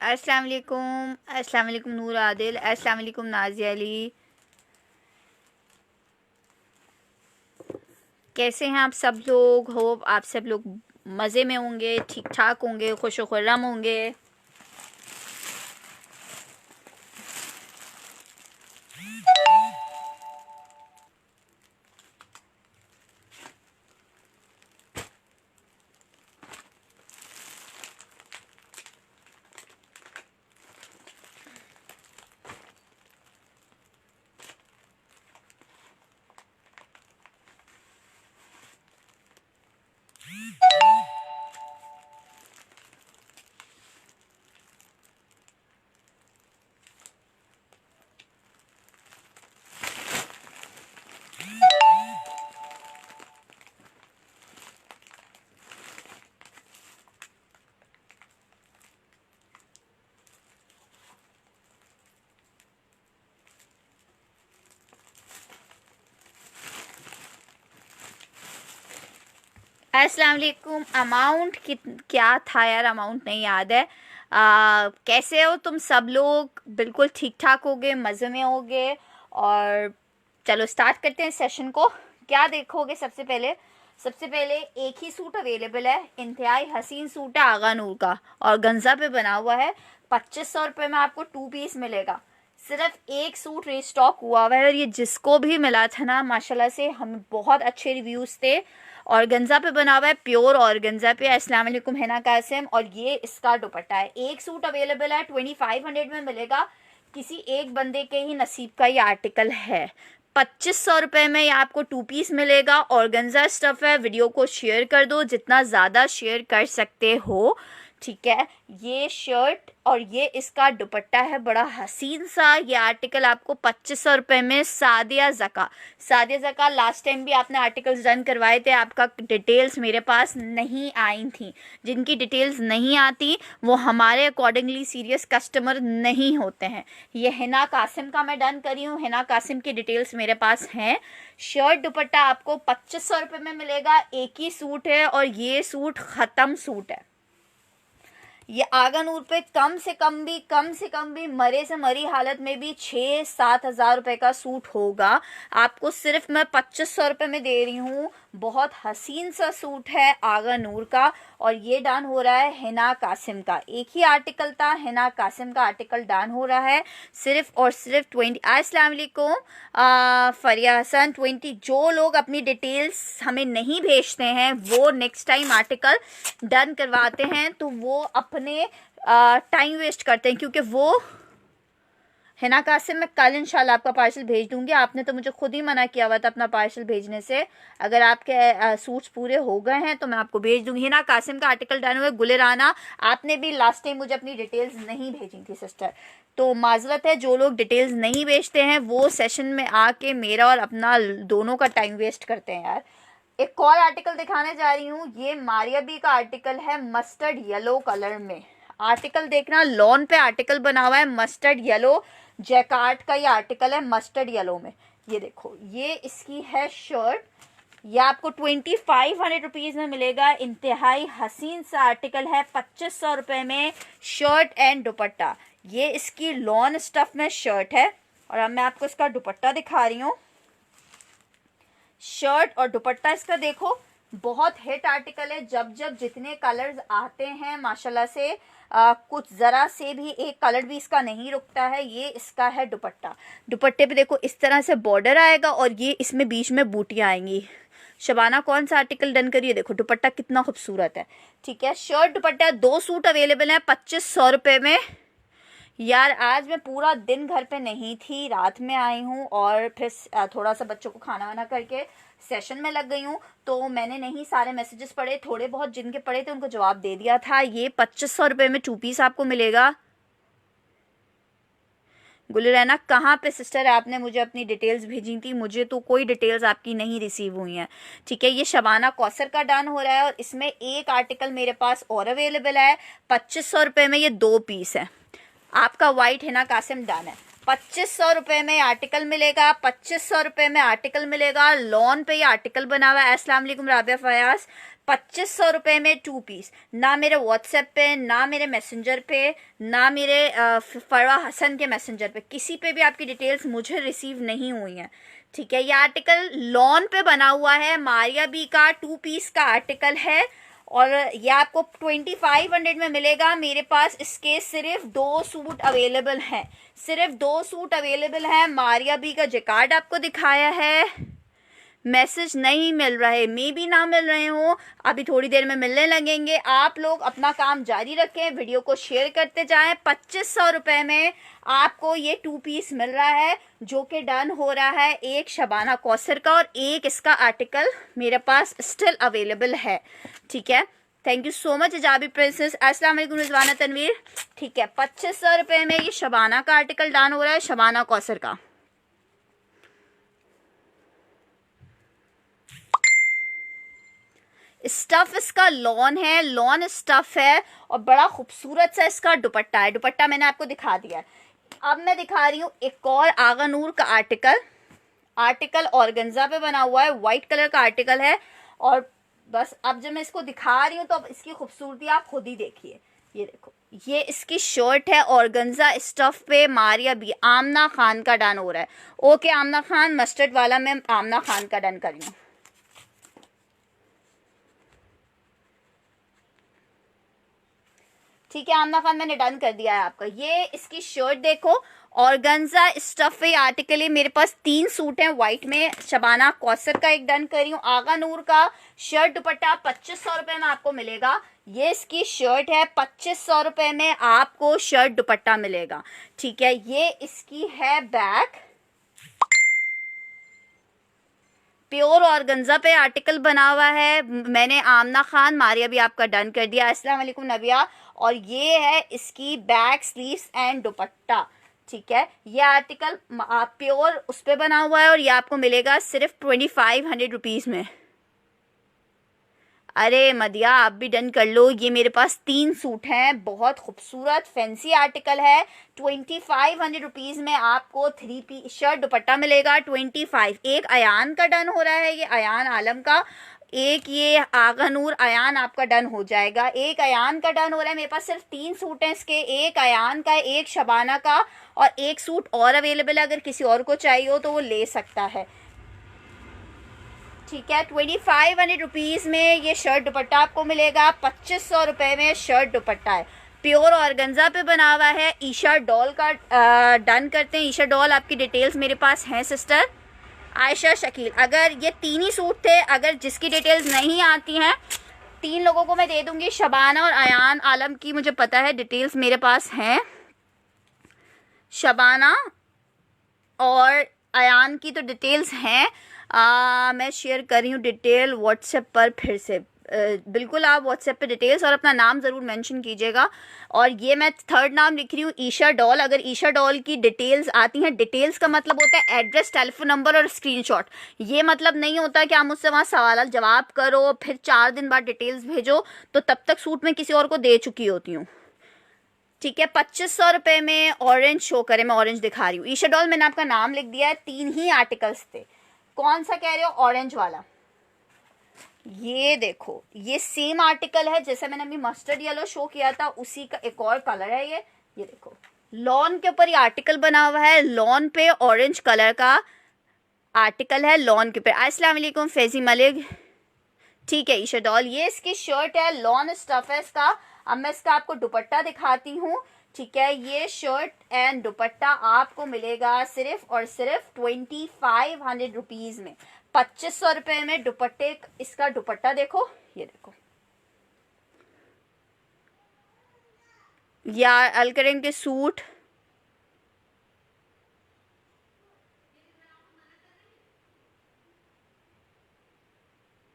अस्सलाम वालेकुम नूर आदिल, अस्सलाम वालेकुम नाजिया अली। कैसे हैं आप सब लोग? होप आप सब लोग मज़े में होंगे, ठीक ठाक होंगे, खुश खुर्रम होंगे। अस्सलाम वालेकुम। अमाउंट क्या था यार, अमाउंट नहीं याद है। कैसे हो तुम सब लोग? बिल्कुल ठीक ठाक होगे, मज़े में होगे। और चलो स्टार्ट करते हैं सेशन को। क्या देखोगे? सबसे पहले एक ही सूट अवेलेबल है, इंतहाई हसीन सूट है आगा नूर का और गंजा पे बना हुआ है। 2500 रुपये में आपको 2 पीस मिलेगा। सिर्फ एक सूट रिस्टॉक हुआ है और ये जिसको भी मिला था ना, माशाल्लाह से हमें बहुत अच्छे रिव्यूज़ थे। और गंजा पे बना हुआ है, प्योर और गंजा पे। अस्सलाम वालेकुम हिना कासिम। और ये इसका दुपट्टा है। एक सूट अवेलेबल है, 2500 में मिलेगा। किसी एक बंदे के ही नसीब का ये आर्टिकल है। 2500 रुपये में ये आपको 2 पीस मिलेगा और गंजा स्टफ है। वीडियो को शेयर कर दो, जितना ज़्यादा शेयर कर सकते हो, ठीक है। ये शर्ट और ये इसका दुपट्टा है, बड़ा हसीन सा। ये आर्टिकल आपको 2500 रुपये में सादिया ज़का लास्ट टाइम भी आपने आर्टिकल्स डन करवाए थे, आपका डिटेल्स मेरे पास नहीं आई थी। जिनकी डिटेल्स नहीं आती वो हमारे अकॉर्डिंगली सीरियस कस्टमर नहीं होते हैं। ये हिना कासिम का मैं डन करी हूँ, हिना कासिम की डिटेल्स मेरे पास हैं। शर्ट दुपट्टा आपको 2500 रुपये में मिलेगा। एक ही सूट है और ये सूट ख़त्म सूट है। ये आगा नूर पे कम से कम भी मरे से मरी हालत में भी 6-7 हज़ार रुपये का सूट होगा। आपको सिर्फ मैं 2500 रुपये में दे रही हूँ। बहुत हसीन सा सूट है आगा नूर का और ये डान हो रहा है हिना कासिम का। एक ही आर्टिकल था, हिना कासिम का आर्टिकल डान हो रहा है सिर्फ और सिर्फ 20। अस्सलाम वालेकुम फरिया हसन 20। जो लोग अपनी डिटेल्स हमें नहीं भेजते हैं वो नेक्स्ट टाइम आर्टिकल डन करवाते हैं तो वो अपने टाइम वेस्ट करते हैं, क्योंकि वो हिना कासिम मैं कल इंशाल्लाह आपका पार्सल भेज दूंगी। आपने तो मुझे खुद ही मना किया हुआ था अपना पार्सल भेजने से। अगर आपके सूट्स पूरे हो गए हैं तो मैं आपको भेज दूंगी। हिना कासिम का आर्टिकल डन हुआ। गुलराना, आपने भी लास्ट टाइम मुझे अपनी डिटेल्स नहीं भेजी थी सिस्टर, तो माजरत है। जो लोग डिटेल्स नहीं भेजते हैं वो सेशन में आके मेरा और अपना दोनों का टाइम वेस्ट करते हैं यार। एक और आर्टिकल दिखाने जा रही हूँ। ये मारिया बी का आर्टिकल है मस्टर्ड येलो कलर में। आर्टिकल देखना, लॉन पे आर्टिकल बना हुआ है मस्टर्ड येलो। जैकार्ड का ये आर्टिकल है मस्टर्ड येलो में। ये देखो, ये इसकी है शर्ट। ये आपको 2500 रुपीज़ में मिलेगा। इंतहाई हसीन सा आर्टिकल है, 2500 रुपये में शर्ट एंड दुपट्टा। ये इसकी लॉन स्टफ में शर्ट है और अब मैं आपको इसका दुपट्टा दिखा रही हूँ। शर्ट और दुपट्टा इसका देखो, बहुत हिट आर्टिकल है। जब जितने कलर्स आते हैं माशाल्लाह से कुछ ज़रा से भी एक कलर भी इसका नहीं रुकता है। ये इसका है दुपट्टा। दुपट्टे पे देखो इस तरह से बॉर्डर आएगा और ये इसमें बीच में बूटियाँ आएंगी। शबाना कौन सा आर्टिकल डन करिए? देखो दुपट्टा कितना खूबसूरत है, ठीक है। शर्ट दुपट्टा 2 सूट अवेलेबल है 2500 रुपये में। यार आज मैं पूरा दिन घर पे नहीं थी, रात में आई हूँ और फिर थोड़ा सा बच्चों को खाना वाना करके सेशन में लग गई हूँ, तो मैंने नहीं सारे मैसेजेस पढ़े, थोड़े बहुत जिनके पढ़े थे उनको जवाब दे दिया था। ये 2500 रुपये में 2 पीस आपको मिलेगा। गुलरैना कहाँ पे सिस्टर? आपने मुझे अपनी डिटेल्स भेजी थी, मुझे तो कोई डिटेल्स आपकी नहीं रिसीव हुई हैं, ठीक है। ये शबाना कौसर का डन हो रहा है और इसमें एक आर्टिकल मेरे पास और अवेलेबल है। 2500 रुपये में ये 2 पीस है। आपका वाइट हिना कासिम डन है। 2500 रुपये में आर्टिकल मिलेगा। 2500 रुपये में आर्टिकल मिलेगा। लॉन पे ये आर्टिकल बना हुआ है। अस्सलाम वालेकुम राबिया फयाज। 2500 रुपये में 2 पीस। ना मेरे व्हाट्सएप पे, ना मेरे मैसेंजर पे, ना मेरे फरवा हसन के मैसेंजर पे, किसी पे भी आपकी डिटेल्स मुझे रिसीव नहीं हुई हैं। ठीक है, ये आर्टिकल लॉन पे बना हुआ है, मारिया बी का 2 पीस का आर्टिकल है और ये आपको 2500 में मिलेगा। मेरे पास इसके सिर्फ 2 सूट अवेलेबल हैं, सिर्फ 2 सूट अवेलेबल हैं। मारिया बी का जैकार्ड आपको दिखाया है, मैसेज नहीं मिल रहा है, मे भी ना मिल रहे हो, अभी थोड़ी देर में मिलने लगेंगे। आप लोग अपना काम जारी रखें, वीडियो को शेयर करते जाएं। 2500 में आपको ये 2 पीस मिल रहा है जो कि डन हो रहा है, एक शबाना कौसर का और एक इसका आर्टिकल मेरे पास स्टिल अवेलेबल है। ठीक है, थैंक यू सो मच इजाबी प्रिंसेस। अस्सलाम वालेकुम रिजवाना तनवीर। ठीक है, 2500 में ये शबाना का आर्टिकल डन हो रहा है, शबाना कौसर का। स्टफ इसका लॉन है, लॉन स्टफ है और बड़ा खूबसूरत सा इसका दुपट्टा है। दुपट्टा मैंने आपको दिखा दिया है। अब मैं दिखा रही हूँ एक और आगा नूर का आर्टिकल। आर्टिकल ऑर्गेन्जा पे बना हुआ है, व्हाइट कलर का आर्टिकल है और बस अब जब मैं इसको दिखा रही हूँ तो अब इसकी खूबसूरती आप खुद ही देखिए। ये देखो, ये इसकी शर्ट है ऑर्गेन्जा स्टफ पे, मारिया बी, आमना खान का डन हो रहा है। ओके आमना खान, मस्टर्ड वाला मैं आमना खान का डन कर रही हूँ। ठीक है आमना खान, मैंने डन कर दिया है आपका। ये इसकी शर्ट देखो, ऑर्गेन्जा स्टफ पे आर्टिकल है। मेरे पास 3 सूट हैं व्हाइट में, शबाना कौसर का एक डन कर रही हूँ। आगा नूर का शर्ट दुपट्टा 2500 में आपको मिलेगा। ये इसकी शर्ट है, 2500 में आपको शर्ट दुपट्टा मिलेगा। ठीक है, ये इसकी है बैक, प्योर ऑर्गेन्जा पे आर्टिकल बना हुआ है। मैंने आमना खान, मारिया भी आपका डन कर दिया। अस्सलाम वालेकुम नबिया। और ये है इसकी बैक, स्लीव्स एंड दुपट्टा। ठीक है, ये आर्टिकल प्योर उस पे बना हुआ है और ये आपको मिलेगा सिर्फ 2500 रुपीज में। अरे मदिया आप भी डन कर लो। ये मेरे पास 3 सूट हैं, बहुत खूबसूरत फैंसी आर्टिकल है। 2500 रुपीज में आपको 3 पीस शर्ट दुपट्टा मिलेगा। 25। एक अयान का डन हो रहा है, ये अयान आलम का। एक ये आगा नूर अयान आपका डन हो जाएगा। एक अयान का डन हो रहा है। मेरे पास सिर्फ 3 सूट हैं इसके, एक अयान का, एक शबाना का और एक सूट और अवेलेबल है। अगर किसी और को चाहिए हो तो वो ले सकता है। ठीक है, 2500 रुपीज में ये शर्ट दुपट्टा आपको मिलेगा। 2500 में शर्ट दुपट्टा है, प्योर ऑर्गेन्जा पे बना हुआ है। ईशा डॉल का डन करते हैं। ईशा डॉल आपकी डिटेल्स मेरे पास हैं सिस्टर आयशा शकील। अगर ये 3 ही सूट थे, अगर जिसकी डिटेल्स नहीं आती हैं 3 लोगों को मैं दे दूंगी। शबाना और अयान आलम की मुझे पता है डिटेल्स मेरे पास हैं, शबाना और अयान की तो डिटेल्स हैं। मैं शेयर कर रही हूँ डिटेल व्हाट्सएप पर फिर से। बिल्कुल आप व्हाट्सएप पे डिटेल्स और अपना नाम ज़रूर मेंशन कीजिएगा। और ये मैं 3rd नाम लिख रही हूँ, ईशा डॉल। अगर ईशा डॉल की डिटेल्स आती हैं, डिटेल्स का मतलब होता है एड्रेस, टेलीफोन नंबर और स्क्रीनशॉट। ये मतलब नहीं होता कि आप मुझसे वहाँ सवाल जवाब करो फिर 4 दिन बाद डिटेल्स भेजो, तो तब तक सूट मैं किसी और को दे चुकी होती हूँ। ठीक है, 2500 में ऑरेंज शो करे, मैं ऑरेंज दिखा रही हूँ। ईशा डॉल मैंने आपका नाम लिख दिया है। 3 ही आर्टिकल्स थे। कौन सा कह रहे हो? ऑरेंज वाला। ये देखो, ये सेम आर्टिकल है जैसे मैंने अभी मस्टर्ड येलो शो किया था, उसी का एक और कलर है ये देखो, लॉन के ऊपर ये आर्टिकल बना हुआ है। लॉन पे ऑरेंज कलर का आर्टिकल है, लॉन के ऊपर। अस्सलाम वालेकुम फैजी मलिक। ठीक है ईशा डॉल, ये इसकी शर्ट है, लॉन स्टफ है इसका। अब मैं इसका आपको दुपट्टा दिखाती हूँ। ठीक है, ये शर्ट एंड दुपट्टा आपको मिलेगा सिर्फ और सिर्फ 2500 रुपीज में। 2500 में दुपट्टे, इसका दुपट्टा देखो, ये देखो यार अलकरम के सूट।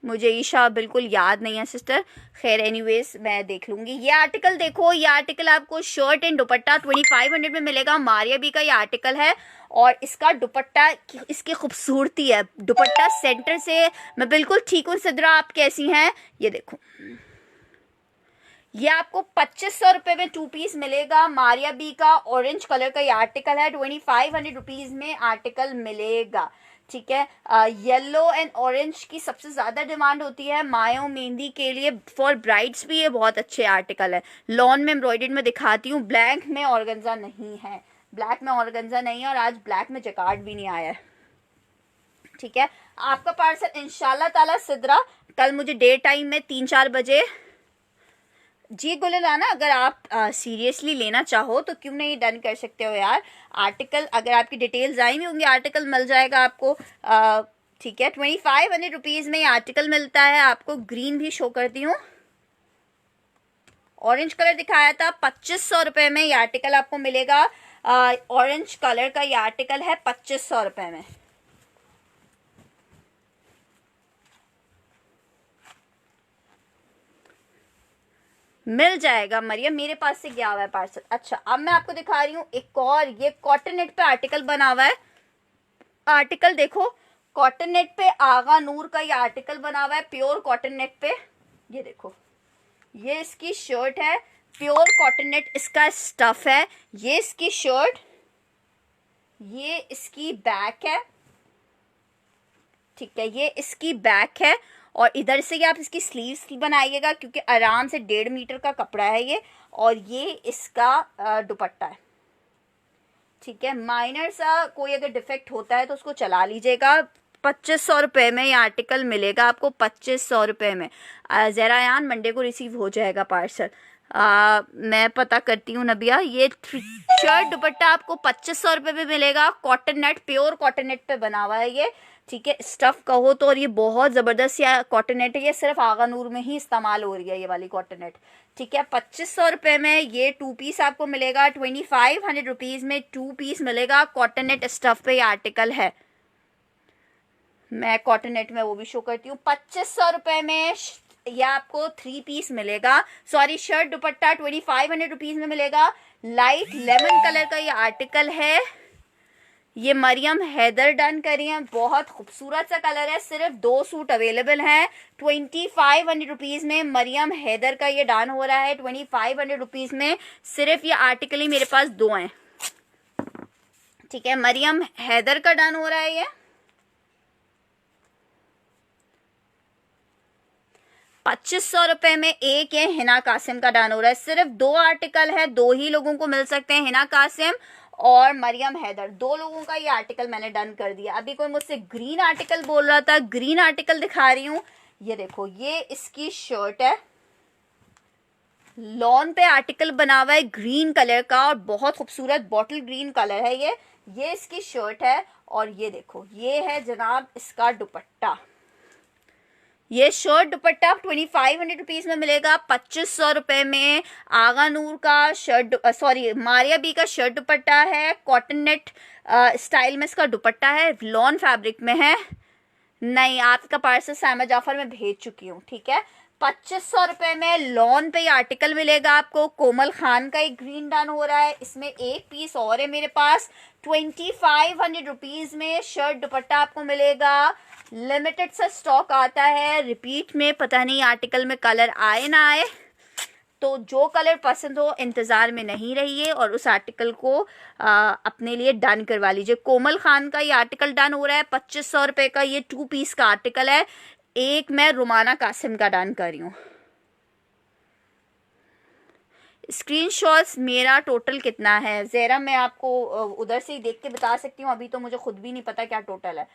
मुझे ईशा बिल्कुल याद नहीं है सिस्टर, खैर एनीवेज मैं देख लूंगी। ये आर्टिकल देखो, ये आर्टिकल आपको शर्ट एंड दुपट्टा 2500 में मिलेगा। मारिया बी का ये आर्टिकल है और इसका दुपट्टा, इसकी खूबसूरती है दुपट्टा सेंटर से। मैं बिल्कुल ठीक हूँ सिद्रा, आप कैसी हैं? ये देखो, ये आपको 2500 में 2 पीस मिलेगा। मारिया बी का ऑरेंज कलर का ये आर्टिकल है। 2500 रुपीज में आर्टिकल मिलेगा। ठीक है। येलो एंड ऑरेंज की सबसे ज़्यादा डिमांड होती है मायो मेहंदी के लिए, फॉर ब्राइड्स भी ये बहुत अच्छे आर्टिकल है। लॉन में एम्ब्रॉयडर्ड में दिखाती हूँ, ब्लैक में ऑर्गेन्जा नहीं है, ब्लैक में ऑर्गेन्जा नहीं है, और आज ब्लैक में जकार्ड भी नहीं आया है, ठीक है। आपका पार्सल इंशाल्लाह ताला सिद्रा कल मुझे डे टाइम में 3-4 बजे। जी गुलराना, अगर आप सीरियसली लेना चाहो तो क्यों नहीं डन कर सकते हो यार। आर्टिकल अगर आपकी डिटेल्स आई हुई होंगी, आर्टिकल मिल जाएगा आपको, ठीक है। 2500 रुपीज़ में ये आर्टिकल मिलता है आपको। ग्रीन भी शो करती हूँ, ऑरेंज कलर दिखाया था, 2500 रुपये में ये आर्टिकल आपको मिलेगा। ऑरेंज कलर का ये आर्टिकल है 2500 रुपये में। मिल जाएगा मरियम, मेरे पास से गया हुआ है पार्सल। अच्छा, अब मैं आपको दिखा रही हूँ एक और, ये कॉटन नेट पे आर्टिकल बना हुआ है। आर्टिकल देखो, कॉटन नेट पे आगा नूर का ये आर्टिकल बना हुआ है, प्योर कॉटन नेट पे। ये देखो, ये इसकी शर्ट है, प्योर कॉटन नेट इसका स्टफ है। ये इसकी शर्ट, ये इसकी बैक है, ठीक है, ये इसकी बैक है। और इधर से ये आप इसकी स्लीव्स बनाइएगा क्योंकि आराम से 1.5 मीटर का कपड़ा है ये। और ये इसका दुपट्टा है, ठीक है। माइनर सा कोई अगर डिफेक्ट होता है तो उसको चला लीजिएगा। 2500 रुपये में ये आर्टिकल मिलेगा आपको, 2500 रुपये में। ज़रा यान मंडे को रिसीव हो जाएगा पार्सल। मैं पता करती हूँ नबिया। ये शर्ट दुपट्टा आपको 2500 रुपये में मिलेगा। Cotton net, pure cotton net पे बना हुआ है ये, ठीक है। स्टफ कहो तो, और ये बहुत ज़बरदस्त या कॉटन नेट है, ये सिर्फ आगा नूर में ही इस्तेमाल हो रही है ये वाली कॉटन नेट, ठीक है। 2500 रुपये में ये 2 पीस आपको मिलेगा। 2500 रुपीज़ में 2 पीस मिलेगा। कॉटन नेट स्टफ पे ये आर्टिकल है। मैं कॉटन नेट में वो भी शो करती हूँ। 2500 रुपये में यह आपको 3 पीस मिलेगा। सॉरी, शर्ट दुपट्टा 2500 रुपीज़ में मिलेगा। लाइट लेमन कलर का ये आर्टिकल है। ये मरियम हैदर डन करी है, बहुत खूबसूरत सा कलर है। सिर्फ 2 सूट अवेलेबल हैं 2500 रुपीज़ में। मरियम हैदर का ये डन हो रहा है 2500 रुपीज़ में। सिर्फ ये आर्टिकल ही मेरे पास 2 हैं, ठीक है। मरियम हैदर का डन हो रहा है ये 2500 रुपये में। एक ये हिना कासिम का डन हो रहा है। सिर्फ 2 आर्टिकल है, 2 ही लोगों को मिल सकते हैं, हिना कासिम और मरियम हैदर, 2 लोगों का ये आर्टिकल मैंने डन कर दिया। अभी कोई मुझसे ग्रीन आर्टिकल बोल रहा था, ग्रीन आर्टिकल दिखा रही हूँ। ये देखो, ये इसकी शर्ट है, लॉन पे आर्टिकल बना हुआ है ग्रीन कलर का, और बहुत खूबसूरत बॉटल ग्रीन कलर है ये इसकी शर्ट है। और ये देखो, ये है जनाब इसका दुपट्टा। ये शर्ट दुपट्टा 2500 रुपीज़ में मिलेगा। 2500 रुपये में आगा नूर का शर्ट, सॉरी मारिया बी का शर्ट दुपट्टा है। कॉटन नेट स्टाइल में इसका दुपट्टा है, लॉन फैब्रिक में है। नहीं, आपका पार्सल सामा जाफर में भेज चुकी हूँ, ठीक है। 2500 रुपये में लॉन पे ये आर्टिकल मिलेगा आपको। कोमल खान का एक ग्रीन डन हो रहा है, इसमें एक पीस और है मेरे पास। 2500 रुपीज़ में शर्ट दुपट्टा आपको मिलेगा। लिमिटेड सा स्टॉक आता है, रिपीट में पता नहीं आर्टिकल में कलर आए ना आए, तो जो कलर पसंद हो इंतज़ार में नहीं रहिए और उस आर्टिकल को अपने लिए डन करवा लीजिए। कोमल खान का ये आर्टिकल डन हो रहा है 2500 रुपये का। ये 2 पीस का आर्टिकल है। एक मैं रुमाना कासिम का डन कर रही हूँ। स्क्रीनशॉट्स मेरा टोटल कितना है ज़ेरा, मैं आपको उधर से ही देख के बता सकती हूँ, अभी तो मुझे खुद भी नहीं पता क्या टोटल है।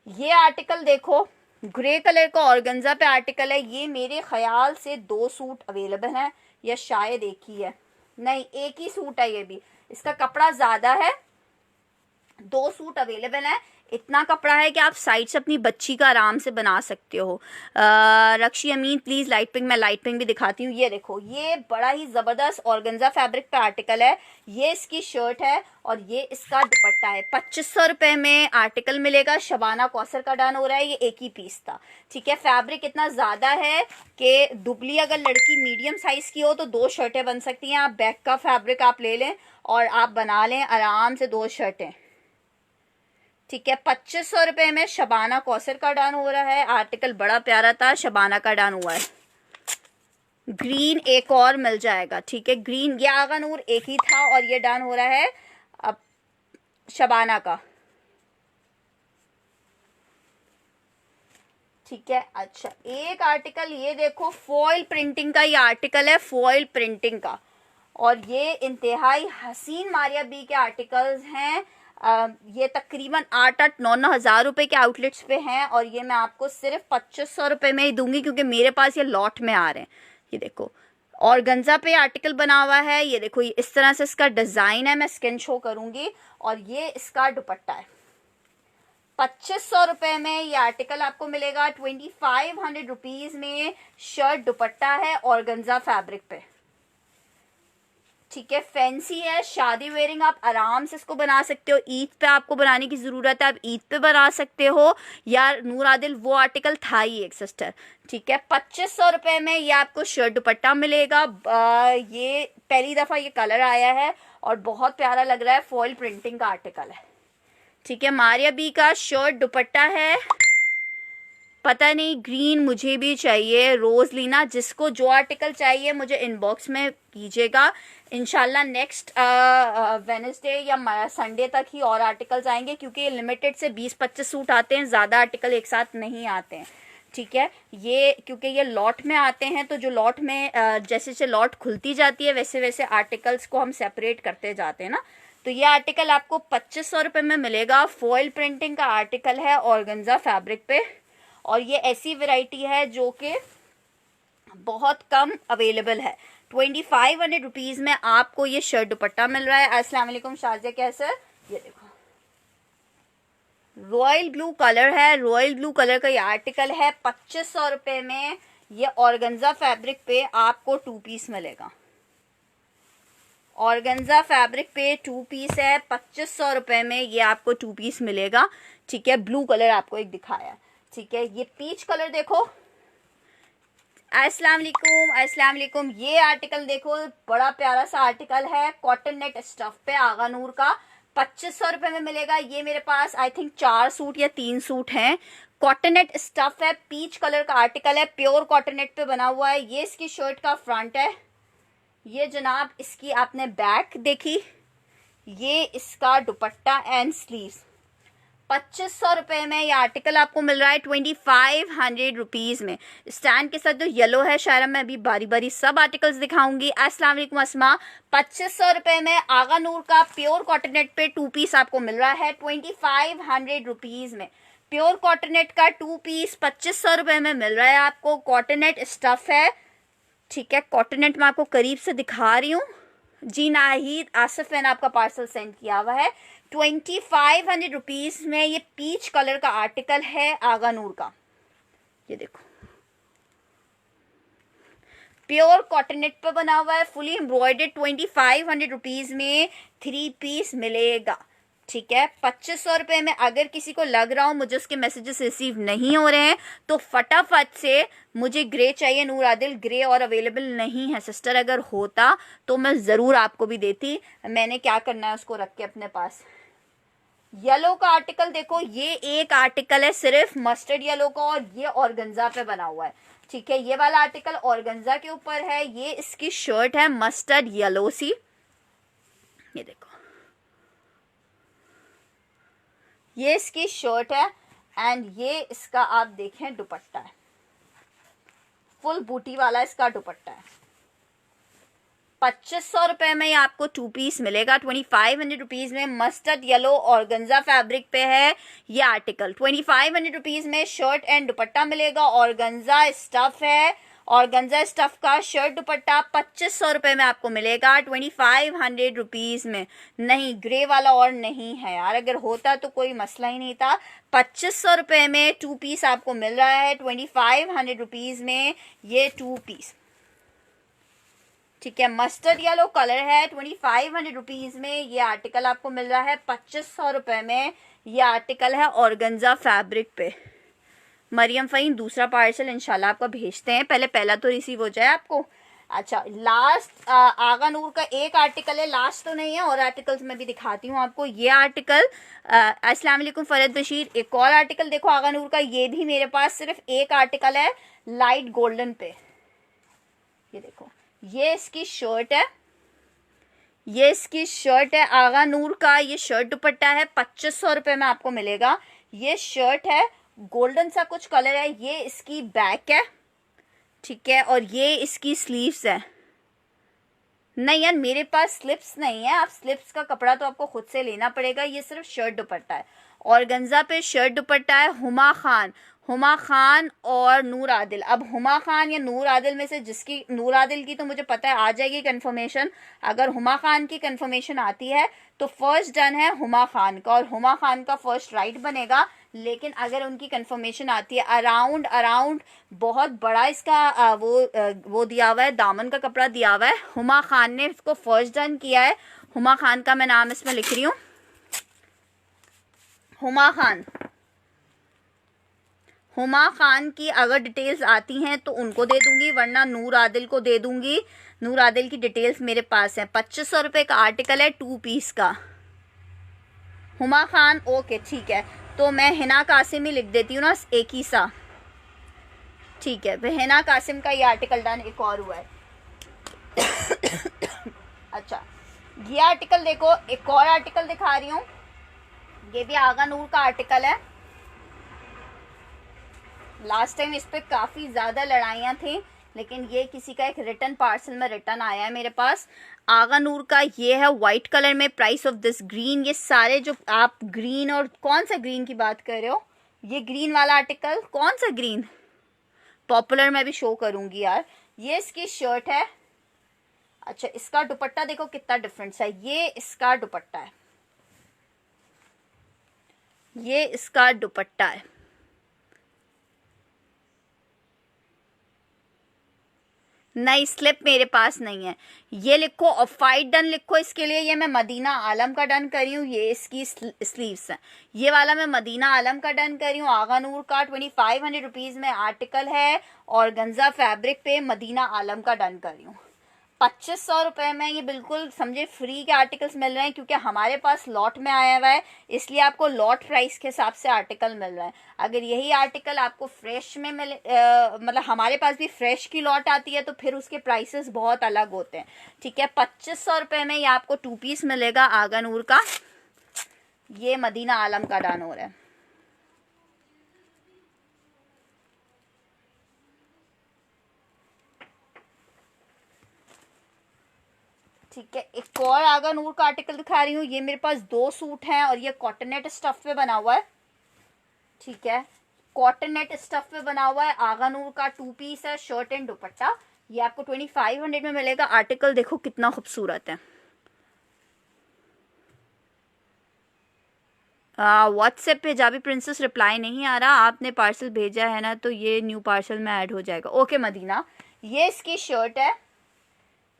ये आर्टिकल देखो, ग्रे कलर का ऑर्गेन्जा पे आर्टिकल है। ये मेरे ख्याल से 2 सूट अवेलेबल हैं, या शायद एक ही है, नहीं एक ही सूट है ये भी। इसका कपड़ा ज़्यादा है, 2 सूट अवेलेबल हैं। इतना कपड़ा है कि आप साइड से अपनी बच्ची का आराम से बना सकते हो। रक्षी अमीन प्लीज़ लाइट पिंक, मैं लाइट पिंक भी दिखाती हूँ। ये देखो, ये बड़ा ही ज़बरदस्त ऑर्गेन्जा फैब्रिक पे आर्टिकल है। ये इसकी शर्ट है और ये इसका दुपट्टा है। 2500 रुपये में आर्टिकल मिलेगा। शबाना कौसर का डन हो रहा है, ये एक ही पीस था, ठीक है। फैब्रिक इतना ज़्यादा है कि दुबली अगर लड़की मीडियम साइज़ की हो तो 2 शर्टें बन सकती हैं। आप बैक का फैब्रिक आप ले लें और आप बना लें आराम से 2 शर्टें, ठीक है। 2500 रुपये में शबाना कौसर का डन हो रहा है। आर्टिकल बड़ा प्यारा था, शबाना का डन हुआ है। ग्रीन एक और मिल जाएगा, ठीक है। ग्रीन, ये आगा नूर एक ही था और ये डन हो रहा है अब शबाना का। ठीक है। अच्छा, एक आर्टिकल ये देखो, फॉइल प्रिंटिंग का ये आर्टिकल है, फॉइल प्रिंटिंग का, और ये इंतहाई हसीन मारिया बी के आर्टिकल्स हैं। ये तकरीबन 8-9 हज़ार रुपए के आउटलेट्स पे हैं, और ये मैं आपको सिर्फ 2500 रुपये में ही दूंगी, क्योंकि मेरे पास ये लॉट में आ रहे हैं। ये देखो, ऑर्गेन्जा पे आर्टिकल बना हुआ है। ये देखो, ये इस तरह से इसका डिज़ाइन है, मैं स्क्रीन शो करूंगी, और ये इसका दुपट्टा है। 2500 रुपये में ये आर्टिकल आपको मिलेगा। 2500 रुपीज़ में शर्ट दुपट्टा है ऑर्गेन्जा फैब्रिक पे। ठीक है, फैंसी है, शादी वेयरिंग आप आराम से इसको बना सकते हो। ईद पे आपको बनाने की ज़रूरत है, आप ईद पे बना सकते हो। यार नूर आदिल, वो आर्टिकल था ही एक सिस्टर। ठीक है, 2500 रुपये में ये आपको शर्ट दुपट्टा मिलेगा। ये पहली दफ़ा ये कलर आया है और बहुत प्यारा लग रहा है, फॉइल प्रिंटिंग का आर्टिकल है। ठीक है, मारिया बी का शर्ट दुपट्टा है। पता नहीं, ग्रीन मुझे भी चाहिए। रोज लीना, जिसको जो आर्टिकल चाहिए मुझे इनबॉक्स में कीजिएगा। इंशाल्लाह नेक्स्ट वेडनेसडे या संडे तक ही और आर्टिकल्स आएंगे, क्योंकि लिमिटेड से 20-25 सूट आते हैं, ज़्यादा आर्टिकल एक साथ नहीं आते हैं। ठीक है, ये क्योंकि ये लॉट में आते हैं, तो जो लॉट में जैसे जैसे लॉट खुलती जाती है वैसे वैसे आर्टिकल्स को हम सेपरेट करते जाते हैं ना। तो ये आर्टिकल आपको 2500 रुपये में मिलेगा। फॉइल प्रिंटिंग का आर्टिकल है ऑर्गेन्जा फैब्रिक पे, और ये ऐसी वैरायटी है जो कि बहुत कम अवेलेबल है। 2500 रुपीज़ में आपको ये शर्ट दुपट्टा मिल रहा है। अस्सलाम वालेकुम शाजिया, कैसे? ये देखो, रॉयल ब्लू कलर है, रॉयल ब्लू कलर का ये आर्टिकल है। 2500 रुपये में ये ऑर्गेन्जा फैब्रिक पे आपको 2 पीस मिलेगा। ऑर्गेन्जा फैब्रिक पे 2 पीस है, 2500 रुपये में ये आपको 2 पीस मिलेगा। ठीक है, ब्लू कलर आपको एक दिखाया है। ठीक है, ये पीच कलर देखो। अस्सलाम वालेकुम। ये आर्टिकल देखो, बड़ा प्यारा सा आर्टिकल है, कॉटन नेट स्टफ पे आगा नूर का। 2500 रुपये में मिलेगा। ये मेरे पास आई थिंक 4 सूट या 3 सूट हैं। कॉटन नेट स्टफ है, पीच कलर का आर्टिकल है, प्योर कॉटन नेट पे बना हुआ है। ये इसकी शर्ट का फ्रंट है। ये जनाब इसकी आपने बैक देखी, ये इसका दुपट्टा एंड स्लीव्स। 2500 रुपये में ये आर्टिकल आपको मिल रहा है 2500 रुपीज़ में। स्टैंड के साथ जो येलो है, शायद मैं अभी बारी बारी सब आर्टिकल्स दिखाऊंगी। अस्सलाम वालेकुम अस्मा। 2500 रुपये में आगा नूर का प्योर कॉटनेट पे 2 पीस आपको मिल रहा है 2500 रुपीज़ में। प्योर कॉटनेट का 2 पीस 2500 रुपये में मिल रहा है आपको। कॉटनेट स्टफ है। ठीक है, कॉटनेट मैं आपको करीब से दिखा रही हूँ। जी नाहिद आसिफ ने आपका पार्सल सेंड किया हुआ है। 2500 रुपीज़ में ये पीच कलर का आर्टिकल है आगा नूर का। ये देखो, प्योर कॉटनेट पे बना हुआ है, फुली एम्ब्रॉयडर्ड। 2500 रुपीज़ में 3 पीस मिलेगा। ठीक है, 2500 रुपये में। अगर किसी को लग रहा हो मुझे उसके मैसेजेस रिसीव नहीं हो रहे हैं, तो फटाफट से मुझे ग्रे चाहिए नूर आदिल, ग्रे और अवेलेबल नहीं है सिस्टर। अगर होता तो मैं ज़रूर आपको भी देती। मैंने क्या करना है, उसको रख के अपने पास। येलो का आर्टिकल देखो, ये एक आर्टिकल है सिर्फ मस्टर्ड येलो का, और ये ऑर्गेन्जा पे बना हुआ है। ठीक है, ये वाला आर्टिकल ऑर्गेन्जा के ऊपर है। ये इसकी शर्ट है मस्टर्ड येलो सी। ये देखो, ये इसकी शर्ट है, एंड ये इसका आप देखें दुपट्टा है, फुल बूटी वाला इसका दुपट्टा है। 2500 रुपये में आपको 2 पीस मिलेगा। 2500 रुपीज़ में मस्टर्ड येलो ऑर्गेन्जा फैब्रिक पे है ये आर्टिकल। 2500 रुपीज़ में शर्ट एंड दुपट्टा मिलेगा। ऑर्गेन्जा स्टफ है, ऑर्गेन्जा स्टफ का शर्ट दुपट्टा 2500 रुपये में आपको मिलेगा 2500 रुपीज़ में। नहीं, ग्रे वाला और नहीं है यार, अगर होता तो कोई मसला ही नहीं था। 2500 रुपये में 2 पीस आपको मिल रहा है 2500 रुपीज़ में ये 2 पीस। ठीक है, मस्टर्ड येलो कलर है। 2500 रुपीज़ में ये आर्टिकल आपको मिल रहा है। 2500 रुपये में ये आर्टिकल है ऑर्गेन्जा फैब्रिक पे। मरियम फ़हीम, दूसरा पार्सल इंशाल्लाह आपको भेजते हैं, पहले पहला तो रिसीव हो जाए आपको। अच्छा, लास्ट आगा नूर का एक आर्टिकल है, लास्ट तो नहीं है, और आर्टिकल्स मैं भी दिखाती हूँ आपको। ये आर्टिकल, अस्सलाम वालेकुम फरद बशीर। एक और आर्टिकल देखो आगा नूर का, ये भी मेरे पास सिर्फ एक आर्टिकल है लाइट गोल्डन पे। ये देखो, ये इसकी शर्ट है, ये इसकी शर्ट है आगा नूर का। ये शर्ट दुपट्टा है, 2500 रुपये में आपको मिलेगा। ये शर्ट है गोल्डन सा कुछ कलर है, ये इसकी बैक है, ठीक है, और ये इसकी स्लीव्स है। नहीं यार मेरे पास स्लिप्स नहीं है, आप स्लिप्स का कपड़ा तो आपको खुद से लेना पड़ेगा। ये सिर्फ शर्ट दुपट्टा है, ऑर्गेन्जा पे शर्ट दुपट्टा है। हुमा खान और नूर आदिल। अब हुमा खान या नूर आदिल में से जिसकी, नूर आदिल की तो मुझे पता है आ जाएगी कंफर्मेशन। अगर हुमा खान की कंफर्मेशन आती है तो फर्स्ट डन है हुमा खान का, और हुमा खान का फर्स्ट राइट बनेगा। लेकिन अगर उनकी कंफर्मेशन आती है अराउंड बहुत बड़ा इसका वो दिया हुआ है, दामन का कपड़ा दिया हुआ है। हुमा खान ने इसको फर्स्ट डन किया है। हुमा खान का मैं नाम इसमें लिख रही हूँ, हुमा खान की अगर डिटेल्स आती हैं तो उनको दे दूंगी, वरना नूर आदिल को दे दूंगी। नूर आदिल की डिटेल्स मेरे पास है। 2500 रुपये का आर्टिकल है, 2 पीस का। हुमा खान ओके ठीक है, तो मैं हिना कासिम ही लिख देती हूँ ना, एक ही सा, ठीक है। हिना कासिम का ये आर्टिकल डन। एक और हुआ है अच्छा ये आर्टिकल देखो, एक और आर्टिकल दिखा रही हूँ, ये भी आगा नूर का आर्टिकल है। लास्ट टाइम इस पे काफ़ी ज़्यादा लड़ाइयाँ थी, लेकिन ये किसी का एक रिटर्न पार्सल में रिटर्न आया है मेरे पास। आगा नूर का ये है वाइट कलर में, प्राइस ऑफ दिस ग्रीन। ये सारे जो आप ग्रीन, और कौन सा ग्रीन की बात कर रहे हो, ये ग्रीन वाला आर्टिकल, कौन सा ग्रीन, पॉपुलर में भी शो करूंगी यार। ये इसकी शर्ट है। अच्छा इसका दुपट्टा देखो कितना डिफरेंस है, ये इसका दुपट्टा है, ये इसका दुपट्टा है। नहीं स्लिप मेरे पास नहीं है। ये लिखो और फाइट डन लिखो इसके लिए। ये मैं मदीना आलम का डन करी हूँ, ये इसकी स्लीव्स है। ये वाला मैं मदीना आलम का डन करी हूँ, आगा नूर का 2500 रुपीज़ में आर्टिकल है, और गंजा फैब्रिक पे मदीना आलम का डन करी हूँ। 2500 रुपये में ये बिल्कुल समझे फ्री के आर्टिकल्स मिल रहे हैं, क्योंकि हमारे पास लॉट में आया हुआ है, इसलिए आपको लॉट प्राइस के हिसाब से आर्टिकल मिल रहा है। अगर यही आर्टिकल आपको फ्रेश में मिले, मतलब हमारे पास भी फ्रेश की लॉट आती है, तो फिर उसके प्राइसेस बहुत अलग होते हैं, ठीक है। 2500 रुपये में ये आपको 2 पीस मिलेगा आगा नूर का। ये मदीना आलम का डन हो रहा है। ठीक है, एक और आगा नूर का आर्टिकल दिखा रही हूँ। ये मेरे पास 2 सूट हैं, और ये कॉटनेट स्टफ पे बना हुआ है, ठीक है, कॉटनेट स्टफ पे बना हुआ है। आगा नूर का 2 पीस है, शर्ट एंड दुपट्टा। ये आपको 2500 में मिलेगा। आर्टिकल देखो कितना खूबसूरत है। व्हाट्सएप पे जाबी प्रिंसेस रिप्लाई नहीं आ रहा, आपने पार्सल भेजा है ना, तो ये न्यू पार्सल में ऐड हो जाएगा। ओके मदीना, ये इसकी शर्ट है,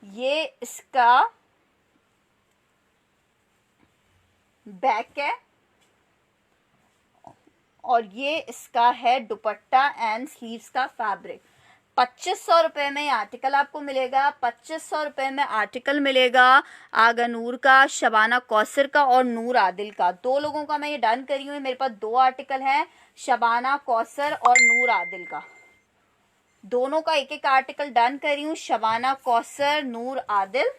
ये इसका बैक है, और ये इसका है दुपट्टा एंड स्लीव्स का फैब्रिक। 2500 रुपये में आर्टिकल आपको मिलेगा। 2500 रुपये में आर्टिकल मिलेगा आगा नूर का, शबाना कौसर का और नूर आदिल का। 2 लोगों का मैं ये डन करी हूँ। मेरे पास 2 आर्टिकल हैं, शबाना कौसर और नूर आदिल का। दोनों का एक एक आर्टिकल डन करी हूँ, शबाना कौसर, नूर आदिल।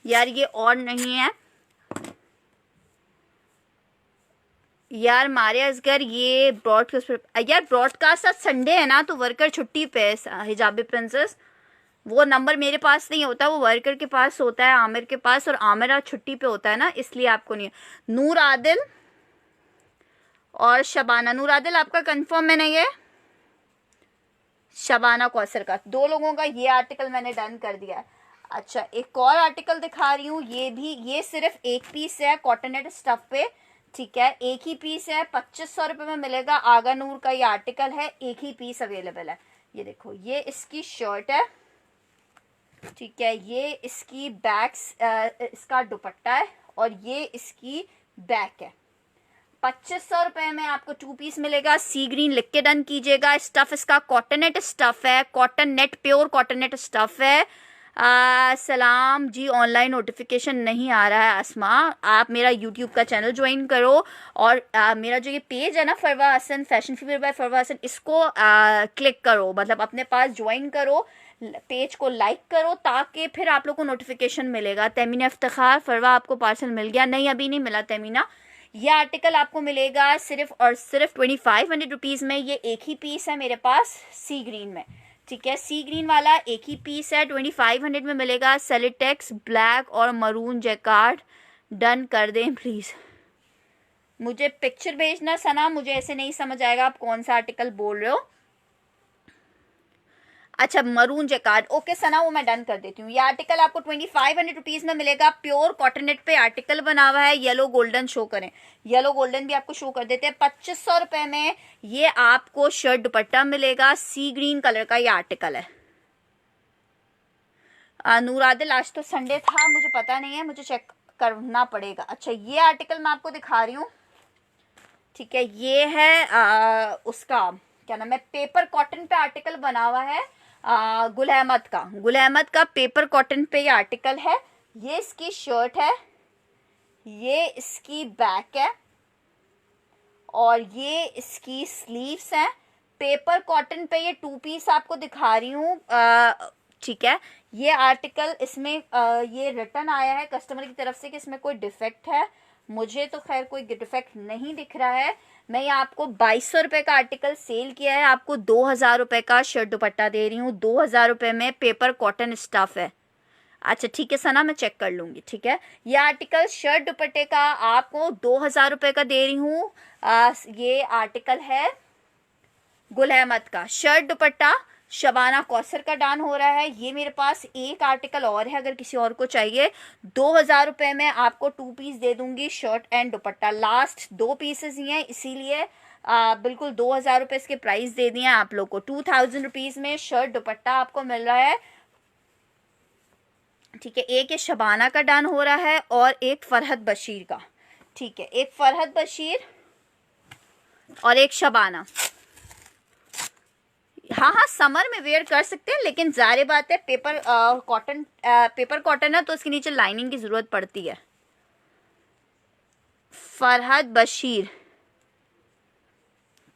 यार ये और नहीं है यार मारे असगर, ये ब्रॉडकास्ट, यार ब्रॉडकास्ट आज संडे है ना, तो वर्कर छुट्टी पे है हिजाबी प्रिंसेस। वो नंबर मेरे पास नहीं होता, वो वर्कर के पास होता है, आमिर के पास, और आमिर आज छुट्टी पे होता है ना, इसलिए आपको नहीं। नूर आदिल और शबाना, नूर आदिल आपका कंफर्म है ना, ये शबाना कौसर का, 2 लोगों का ये आर्टिकल मैंने डन कर दिया है। अच्छा एक और आर्टिकल दिखा रही हूँ, ये भी, ये सिर्फ एक पीस है कॉटनेट स्टफ पे, ठीक है, एक ही पीस है। 2500 रुपये में मिलेगा। आगा नूर का ये आर्टिकल है, एक ही पीस अवेलेबल है। ये देखो, ये इसकी शर्ट है, ठीक है, ये इसकी इसका दुपट्टा है, और ये इसकी बैक है। 2500 रुपये में आपको 2 पीस मिलेगा। सी ग्रीन लिख के डन कीजिएगा। स्टफ इसका कॉटनेट स्टफ है, कॉटन नेट, प्योर कॉटनेट स्टफ है। सलाम जी, ऑनलाइन नोटिफिकेशन नहीं आ रहा है अस्मा, आप मेरा यूट्यूब का चैनल ज्वाइन करो और मेरा जो ये पेज है ना फरवा हसन, फैशन फीवर बाय फरवा हसन, इसको क्लिक करो, मतलब अपने पास ज्वाइन करो, पेज को लाइक करो, ताकि फिर आप लोग को नोटिफिकेशन मिलेगा। तमीना इफ्तिखार, फरवा आपको पार्सल मिल गया? नहीं, अभी नहीं मिला तमीना। ये आर्टिकल आपको मिलेगा सिर्फ और सिर्फ 2500 रुपीज़ में। ये एक ही पीस है मेरे पास सी ग्रीन में, ठीक है, सी ग्रीन वाला एक ही पीस है, 2500 में मिलेगा। सेलिटेक्स ब्लैक और मरून जैकार्ड, डन कर दें प्लीज़। मुझे पिक्चर भेजना सना, मुझे ऐसे नहीं समझ आएगा आप कौन सा आर्टिकल बोल रहे हो। अच्छा, मरून जैकार्ड, ओके सना, वो मैं डन कर देती हूँ। ये आर्टिकल आपको 2500 रुपीज़ में मिलेगा। प्योर कॉटन नेट पे आर्टिकल बना हुआ है। येलो गोल्डन शो करें, येलो गोल्डन भी आपको शो कर देते हैं। 2500 रुपए में ये आपको शर्ट दुपट्टा मिलेगा। सी ग्रीन कलर का ये आर्टिकल है। नूर आदिल, आज तो संडे था, मुझे पता नहीं है, मुझे चेक करना पड़ेगा। अच्छा, ये आर्टिकल मैं आपको दिखा रही हूँ, ठीक है, ये है उसका क्या नाम है, पेपर कॉटन पे आर्टिकल बना हुआ है, गुल अहमद का पेपर कॉटन पे ये आर्टिकल है। ये इसकी शर्ट है, ये इसकी बैक है और ये इसकी स्लीव्स हैं। पेपर कॉटन पे ये 2 पीस आपको दिखा रही हूँ, ठीक है। ये आर्टिकल इसमें ये रिटर्न आया है कस्टमर की तरफ से कि इसमें कोई डिफेक्ट है। मुझे तो खैर कोई डिफेक्ट नहीं दिख रहा है। मैं ये आपको 2200 रुपये का आर्टिकल सेल किया है, आपको 2000 रुपये का शर्ट दुपट्टा दे रही हूँ। 2000 रुपये में पेपर कॉटन स्टफ है। अच्छा ठीक है सना, मैं चेक कर लूँगी, ठीक है। ये आर्टिकल शर्ट दुपट्टे का आपको 2000 रुपये का दे रही हूँ। ये आर्टिकल है गुल अहमद का, शर्ट दुपट्टा शबाना कौसर का डान हो रहा है। ये मेरे पास एक आर्टिकल और है, अगर किसी और को चाहिए। 2000 रुपये में आपको 2 पीस दे दूंगी, shirt and dupatta. Last 2 pieces ही हैं, इसीलिए बिल्कुल 2000 रुपये इसके प्राइस दे दिए हैं आप लोग को। 2000 रुपीज़ में शर्ट दुपट्टा आपको मिल रहा है, ठीक है। एक ये शबाना का डान हो रहा है और एक फरहत बशीर का, ठीक है, एक फरहत बशीर और एक शबाना। हाँ, समर में वेयर कर सकते हैं, लेकिन ज़ाहिर बात है पेपर कॉटन है तो उसके नीचे लाइनिंग की ज़रूरत पड़ती है। फरहत बशीर,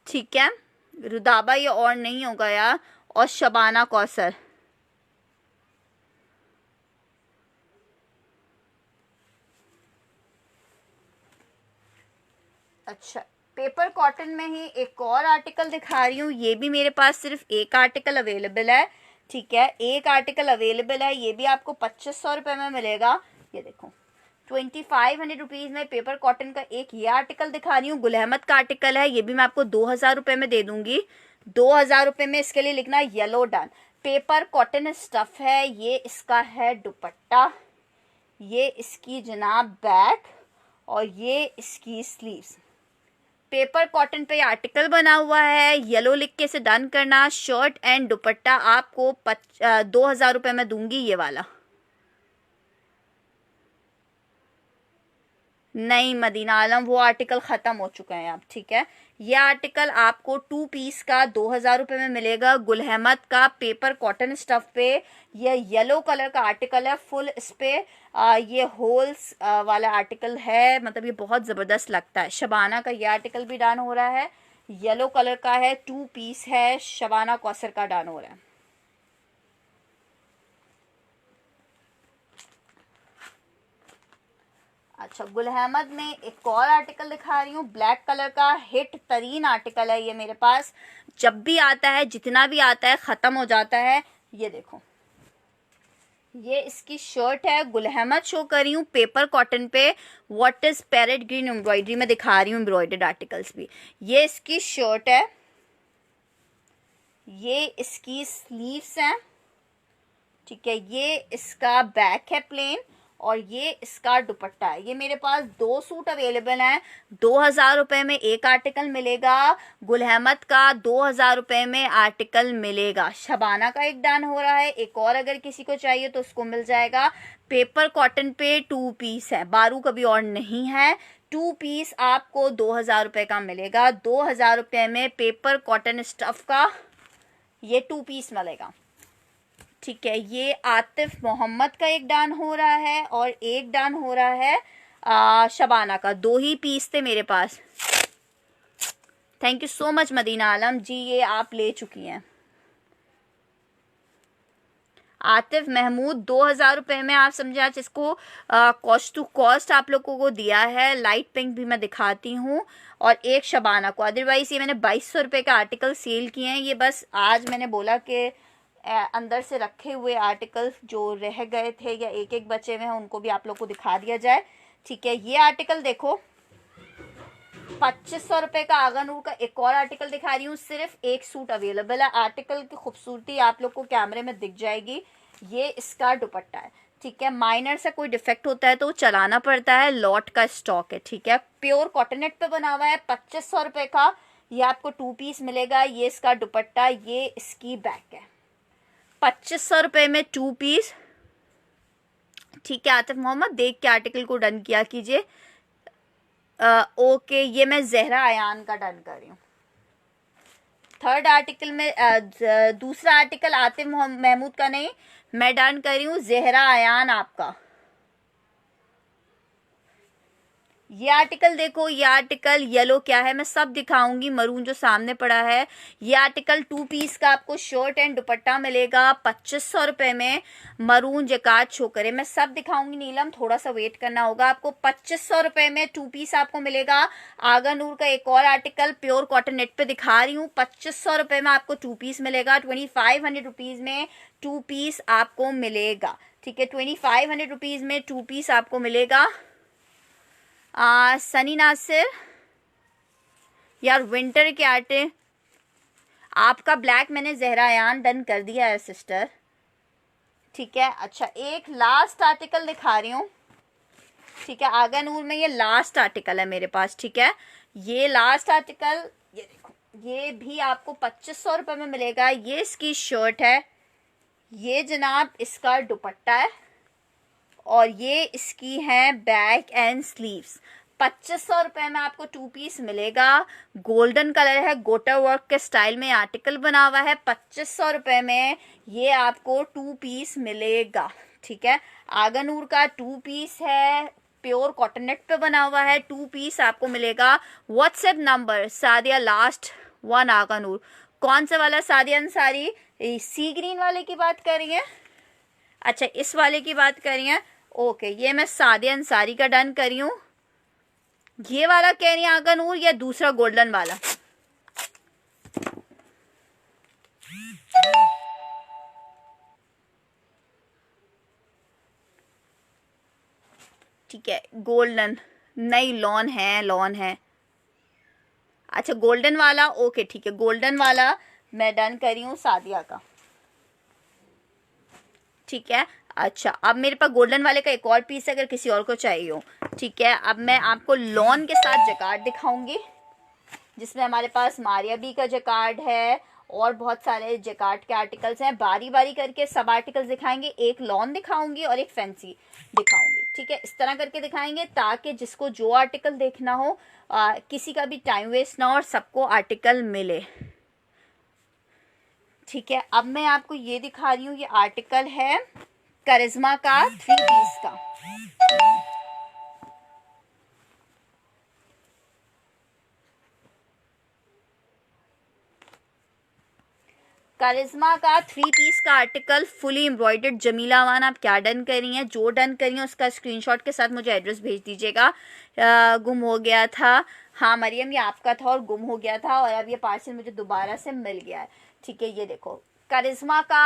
ठीक है, रुदाबा ये और नहीं होगा यार, और शबाना कौसर। अच्छा, पेपर कॉटन में ही एक और आर्टिकल दिखा रही हूँ। ये भी मेरे पास सिर्फ एक आर्टिकल अवेलेबल है, ठीक है, एक आर्टिकल अवेलेबल है। ये भी आपको 2500 रुपये में मिलेगा। ये देखो, 2500 रुपीज़ में पेपर कॉटन का एक ये आर्टिकल दिखा रही हूँ। गुल अहमद का आर्टिकल है, ये भी मैं आपको 2000 रुपये में दे दूंगी। 2000 रुपये में इसके लिए लिखना yellow done. Paper cotton stuff है। ये इसका है दुपट्टा, ये इसकी जनाब बैक और ये इसकी स्लीव्स। पेपर कॉटन पे आर्टिकल बना हुआ है, येलो लिख के इसे डन करना। शर्ट एंड दुपट्टा आपको 2000 रुपये में दूंगी। ये वाला नहीं मदीना आलम, वो आर्टिकल ख़त्म हो चुका है अब, ठीक है। ये आर्टिकल आपको 2 पीस का 2000 रुपये में मिलेगा। गुल अहमद का पेपर कॉटन स्टफ पे ये येलो कलर का आर्टिकल है फुल। इस पे ये होल्स वाला आर्टिकल है, मतलब ये बहुत ज़बरदस्त लगता है। शबाना का ये आर्टिकल भी डान हो रहा है, येलो कलर का है, 2 पीस है, शबाना कौसर का डान हो रहा है। अच्छा, गुल अहमद में एक और आर्टिकल दिखा रही हूँ, ब्लैक कलर का हिट तरीन आर्टिकल है ये मेरे पास। जब भी आता है, जितना भी आता है, ख़त्म हो जाता है। ये देखो, ये इसकी शर्ट है, गुल अहमद शो कर रही हूँ पेपर कॉटन पे। What is parrot green embroidery में दिखा रही हूँ, एम्ब्रॉयडर्ड आर्टिकल्स भी। ये इसकी शर्ट है, ये इसकी स्लीव्स हैं, ठीक है, ये इसका बैक है प्लेन और ये इसका दुपट्टा है। ये मेरे पास 2 सूट अवेलेबल हैं। 2000 रुपये में एक आर्टिकल मिलेगा। गुल अहमद का 2000 रुपये में आर्टिकल मिलेगा। शबाना का एक डान हो रहा है, एक और अगर किसी को चाहिए तो उसको मिल जाएगा। पेपर कॉटन पे 2 पीस है, बारू कभी और नहीं है। 2 पीस आपको 2000 रुपये का मिलेगा। 2000 रुपये में पेपर कॉटन स्टफ का ये 2 पीस मिलेगा, ठीक है, ये आतिफ मोहम्मद का एक डन हो रहा है और एक डन हो रहा है शबाना का। 2 ही पीस थे मेरे पास। Thank you so much Madina Alam ji, ये आप ले चुकी हैं। आतिफ महमूद 2000 रुपये में आप समझे आज इसको कॉस्ट टू कॉस्ट आप लोगों को दिया है। लाइट पिंक भी मैं दिखाती हूँ और एक शबाना को। अदरवाइज ये मैंने 2200 रुपये का आर्टिकल सेल किए हैं। ये बस आज मैंने बोला कि अंदर से रखे हुए आर्टिकल जो रह गए थे या एक एक बचे हुए हैं उनको भी आप लोग को दिखा दिया जाए। ठीक है, ये आर्टिकल देखो 2500 रुपये का आगानूर का एक और आर्टिकल दिखा रही हूँ। सिर्फ एक सूट अवेलेबल है। आर्टिकल की खूबसूरती आप लोग को कैमरे में दिख जाएगी। ये इसका दुपट्टा है। ठीक है, माइनर से कोई डिफेक्ट होता है तो चलाना पड़ता है। लॉट का स्टॉक है। ठीक है, प्योर कॉटनेट पे बना हुआ है। 2500 रुपये का ये आपको 2 पीस मिलेगा। ये इसका दुपट्टा, ये इसकी बैक है। 2500 रुपये में 2 पीस। ठीक है, आतिफ मोहम्मद देख के आर्टिकल को डन किया कीजिए। ओके, ये मैं जहरा अयान का डन कर रही हूँ। थर्ड आर्टिकल में दूसरा आर्टिकल आतिफ महमूद का नहीं, मैं डन कर रही हूँ जहरा अयान आपका। ये आर्टिकल देखो, ये आर्टिकल येलो क्या है मैं सब दिखाऊंगी। मरून जो सामने पड़ा है, ये आर्टिकल 2 पीस का आपको शर्ट एंड दुपट्टा मिलेगा 2500 रुपये में। मरून जकात शो करे, मैं सब दिखाऊंगी। नीलम थोड़ा सा वेट करना होगा आपको। 2500 रुपये में 2 पीस आपको मिलेगा। आगा नूर का एक और आर्टिकल प्योर कॉटन नेट पे दिखा रही हूँ। 2500 रुपये में आपको 2 पीस मिलेगा। 2500 रुपीज में 2 पीस आपको मिलेगा। ठीक है, 2500 रुपीज में 2 पीस आपको मिलेगा। सनी नासिर यार विंटर के आटे आपका ब्लैक मैंने जहरा अयान डन कर दिया है सिस्टर। ठीक है, अच्छा एक लास्ट आर्टिकल दिखा रही हूँ। ठीक है, आगा नूर में ये लास्ट आर्टिकल है मेरे पास। ठीक है, ये लास्ट आर्टिकल ये देखो, ये भी आपको 2500 रुपये में मिलेगा। ये इसकी शर्ट है, ये जनाब इसका दुपट्टा है और ये इसकी है बैक एंड स्लीव्स। 2500 रुपये में आपको 2 पीस मिलेगा। गोल्डन कलर है, गोटा वर्क के स्टाइल में आर्टिकल बना हुआ है। 2500 रुपये में ये आपको 2 पीस मिलेगा। ठीक है, आगानूर का 2 पीस है, प्योर कॉटन नेट पे बना हुआ है। 2 पीस आपको मिलेगा। WhatsApp number Sadia last 1 आगानूर। कौन सा वाला सादिया अंसारी? सी ग्रीन वाले की बात कर रही हैं? अच्छा इस वाले की बात कर रही हैं। ओके, ये मैं सादिया अंसारी का डन कर रही हूँ। ये वाला कह रही है आगा नूर या दूसरा गोल्डन वाला? ठीक है, गोल्डन नहीं, लॉन है, लॉन है। अच्छा गोल्डन वाला, ओके ठीक है, गोल्डन वाला मैं डन कर रही हूँ सादिया का। ठीक है, अच्छा अब मेरे पास गोल्डन वाले का एक और पीस अगर किसी और को चाहिए हो। ठीक है, अब मैं आपको लॉन के साथ जकार्ड दिखाऊंगी जिसमें हमारे पास मारिया बी का जकार्ड है और बहुत सारे जकार्ड के आर्टिकल्स हैं। बारी बारी करके सब आर्टिकल्स दिखाएंगे। एक लॉन दिखाऊंगी और एक फैंसी दिखाऊंगी। ठीक है, इस तरह करके दिखाएंगे ताकि जिसको जो आर्टिकल देखना हो किसी का भी टाइम वेस्ट ना हो और सबको आर्टिकल मिले। ठीक है, अब मैं आपको ये दिखा रही हूँ। ये आर्टिकल है करिश्मा का 3 पीस का। करिश्मा का 3 पीस का आर्टिकल फुली एम्ब्रॉयडर्ड। जमीला अमान आप क्या डन कर रही हैं? जो डन कर रही हैं उसका स्क्रीनशॉट के साथ मुझे एड्रेस भेज दीजिएगा। गुम हो गया था। हाँ मरियम, ये आपका था और गुम हो गया था और अब ये पार्सल मुझे दोबारा से मिल गया है। ठीक है, ये देखो करिश्मा का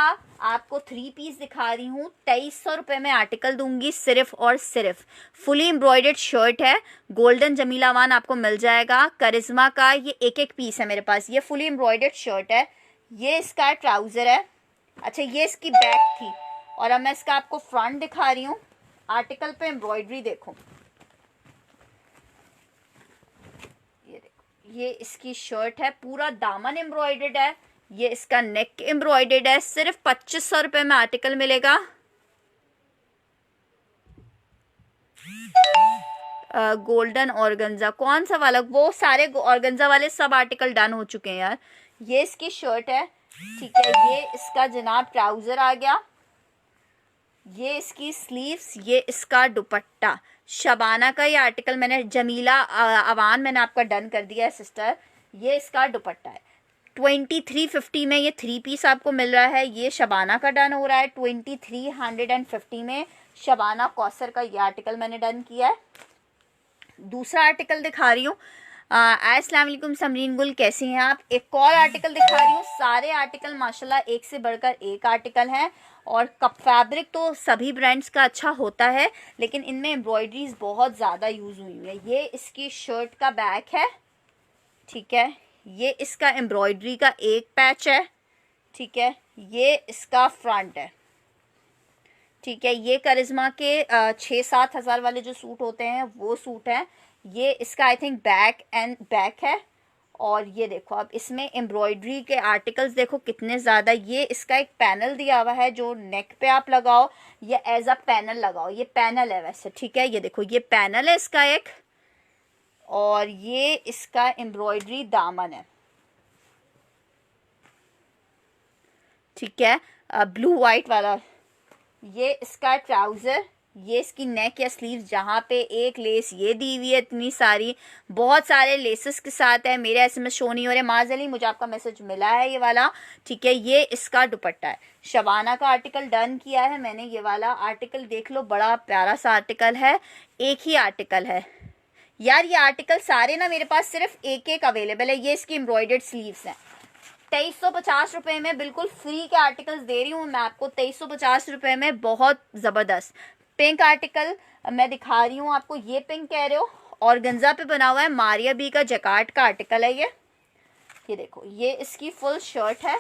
आपको 3 पीस दिखा रही हूँ। 2300 रुपये में आर्टिकल दूंगी सिर्फ और सिर्फ। फुली एम्ब्रॉयडर्ड शर्ट है, गोल्डन जमीला अमान आपको मिल जाएगा। करिश्मा का ये एक एक पीस है मेरे पास। ये फुली एम्ब्रॉयडर्ड शर्ट है, ये इसका ट्राउजर है। अच्छा ये इसकी बैक थी और अब मैं इसका आपको फ्रंट दिखा रही हूँ। आर्टिकल पे एम्ब्रॉयडरी देखो, ये देखो, ये इसकी शर्ट है, पूरा दामन एम्ब्रॉयडर्ड है। ये इसका नेक एम्ब्रॉयडर्ड है। सिर्फ 2500 रुपये में आर्टिकल मिलेगा। गोल्डन ऑर्गेन्जा कौन सा वाला? वो सारे ऑर्गेन्जा वाले सब आर्टिकल डन हो चुके हैं यार। ये इसकी शर्ट है। ठीक है, ये इसका जनाब ट्राउजर आ गया। ये इसकी स्लीव्स, ये इसका दुपट्टा। शबाना का ये आर्टिकल मैंने, जमीला अवान मैंने आपका डन कर दिया है सिस्टर। ये इसका दुपट्टा है। 2350 में ये 3 पीस आपको मिल रहा है। ये शबाना का डन हो रहा है 2350 में। शबाना कौसर का ये आर्टिकल मैंने डन किया है। दूसरा आर्टिकल दिखा रही हूँ। अस्सलाम वालेकुम समरीन गुल, कैसी हैं आप? एक और आर्टिकल दिखा रही हूँ। सारे आर्टिकल माशाल्लाह एक से बढ़कर एक आर्टिकल हैं। और कप फैब्रिक तो सभी ब्रांड्स का अच्छा होता है, लेकिन इनमें एम्ब्रॉयडरीज बहुत ज़्यादा यूज़ हुई है। ये इसकी शर्ट का बैक है, ठीक है। ये इसका एम्ब्रॉयडरी का एक पैच है, ठीक है। ये इसका फ्रंट है, ठीक है। ये करिश्मा के 6-7 हज़ार वाले जो सूट होते हैं वो सूट है। ये इसका आई थिंक बैक है। और ये देखो, अब इसमें एम्ब्रॉयडरी के आर्टिकल्स देखो कितने ज़्यादा। ये इसका एक पैनल दिया हुआ है जो नेक पे आप लगाओ या एज अ पैनल लगाओ। ये पैनल है वैसे, ठीक है। ये देखो, ये पैनल है इसका एक। और ये इसका एम्ब्रॉयडरी दामन है, ठीक है, ब्लू वाइट वाला। ये इसका ट्राउज़र, ये इसकी नेक या स्लीव, जहाँ पे एक लेस ये दी हुई है इतनी सारी, बहुत सारे लेसेस के साथ है। मेरे SMS शो नहीं हो रहे माजली, मुझे आपका मैसेज मिला है ये वाला, ठीक है। ये इसका दुपट्टा है। शबाना का आर्टिकल डन किया है मैंने। ये वाला आर्टिकल देख लो, बड़ा प्यारा सा आर्टिकल है। एक ही आर्टिकल है यार, ये आर्टिकल सारे ना मेरे पास सिर्फ एक एक अवेलेबल है। ये इसकी एम्ब्रॉयडर्ड स्लीव्स हैं। 2350 रुपये में बिल्कुल फ्री के आर्टिकल्स दे रही हूँ मैं आपको, 2350 रुपये में। बहुत ज़बरदस्त पिंक आर्टिकल मैं दिखा रही हूँ आपको। ये पिंक कह रहे हो, और गंजा पे बना हुआ है। मारिया बी का जकार्ड का आर्टिकल है ये देखो, ये इसकी फुल शर्ट है।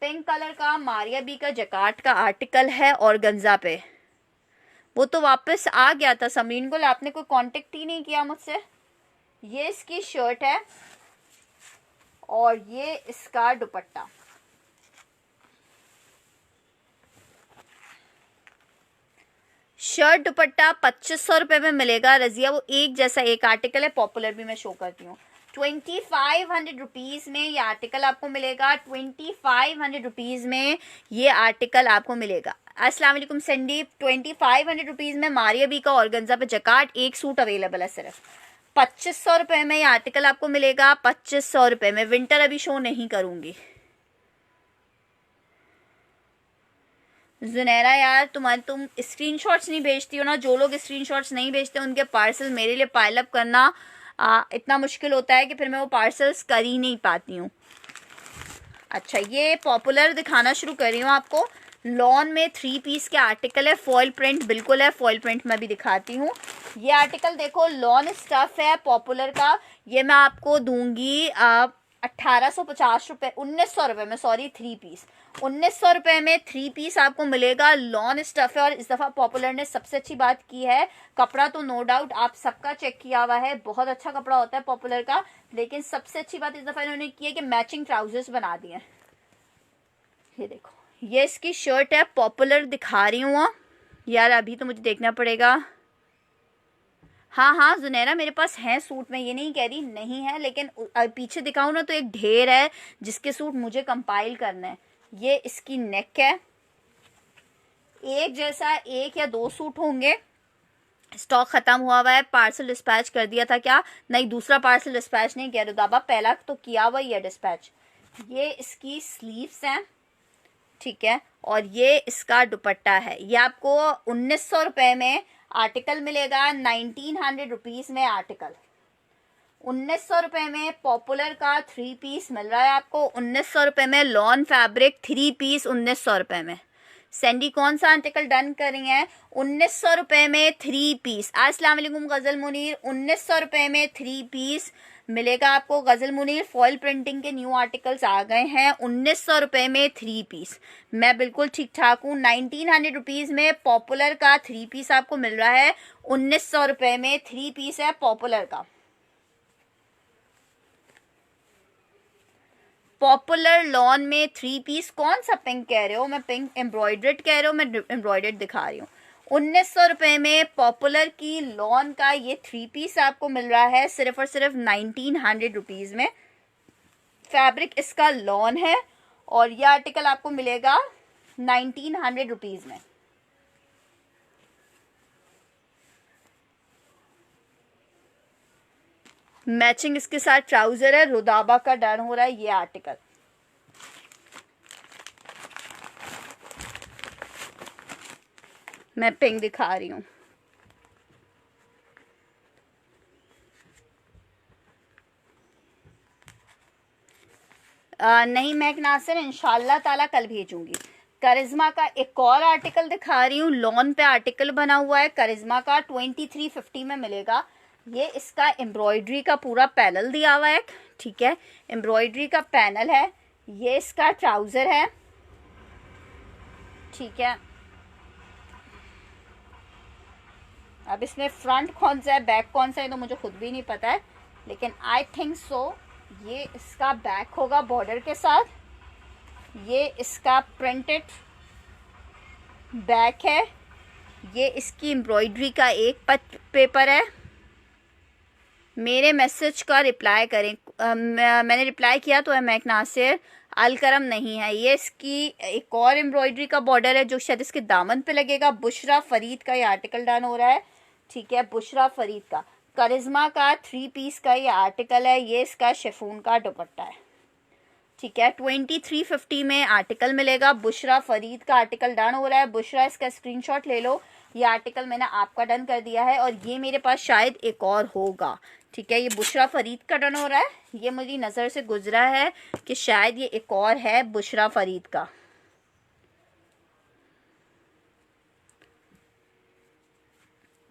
पिंक कलर का मारिया बी का जकार्ड का आर्टिकल है और गंजा पे। वो तो वापस आ गया था समरीन गुल, आपने कोई कांटेक्ट ही नहीं किया मुझसे। ये इसकी शर्ट है और ये इसका दुपट्टा। शर्ट दुपट्टा 2500 रुपये में मिलेगा रजिया। वो एक जैसा एक आर्टिकल है, पॉपुलर भी मैं शो करती हूँ। 2500 रुपीज़ में ये आर्टिकल आपको मिलेगा। 2500 रुपीज़ में ये आर्टिकल आपको मिलेगा। अस्सलाम वालेकुम संदीप। 2500 रुपीज़ में मारिया बी का ऑर्गेन्जा पे जकार्ड एक सूट अवेलेबल है सिर्फ। 2500 रुपये में ये आर्टिकल आपको मिलेगा। 2500 रुपये में। विंटर अभी शो नहीं करूँगी। जुनैरा यार, तुम स्क्रीनशॉट्स नहीं भेजती हो ना। जो लोग स्क्रीनशॉट्स नहीं भेजते उनके पार्सल मेरे लिए पाइल अप करना इतना मुश्किल होता है कि फिर मैं वो पार्सल्स कर ही नहीं पाती हूँ। अच्छा, ये पॉपुलर दिखाना शुरू कर रही हूँ आपको। लॉन में 3 पीस के आर्टिकल है। फॉइल प्रिंट बिल्कुल है, फॉइल प्रिंट मैं भी दिखाती हूँ। ये आर्टिकल देखो, लॉन स्टफ है पॉपुलर का। ये मैं आपको दूंगी 1850 रुपये, 1900 रुपये में, सॉरी 3 पीस 1900 रुपये में 3 पीस आपको मिलेगा। लॉन स्टफ है। और इस दफ़ा पॉपुलर ने सबसे अच्छी बात की है, कपड़ा तो नो डाउट आप सबका चेक किया हुआ है, बहुत अच्छा कपड़ा होता है पॉपुलर का। लेकिन सबसे अच्छी बात इस दफ़ा इन्होंने की है कि मैचिंग ट्राउजर्स बना दिए। ये देखो, ये इसकी शर्ट है, पॉपुलर दिखा रही हूँ यार। अभी तो मुझे देखना पड़ेगा। हाँ जुनैरा, मेरे पास हैं सूट, मैं ये नहीं कह रही नहीं है, लेकिन पीछे दिखाऊँ ना तो एक ढेर है जिसके सूट मुझे कंपाइल करना है। ये इसकी नेक है, एक जैसा 1 या 2 सूट होंगे। स्टॉक ख़त्म हुआ है। पार्सल डिस्पैच कर दिया था क्या? नहीं, दूसरा पार्सल डिस्पैच नहीं किया रुदाबा, पहला तो किया हुआ ही है डिस्पैच। ये इसकी स्लीव्स हैं, ठीक है। और ये इसका दुपट्टा है। ये आपको 1900 रुपये में आर्टिकल मिलेगा। 1900 रुपीज़ में आर्टिकल। 1900 रुपये में पॉपुलर का 3 पीस मिल रहा है आपको। 1900 रुपये में लॉन फैब्रिक 3 पीस 1900 रुपये में। सैंडी कौन सा आर्टिकल डन कर रही हैं? 1900 रुपये में 3 पीस। अस्सलाम वालेकुम गज़ल मुनीर। 1900 रुपये में 3 पीस मिलेगा आपको गज़ल मुनीर। फॉइल प्रिंटिंग के न्यू आर्टिकल्स आ गए हैं। 1900 रुपये में 3 पीस। मैं बिल्कुल ठीक ठाक हूँ। 1900 रुपीज़ में पॉपुलर का 3 पीस आपको मिल रहा है। 1900 रुपये में 3 पीस है पॉपुलर का। पॉपुलर लॉन में 3 पीस। कौन सा पिंक कह रहे हो? मैं पिंक एम्ब्रॉयडर्ड कह रहे हो, मैं एम्ब्रॉयडर्ड दिखा रही हूँ। 1900 रुपये में पॉपुलर की लॉन का ये 3 पीस आपको मिल रहा है सिर्फ और सिर्फ 1900 रुपीज़ में। फैब्रिक इसका लॉन है और यह आर्टिकल आपको मिलेगा 1900 रुपीज़ में। मैचिंग इसके साथ ट्राउजर है, रुदाबा का डन हो रहा है ये आर्टिकल। मैं पिंक दिखा रही हूँ। नहीं महक नासिर, इंशाल्लाह ताला कल भेजूंगी। करिश्मा का एक और आर्टिकल दिखा रही हूँ, लॉन पे आर्टिकल बना हुआ है करिश्मा का, 2350 में मिलेगा। ये इसका एम्ब्रॉयडरी का पूरा पैनल दिया हुआ है, ठीक है, एम्ब्रॉयडरी का पैनल है। ये इसका ट्राउजर है, ठीक है। अब इसमें फ्रंट कौन सा है बैक कौन सा है तो मुझे खुद भी नहीं पता है, लेकिन आई थिंक सो ये इसका बैक होगा बॉर्डर के साथ। ये इसका प्रिंटेड बैक है। ये इसकी एम्ब्रॉयडरी का एक पेपर है। मेरे मैसेज का रिप्लाई करें। मैंने रिप्लाई किया तो है महक नासिर, अलकरम नहीं है। ये इसकी एक और एम्ब्रॉयडरी का बॉर्डर है जो शायद इसके दामन पे लगेगा। बुशरा फरीद का ये आर्टिकल डन हो रहा है, ठीक है, बुशरा फरीद का। करिश्मा का 3 पीस का ये आर्टिकल है। ये इसका शिफॉन का दुपट्टा है, ठीक है। 2350 में आर्टिकल मिलेगा। बुशरा फरीद का आर्टिकल डन हो रहा है। बुशरा इसका स्क्रीनशॉट ले लो। ये आर्टिकल मैंने आपका डन कर दिया है और ये मेरे पास शायद एक और होगा, ठीक है। ये बुशरा फरीद का डन हो रहा है। ये मेरी नज़र से गुजरा है कि शायद ये एक और है बुशरा फरीद का।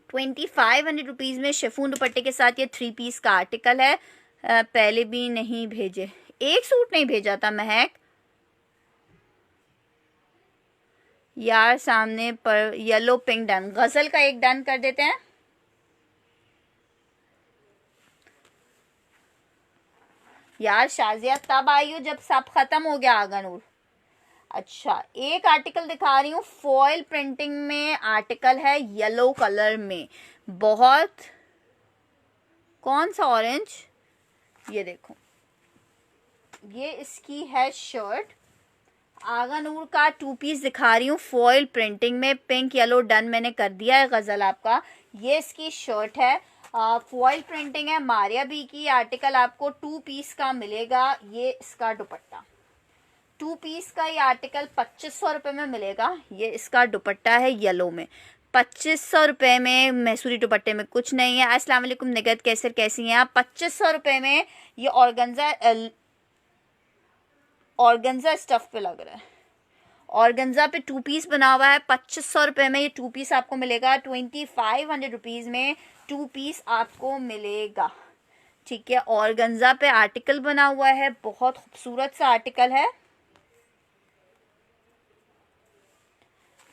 ₹2500 में शिफॉन दुपट्टे के साथ ये 3 पीस का आर्टिकल है। पहले भी नहीं भेजे, एक सूट नहीं भेजा था महक यार। सामने पर येलो पिंक डन, गजल का एक डन कर देते हैं। यार शाजिया तब आई हो जब सब खत्म हो गया आगनूर। अच्छा, एक आर्टिकल दिखा रही हूँ, फॉयल प्रिंटिंग में आर्टिकल है, येलो कलर में, बहुत कौन सा ऑरेंज, ये देखो, ये इसकी है शर्ट। आगनूर का 2 पीस दिखा रही हूँ फॉयल प्रिंटिंग में, पिंक येलो डन मैंने कर दिया है गजल आपका। ये इसकी शर्ट है, फॉयल प्रिंटिंग है, मारिया बी की। आर्टिकल आपको 2 पीस का मिलेगा। ये इसका दुपट्टा 2 पीस का ये आर्टिकल 2500 रुपये में मिलेगा। ये इसका दुपट्टा है येलो में, 2500 रुपये में। मैसूरी दुपट्टे में कुछ नहीं है। अस्सलाम वालेकुम निगत, कैसी हैं आप? 2500 रुपये में ये ऑर्गेन्जा स्टफ पे लग रहा है, ऑर्गेन्जा पे 2 पीस बना हुआ है। 2500 रुपये में ये 2 पीस आपको मिलेगा। 2500 रुपीज़ में 2 पीस आपको मिलेगा, ठीक है। ऑर्गेन्जा पे आर्टिकल बना हुआ है, बहुत खूबसूरत सा आर्टिकल है,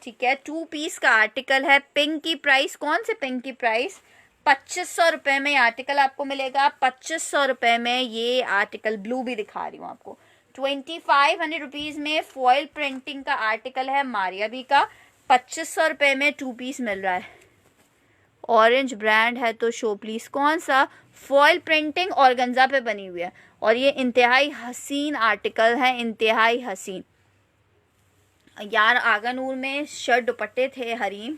ठीक है। 2 पीस का आर्टिकल है। पिंक की प्राइस, कौन से पिंक की प्राइस? 2500 रुपये में आर्टिकल आपको मिलेगा। 2500 रुपये में ये आर्टिकल, ब्लू भी दिखा रही हूँ आपको। 2500 रुपीज़ में फॉयल प्रिंटिंग का आर्टिकल है मारिया बी का, 2500 रुपये में 2 पीस मिल रहा है। ऑरेंज ब्रांड है तो शो प्लीज, कौन सा? फॉयल प्रिंटिंग ऑर्गेन्जा पे बनी हुई है और ये इंतहाई हसीन आर्टिकल है, इंतहाई हसीन। यार आगनूर में शर्ट दुपट्टे थे हरीम,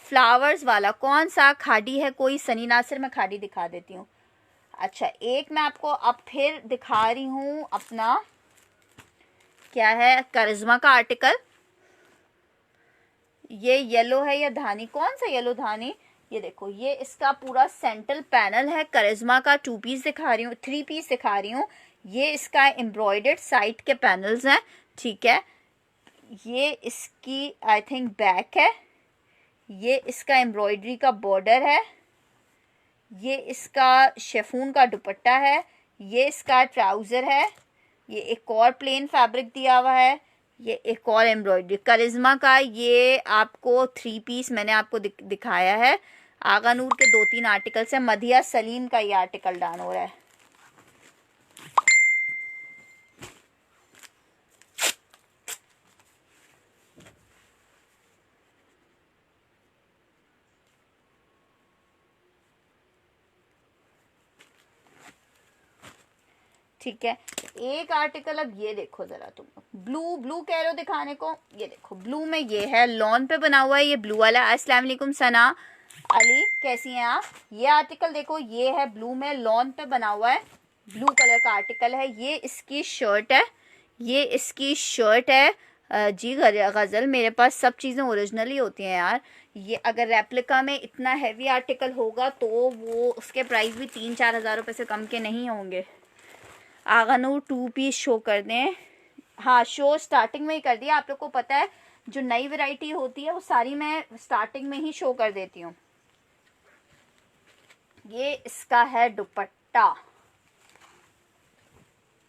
फ्लावर्स वाला, कौन सा? खाड़ी है कोई? सनी नासिर, मैं खाड़ी दिखा देती हूँ। अच्छा, एक मैं आपको अब फिर दिखा रही हूँ अपना, क्या है, करिश्मा का आर्टिकल। ये येलो है या धानी, कौन सा येलो धानी? ये देखो, ये इसका पूरा सेंट्रल पैनल है। करिश्मा का 2 पीस दिखा रही हूँ, 3 पीस दिखा रही हूँ। ये इसका एम्ब्रॉयडर्ड साइड के पैनल्स हैं, ठीक है। ये इसकी आई थिंक बैक है। ये इसका एम्ब्रॉयडरी का बॉर्डर है। ये इसका शिफॉन का दुपट्टा है। ये इसका ट्राउज़र है। ये एक और प्लेन फैब्रिक दिया हुआ है। ये एक और एम्ब्रॉयडरी करिश्मा का। ये आपको 3 पीस मैंने आपको दिखाया है। आगानूर के 2-3 आर्टिकल्स हैं। मधिया सलीम का ये आर्टिकल डाउन हो रहा है। ठीक है, एक आर्टिकल अब ये देखो जरा, तुम ब्लू कह रहे हो दिखाने को, ये देखो ब्लू में ये है, लॉन पे बना हुआ है ये ब्लू वाला। अस्सलाम वालेकुम सना अली, कैसी हैं आप। ये आर्टिकल देखो, ये है ब्लू में, लॉन पे बना हुआ है, ब्लू कलर का आर्टिकल है। ये इसकी शर्ट है, ये इसकी शर्ट है। जी गज़ल, मेरे पास सब चीज़ें ओरिजिनल ही होती हैं यार। ये अगर रेप्लिका में इतना हैवी आर्टिकल होगा तो वो उसके प्राइस भी 3-4 हज़ार रुपये से कम के नहीं होंगे। आगानूर 2 पीस शो कर दें। हाँ, शो स्टार्टिंग में ही कर दिया। आप लोग को पता है जो नई वैरायटी होती है वो सारी मैं स्टार्टिंग में ही शो कर देती हूँ। ये इसका है दुपट्टा,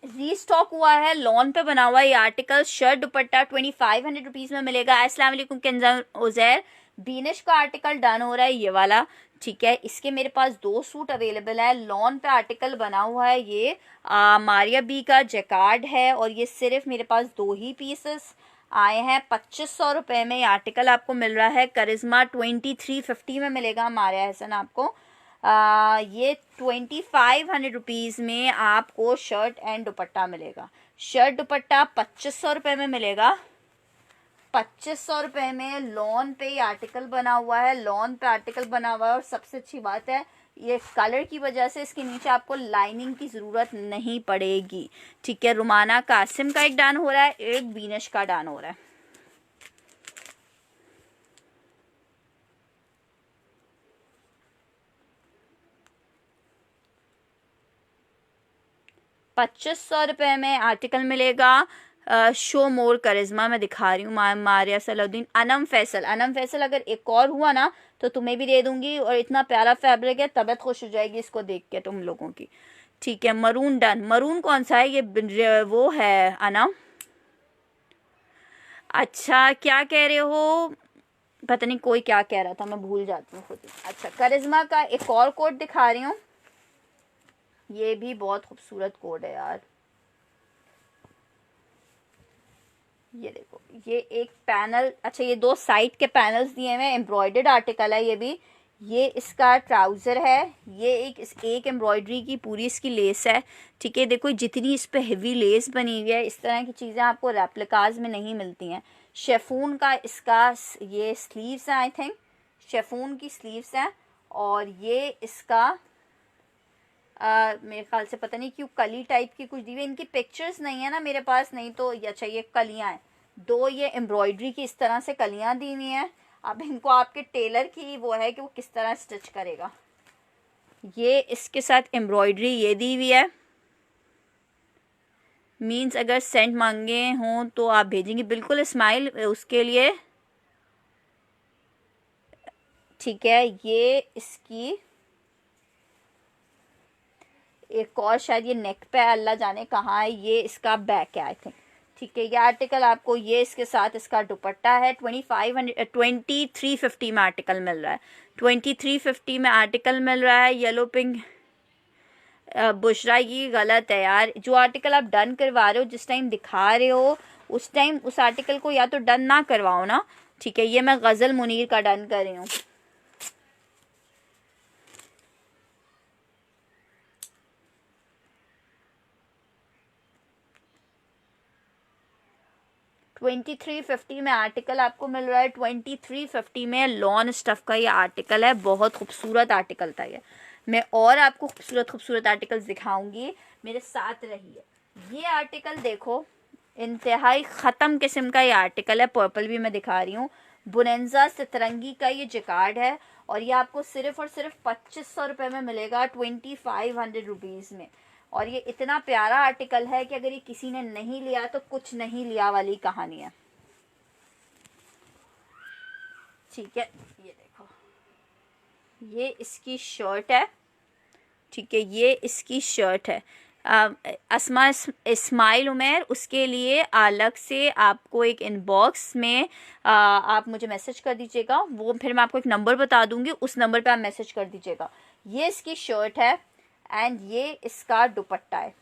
रीस्टॉक हुआ है, लॉन पे बना हुआ है ये आर्टिकल। शर्ट दुपट्टा 2500 रुपीज में मिलेगा। अस्सलाम वालेकुम कंजर उजैर, बीनिश का आर्टिकल डन हो रहा है ये वाला, ठीक है। इसके मेरे पास 2 सूट अवेलेबल है, लॉन पे आर्टिकल बना हुआ है। ये मारिया बी का जैकार्ड है और ये सिर्फ मेरे पास 2 ही पीसेस आए हैं। 2500 रुपये में ये आर्टिकल आपको मिल रहा है। करिश्मा 2350 में मिलेगा मारिया हसन आपको। ये 2500 रुपीज़ में आपको शर्ट एंड दुपट्टा मिलेगा। शर्ट दुपट्टा 2500 रुपये में मिलेगा। 2500 रुपये में लॉन पे ये आर्टिकल बना हुआ है, लॉन पे आर्टिकल बना हुआ है। और सबसे अच्छी बात है ये कलर की वजह से इसके नीचे आपको लाइनिंग की ज़रूरत नहीं पड़ेगी, ठीक है। रुमाना कासिम का एक डान हो रहा है, एक बीनश का डान हो रहा है। ₹2500 में आर्टिकल मिलेगा। शो मोर करिश्मा में दिखा रही हूँ, मारिया सलाउद्दीन, अनम फैसल अगर एक और हुआ ना तो तुम्हें भी दे दूंगी। और इतना प्यारा फैब्रिक है, तबीयत खुश हो जाएगी इसको देख के तुम लोगों की, ठीक है। मरून डन, मरून कौन सा है? ये वो है अनम। अच्छा, क्या कह रहे हो? पता नहीं कोई क्या कह रहा था, मैं भूल जाती हूँ खुद ही। अच्छा, करिश्मा का एक और कोट दिखा रही हूँ, ये भी बहुत खूबसूरत कोड है यार। ये देखो, ये एक पैनल, अच्छा ये 2 साइड के पैनल्स दिए हुए, एम्ब्रॉयडर्ड आर्टिकल है ये भी। ये इसका ट्राउज़र है, ये एक एम्ब्रॉयडरी की पूरी इसकी लेस है, ठीक है। देखो जितनी इस पे हेवी लेस बनी हुई है, इस तरह की चीज़ें आपको रेप्लिकाज में नहीं मिलती हैं। शेफून का इसका ये स्लीव्स हैं, आई थिंक शेफून की स्लीव्स हैं। और ये इसका मेरे ख्याल से पता नहीं क्यों कली टाइप की कुछ दी हुई, इनकी पिक्चर्स नहीं है ना मेरे पास, नहीं तो अच्छा ये कलियां हैं 2, ये एम्ब्रॉयडरी की इस तरह से कलियां दी हुई हैं। अब इनको आपके टेलर की वो है कि वो किस तरह स्टिच करेगा। ये इसके साथ एम्ब्रॉयडरी ये दी हुई है, मीन्स अगर सेंट मांगे हों तो आप भेजेंगे, बिल्कुल स्माइल उसके लिए, ठीक है। ये इसकी एक और शायद ये नेक पे है, अल्लाह जाने कहाँ है। ये इसका बैक है आई थिंक, ठीक है। ये आर्टिकल आपको ये इसके साथ इसका दुपट्टा है। 2350 में आर्टिकल मिल रहा है, 2350 में आर्टिकल मिल रहा है। येलो पिंक बुशरा, ये गलत है यार। जो आर्टिकल आप डन करवा रहे हो, जिस टाइम दिखा रहे हो उस टाइम उस आर्टिकल को या तो डन ना करवाओ ना, ठीक है। ये मैं गज़ल मुनीर का डन कर रही हूँ। $2350 में आर्टिकल आपको मिल रहा है। 2350 में लॉन स्टफ का ये आर्टिकल है, बहुत खूबसूरत आर्टिकल था ये। मैं और आपको खूबसूरत आर्टिकल्स दिखाऊंगी, मेरे साथ रहिए। ये आर्टिकल देखो, इंतहाई ख़त्म किस्म का ये आर्टिकल है, पर्पल भी मैं दिखा रही हूँ। बुनेंजा सतरंगी का ये जैकार्ड है और ये आपको सिर्फ और सिर्फ 2500 रुपये में मिलेगा, 2500 रुपीज़ में। और ये इतना प्यारा आर्टिकल है कि अगर ये किसी ने नहीं लिया तो कुछ नहीं लिया वाली कहानी है, ठीक है। ये देखो, ये इसकी शर्ट है, ठीक है। ये इसकी शर्ट है। अस्मा इस्माइल उमेर, उसके लिए अलग से आपको एक इनबॉक्स में आप मुझे मैसेज कर दीजिएगा, वो फिर मैं आपको एक नंबर बता दूंगी, उस नंबर पे आप मैसेज कर दीजिएगा। ये इसकी शर्ट है एंड ये इसका दुपट्टा है,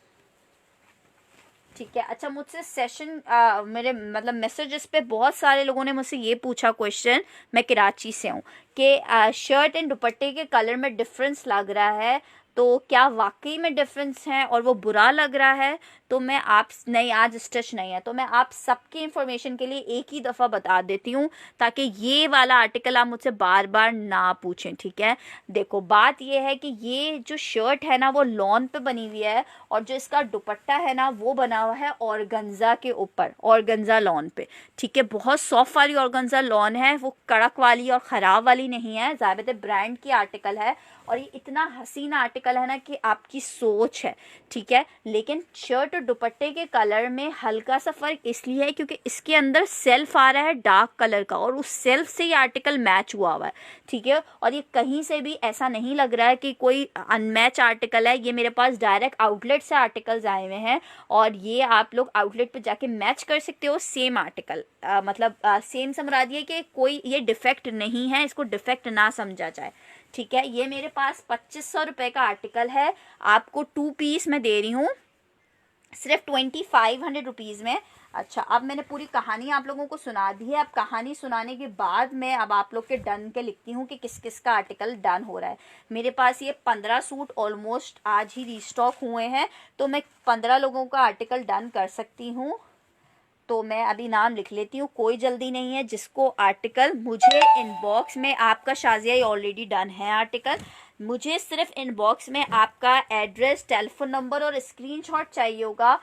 ठीक है। अच्छा, मुझसे सेशन मेरे मतलब मैसेजेस पे बहुत सारे लोगों ने मुझसे ये पूछा क्वेश्चन, मैं कराची से हूँ, कि शर्ट एंड दुपट्टे के कलर में डिफरेंस लग रहा है, तो क्या वाकई में डिफरेंस है और वो बुरा लग रहा है? तो मैं आप नहीं, आज स्टिच नहीं है, तो मैं आप सबकी इंफॉर्मेशन के लिए एक ही दफ़ा बता देती हूँ ताकि ये वाला आर्टिकल आप मुझसे बार बार ना पूछें, ठीक है। देखो बात ये है कि ये जो शर्ट है ना वो लॉन पे बनी हुई है, और जो इसका दुपट्टा है ना वो बना हुआ है ऑर्गेन्जा के ऊपर, ऑर्गेन्जा लॉन पे, ठीक है। बहुत सॉफ्ट वाली ऑर्गेन्जा लॉन है, वो कड़क वाली और ख़राब वाली नहीं है, ज़्यादातर ब्रांड की आर्टिकल है, और ये इतना हसीन आर्टिकल है ना कि आपकी सोच है, ठीक है। लेकिन शर्ट और दुपट्टे के कलर में हल्का सा फ़र्क इसलिए है क्योंकि इसके अंदर सेल्फ आ रहा है डार्क कलर का, और उस सेल्फ से ये आर्टिकल मैच हुआ हुआ है, ठीक है। और ये कहीं से भी ऐसा नहीं लग रहा है कि कोई अनमैच आर्टिकल है, ये मेरे पास डायरेक्ट आउटलेट से आर्टिकल्स आए हुए हैं, और ये आप लोग आउटलेट पे जाके मैच कर सकते हो सेम आर्टिकल, मतलब सेम समझा दिए कि कोई ये डिफेक्ट नहीं है, इसको डिफेक्ट ना समझा जाए, ठीक है। ये मेरे पास 2500 रुपये का आर्टिकल है, आपको 2 पीस में दे रही हूँ सिर्फ 2500 रुपीज़ में। अच्छा, अब मैंने पूरी कहानी आप लोगों को सुना दी है। अब कहानी सुनाने के बाद मैं अब आप लोग के डन के लिखती हूँ कि किस किस का आर्टिकल डन हो रहा है। मेरे पास ये 15 सूट ऑलमोस्ट आज ही रीस्टॉक हुए हैं, तो मैं 15 लोगों का आर्टिकल डन कर सकती हूँ। तो मैं अभी नाम लिख लेती हूँ, कोई जल्दी नहीं है। जिसको आर्टिकल मुझे इनबॉक्स में, आपका शाजिया ऑलरेडी डन है आर्टिकल, मुझे सिर्फ इनबॉक्स में आपका एड्रेस, टेलीफोन नंबर और स्क्रीनशॉट चाहिए होगा।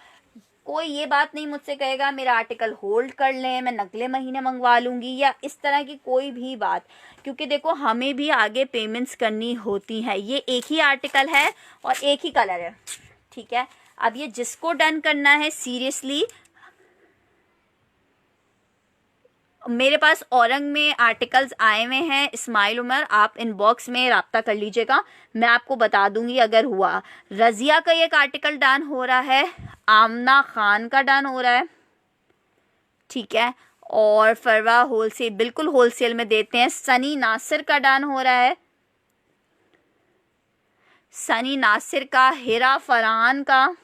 कोई ये बात नहीं मुझसे कहेगा मेरा आर्टिकल होल्ड कर लें, मैं अगले महीने मंगवा लूँगी, या इस तरह की कोई भी बात, क्योंकि देखो हमें भी आगे पेमेंट्स करनी होती हैं। ये एक ही आर्टिकल है और एक ही कलर है, ठीक है। अब ये जिसको डन करना है सीरियसली, मेरे पास औरंग में आर्टिकल्स आए हुए हैं, इस्माइल उमर, आप इनबॉक्स में रब्ता कर लीजिएगा, मैं आपको बता दूंगी अगर हुआ। रज़िया का एक आर्टिकल डन हो रहा है, आमना खान का डन हो रहा है, ठीक है, और फरवा होलसेल, बिल्कुल होलसेल में देते हैं। सनी नासिर का डन हो रहा है, सनी नासिर का, हिरा फरहान का,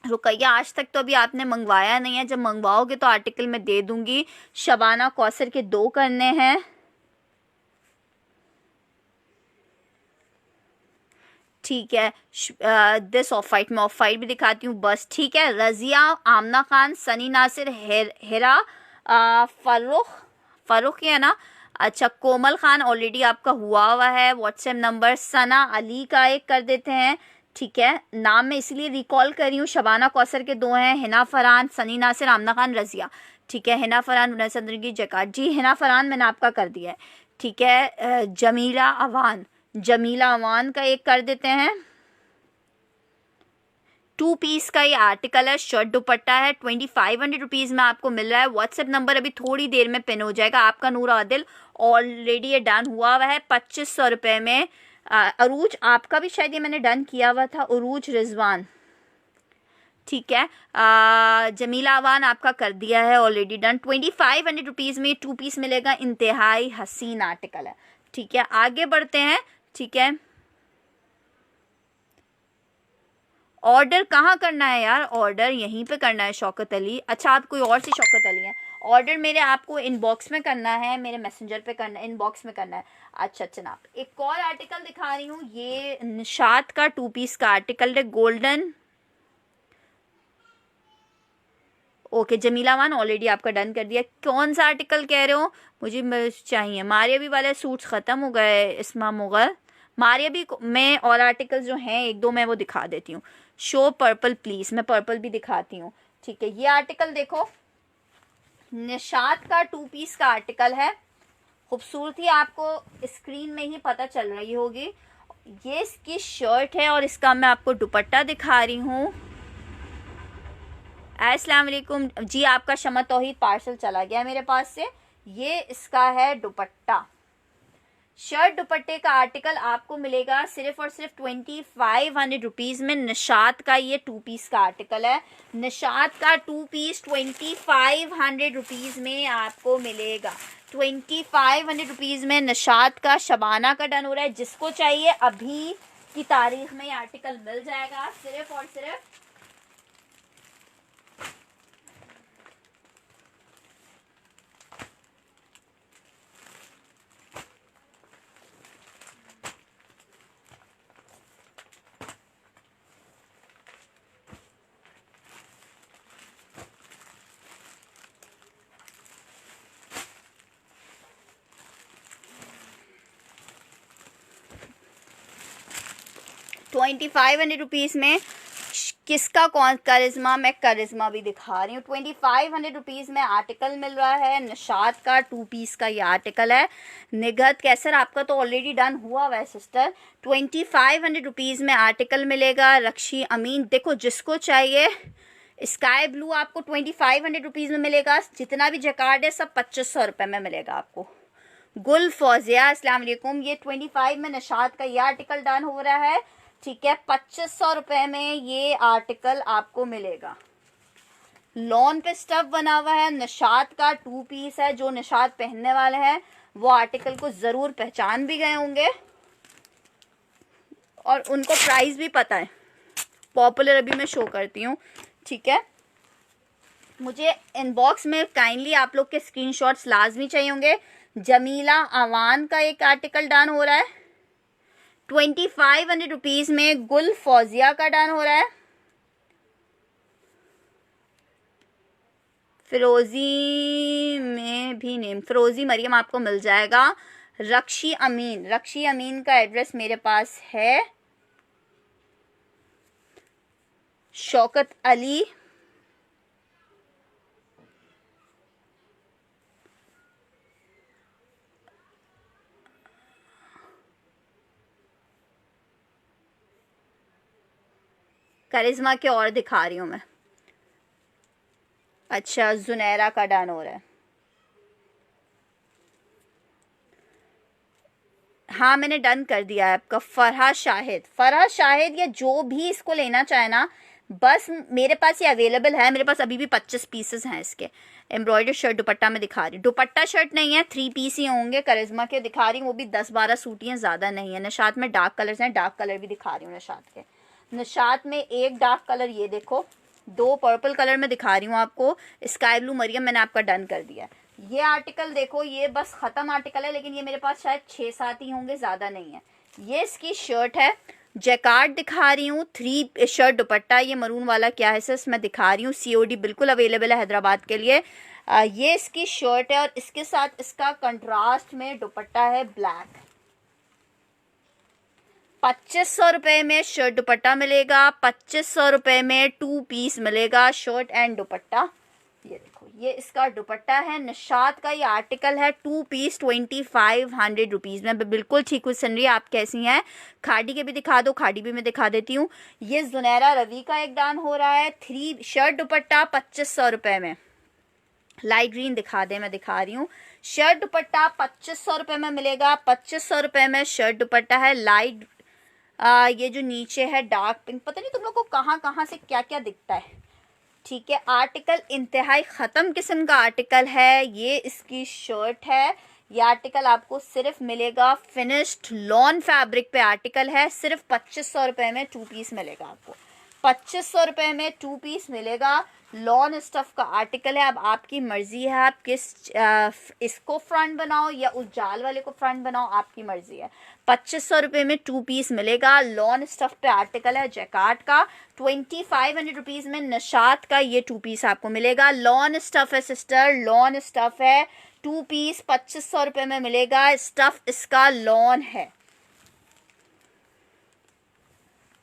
रुकैया आज तक तो अभी आपने मंगवाया नहीं है, जब मंगवाओगे तो आर्टिकल में दे दूंगी। शबाना कौसर के 2 करने हैं, ठीक है। दिस ऑफ वाइट, मैं ऑफ वाइट भी दिखाती हूँ बस, ठीक है। रज़िया, आमना खान, सनी नासिर, हिरा, फरुख है ना, अच्छा। कोमल खान ऑलरेडी आपका हुआ है, व्हाट्सएप नंबर। सना अली का एक कर देते हैं, ठीक है। नाम मैं इसलिए रिकॉल कर रही हूँ, शबाना कौसर के 2 हैं, हिना फरहान, सनी नासिर, आमना खान, रज़िया, ठीक है। हिना फरहान चंद्र की जकात जी, हिना फरहान मैंने आपका कर दिया है, ठीक है। जमीला अवान, जमीला अवान का एक कर देते हैं। 2 पीस का ये आर्टिकल है, शर्ट दुपट्टा है, 2500 रुपीज़ में आपको मिल रहा है। व्हाट्सएप नंबर अभी थोड़ी देर में पिन हो जाएगा आपका। नूर आदिल ऑलरेडी ये डन हुआ है 2500 रुपये में। अरूज आपका भी शायद ये मैंने डन किया हुआ था, अरूज रिजवान, ठीक है। जमीला अवान आपका कर दिया है ऑलरेडी डन। 2500 रुपीज़ में 2 पीस मिलेगा, इंतहाई हसीन आर्टिकल है, ठीक है। आगे बढ़ते हैं, ठीक है। ऑर्डर कहाँ करना है यार, ऑर्डर यहीं पे करना है शौकत अली। अच्छा, आप कोई और सी शौकत अली हैं। ऑर्डर मेरे आपको इनबॉक्स में करना है, मेरे मैसेंजर पे करना है, इनबॉक्स में करना है। अच्छा जनाब, एक और आर्टिकल दिखा रही हूँ, ये निशात का 2 पीस का आर्टिकल है, गोल्डन। ओके, जमीला मान ऑलरेडी आपका डन कर दिया। कौन सा आर्टिकल कह रहे हो, मुझे चाहिए। मारिया भी वाले सूट्स ख़त्म हो गए, इसमा मुगल, मारिया भी में और आर्टिकल्स जो हैं 1-2 मैं वो दिखा देती हूँ। शो पर्पल प्लीज़, मैं पर्पल भी दिखाती हूँ, ठीक है। ये आर्टिकल देखो, निशात का 2 पीस का आर्टिकल है, खूबसूरती आपको स्क्रीन में ही पता चल रही होगी। ये इसकी शर्ट है और इसका मैं आपको दुपट्टा दिखा रही हूँ। अस्सलाम वालेकुम जी, आपका शमा तौहीद पार्सल चला गया मेरे पास से। ये इसका है दुपट्टा, शर्ट दुपट्टे का आर्टिकल आपको मिलेगा सिर्फ और सिर्फ 2500 रुपीज़ में। निशात का ये 2 पीस का आर्टिकल है, निशात का 2 पीस 2500 रुपीज़ में आपको मिलेगा। 2500 रुपीज़ में निशात का। शबाना का डन हो रहा है, जिसको चाहिए अभी की तारीख में ये आर्टिकल मिल जाएगा सिर्फ और सिर्फ। 2500 में किसका कौन करिश्मा, मैं करिश्मा भी दिखा रही हूँ। 2500 में आर्टिकल मिल रहा है निशात का, 2 पीस का ये आर्टिकल है। निगहत कैसर आपका तो ऑलरेडी डन हुआ हुआ है सिस्टर। 2500 में आर्टिकल मिलेगा। रक्षी अमीन, देखो जिसको चाहिए स्काई ब्लू आपको 2500 में मिलेगा। जितना भी जकार्ड है सब 2500 रुपये में मिलेगा आपको। गुल फौजिया अस्सलाम वालेकुम, ये 25 में निशात का ये आर्टिकल डन हो रहा है, ठीक है। 2500 रुपये में ये आर्टिकल आपको मिलेगा। लॉन पे स्टफ बना हुआ है, निशात का 2 पीस है। जो निशात पहनने वाले हैं वो आर्टिकल को ज़रूर पहचान भी गए होंगे और उनको प्राइस भी पता है। पॉपुलर अभी मैं शो करती हूँ, ठीक है। मुझे इनबॉक्स में काइंडली आप लोग के स्क्रीनशॉट्स लाजमी चाहिए होंगे। जमीला अवान का एक आर्टिकल डन हो रहा है 2500 में। गुल फौजिया का डन हो रहा है। फिरोजी में भी नेम फिरोजी मरियम आपको मिल जाएगा। रक्षी अमीन का एड्रेस मेरे पास है। शौकत अली, करिश्मा के और दिखा रही हूँ मैं। अच्छा, जुनैरा का डन हो रहा है। हाँ मैंने डन कर दिया है आपका। फरहा शाहिद या जो भी इसको लेना चाहे ना, बस मेरे पास ये अवेलेबल है। मेरे पास अभी भी 25 पीसेस हैं इसके। एम्ब्रॉयडर्ड शर्ट दुपट्टा में दिखा रही हूँ। दुपट्टा शर्ट नहीं है, 3 पीस ही होंगे। करिश्मा के दिखा रही हूँ, वो भी 10-12 सूट ही हैं, ज़्यादा नहीं है। निशात में डार्क कलर्स हैं, डार्क कलर भी दिखा रही हूँ निशात के। निशात में एक डार्क कलर ये देखो, 2 पर्पल कलर में दिखा रही हूँ आपको। स्काई ब्लू मरियम मैंने आपका डन कर दिया। ये आर्टिकल देखो, ये बस ख़त्म आर्टिकल है, लेकिन ये मेरे पास शायद 6-7 ही होंगे, ज़्यादा नहीं है। ये इसकी शर्ट है, जैकार्ड दिखा रही हूँ। 3 शर्ट दुपट्टा, ये मरून वाला क्या है सर, मैं दिखा रही हूँ। COD बिल्कुल अवेलेबल है हैदराबाद के लिए। ये इसकी शर्ट है और इसके साथ इसका कंट्रास्ट में दुपट्टा है ब्लैक। 2500 रुपये में शर्ट दुपट्टा मिलेगा। 2500 रुपये में 2 पीस मिलेगा, शर्ट एंड दुपट्टा। ये देखो, ये इसका दुपट्टा है। निशात का ये आर्टिकल है, 2 पीस 2500 में। बिल्कुल ठीक हुई सुन रही है आप, कैसी हैं। खाड़ी के भी दिखा दो, खाड़ी भी मैं दिखा देती हूँ। ये जुनैरा रवि का एक डान हो रहा है, 3 शर्ट दुपट्टा 2500 रुपये में। लाइट ग्रीन दिखा दे, मैं दिखा रही हूँ। शर्ट दुपट्टा 2500 रुपये में मिलेगा। 2500 रुपये में शर्ट दुपट्टा है। लाइट ये जो नीचे है डार्क पिंक, पता नहीं तुम लोग को कहाँ कहाँ से क्या क्या दिखता है, ठीक है। आर्टिकल इंतहाई ख़त्म किस्म का आर्टिकल है। ये इसकी शर्ट है। ये आर्टिकल आपको सिर्फ मिलेगा फिनिश्ड लॉन फैब्रिक पे आर्टिकल है, सिर्फ 2500 रुपये में 2 पीस मिलेगा आपको। 2500 रुपये में 2 पीस मिलेगा। लॉन स्टफ का आर्टिकल है। अब आपकी मर्जी है, आप किस इसको फ्रंट बनाओ या उस जाल वाले को फ्रंट बनाओ, आपकी मर्जी है। 2500 रुपये में 2 पीस मिलेगा। लॉन स्टफ पे आर्टिकल है जैकार्ड का। 2500 में निशात का ये 2 पीस आपको मिलेगा। लॉन स्टफ है सिस्टर, लॉन स्टफ है। 2 पीस 2500 रुपये में मिलेगा। स्टफ इसका लॉन है,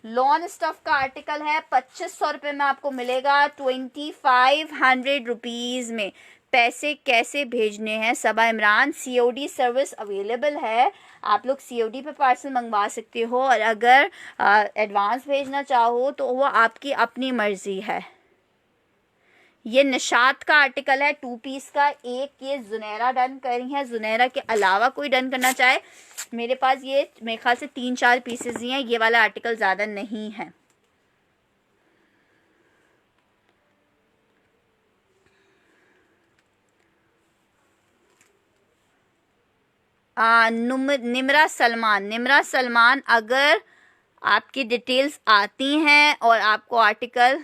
लॉन स्टफ का आर्टिकल है। 2500 रुपये में आपको मिलेगा 2500 रुपीज़ में। पैसे कैसे भेजने हैं सबा इमरान? COD सर्विस अवेलेबल है, आप लोग COD पे पार्सल मंगवा सकते हो, और अगर एडवांस भेजना चाहो तो वो आपकी अपनी मर्ज़ी है। ये निशात का आर्टिकल है, 2 पीस का। एक ये जुनैरा डन करी है, जुनैरा के अलावा कोई डन करना चाहे, मेरे पास ये मेरे ख्याल से 3-4 पीसेस ही हैं। ये वाला आर्टिकल ज़्यादा नहीं है। निमरा सलमान, अगर आपकी डिटेल्स आती हैं और आपको आर्टिकल,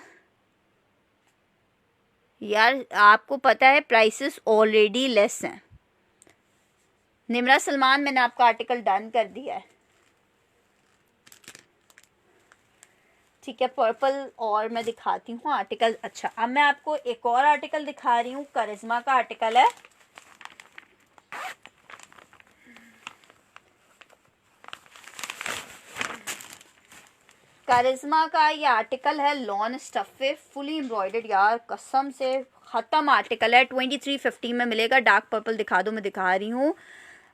यार आपको पता है प्राइसेस ऑलरेडी लेस हैं। निमरा सलमान, मैंने आपका आर्टिकल डन कर दिया है, ठीक है। पर्पल और मैं दिखाती हूँ आर्टिकल। अच्छा, अब मैं आपको एक और आर्टिकल दिखा रही हूँ, करिश्मा का आर्टिकल है। करिश्मा का ये आर्टिकल है लॉन स्टफे, फुली एम्ब्रॉयडर्ड। यार कसम से ख़त्म आर्टिकल है। 2350 में मिलेगा। डार्क पर्पल दिखा दो, मैं दिखा रही हूँ।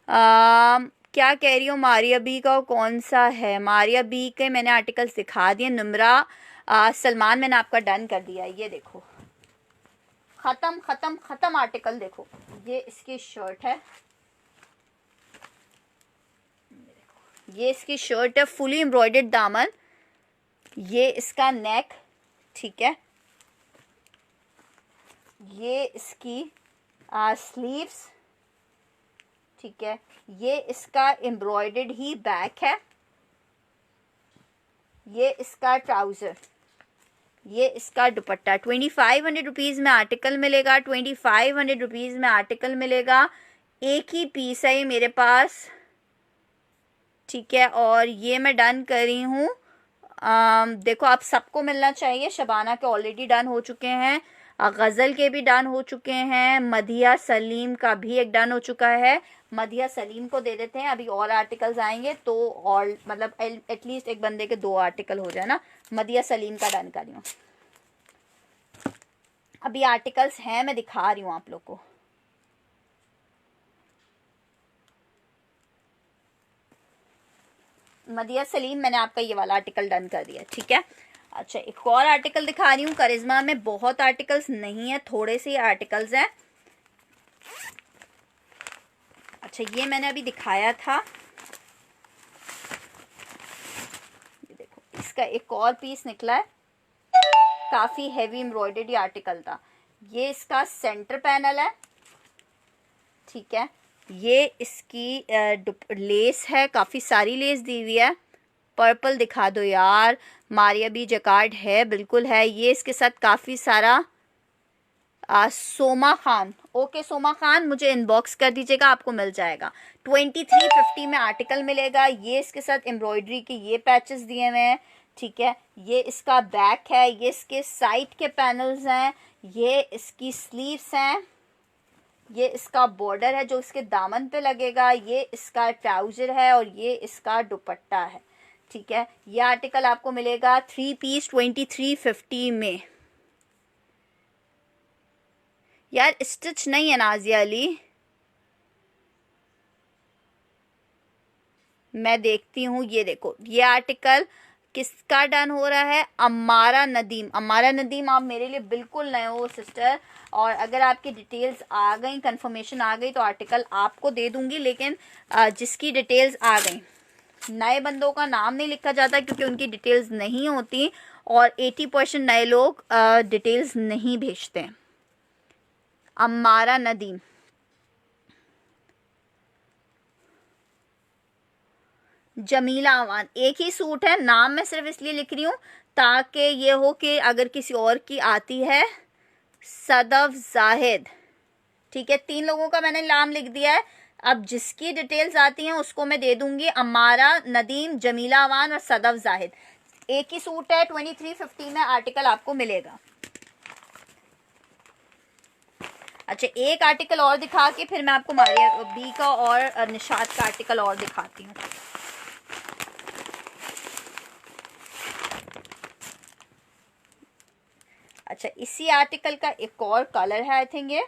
क्या कह रही हूँ, मारिया बी का कौन सा है? मारिया बी के मैंने आर्टिकल्स दिखा दिए। नुमरा सलमान मैंने आपका डन कर दिया। ये देखो ख़त्म ख़त्म ख़त्म आर्टिकल। देखो ये इसकी शर्ट है, ये इसकी शर्ट है, फुली एम्ब्रॉयडर्ड दामन। ये इसका नेक, ठीक है। ये इसकी स्लीव्स, ठीक है। ये इसका एम्ब्रॉयडर्ड ही बैक है। ये इसका ट्राउज़र, ये इसका दुपट्टा। 2500 रुपीज़ में आर्टिकल मिलेगा। 2500 रुपीज़ में आर्टिकल मिलेगा। एक ही पीस है ये मेरे पास, ठीक है। और ये मैं डन कर रही हूँ। देखो आप सबको मिलना चाहिए। शबाना के ऑलरेडी डन हो चुके हैं, गज़ल के भी डन हो चुके हैं, मधिया सलीम का भी एक डन हो चुका है। मधिया सलीम को दे देते हैं, अभी और आर्टिकल्स आएंगे तो और मतलब एटलीस्ट एक बंदे के 2 आर्टिकल हो जाए ना। मधिया सलीम का डन कर रही हूँ। अभी आर्टिकल्स हैं, मैं दिखा रही हूँ आप लोग को। मदिया सलीम मैंने आपका ये वाला आर्टिकल डन कर दिया, ठीक है। अच्छा एक और आर्टिकल दिखा रही हूँ। करिश्मा में बहुत आर्टिकल्स नहीं है, थोड़े से आर्टिकल्स हैं। अच्छा ये मैंने अभी दिखाया था, ये देखो इसका एक और पीस निकला है। काफ़ी हैवी एम्ब्रॉयडर्ड ये आर्टिकल था। ये इसका सेंटर पैनल है, ठीक है। ये इसकी लेस है, काफ़ी सारी लेस दी हुई है। पर्पल दिखा दो यार। मारिया बी जकार्ड है, बिल्कुल है। ये इसके साथ काफ़ी सारा सोमा खान, ओके सोमा खान मुझे इनबॉक्स कर दीजिएगा, आपको मिल जाएगा। 2350 में आर्टिकल मिलेगा। ये इसके साथ एम्ब्रॉयडरी के ये पैचेस दिए हुए हैं, ठीक है। ये इसका बैक है, ये इसके साइड के पैनल्स हैं, ये इसकी स्लीव्स हैं, ये इसका बॉर्डर है जो इसके दामन पे लगेगा, ये इसका ट्राउजर है और ये इसका दुपट्टा है, ठीक है। ये आर्टिकल आपको मिलेगा 3 पीस 2350 में। यार स्टिच नहीं है नाजिया अली, मैं देखती हूँ। ये देखो ये आर्टिकल किसका डन हो रहा है? अम्मारा नदीम। अम्मारा नदीम आप मेरे लिए बिल्कुल नए हो सिस्टर, और अगर आपकी डिटेल्स आ गई, कंफर्मेशन आ गई तो आर्टिकल आपको दे दूंगी। लेकिन जिसकी डिटेल्स आ गई, नए बंदों का नाम नहीं लिखा जाता क्योंकि उनकी डिटेल्स नहीं होती, और 80% नए लोग डिटेल्स नहीं भेजते। अम्मारा नदीम, जमीला अवान, एक ही सूट है। नाम मैं सिर्फ इसलिए लिख रही हूँ ताकि ये हो कि अगर किसी और की आती है। सदफ जाहिद, ठीक है। 3 लोगों का मैंने नाम लिख दिया है। अब जिसकी डिटेल्स आती हैं उसको मैं दे दूंगी। अम्मारा नदीम, जमीला अवान और सदफ जाहिद, एक ही सूट है। 2350 में आर्टिकल आपको मिलेगा। अच्छा एक आर्टिकल और दिखा के फिर मैं आपको मारिया बी का और निशात का आर्टिकल और दिखाती हूँ। अच्छा इसी आर्टिकल का एक और कलर है, आई थिंक ये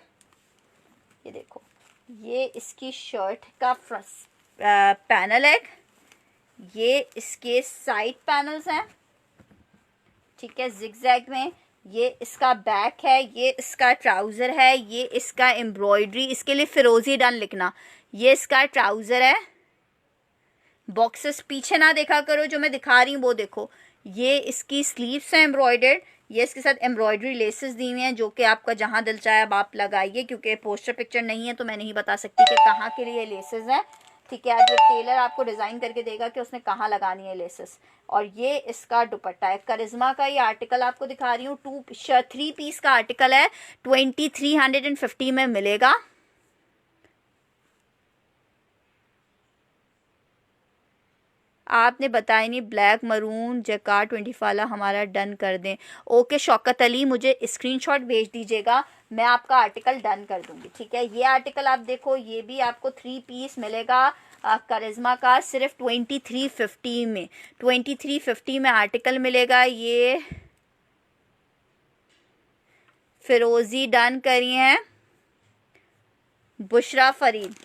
देखो, ये इसकी शर्ट का पैनल है, ये इसके साइड पैनल्स हैं, ठीक है, जिगजैग में। ये इसका बैक है, ये इसका ट्राउज़र है, ये इसका एम्ब्रॉयडरी, इसके लिए फिरोजी डन लिखना। ये इसका ट्राउज़र है। बॉक्सेस पीछे ना देखा करो, जो मैं दिखा रही हूँ वो देखो। ये इसकी स्लीव्स हैं एम्ब्रॉयडर्ड, ये इसके साथ एम्ब्रॉयडरी लेसेस दी हुई हैं जो कि आपका जहाँ दिल चाहे अब आप लगाइए, क्योंकि पोस्टर पिक्चर नहीं है तो मैं नहीं बता सकती कि कहाँ के लिए लेसेस हैं, ठीक है। आज ये टेलर आपको डिज़ाइन करके देगा कि उसने कहाँ लगानी है लेसेस। और ये इसका दुपट्टा है। करिश्मा का ये आर्टिकल आपको दिखा रही हूँ, 3 पीस का आर्टिकल है, 2350 में मिलेगा। आपने बताया नहीं, ब्लैक मरून जकार 20 वाला हमारा डन कर दें। ओके शौकत अली, मुझे स्क्रीनशॉट भेज दीजिएगा, मैं आपका आर्टिकल डन कर दूंगी, ठीक है। ये आर्टिकल आप देखो, ये भी आपको 3 पीस मिलेगा करिश्मा का सिर्फ 2350 में, 2350 में आर्टिकल मिलेगा। ये फिरोजी डन करी हैं बुशरा फरीद।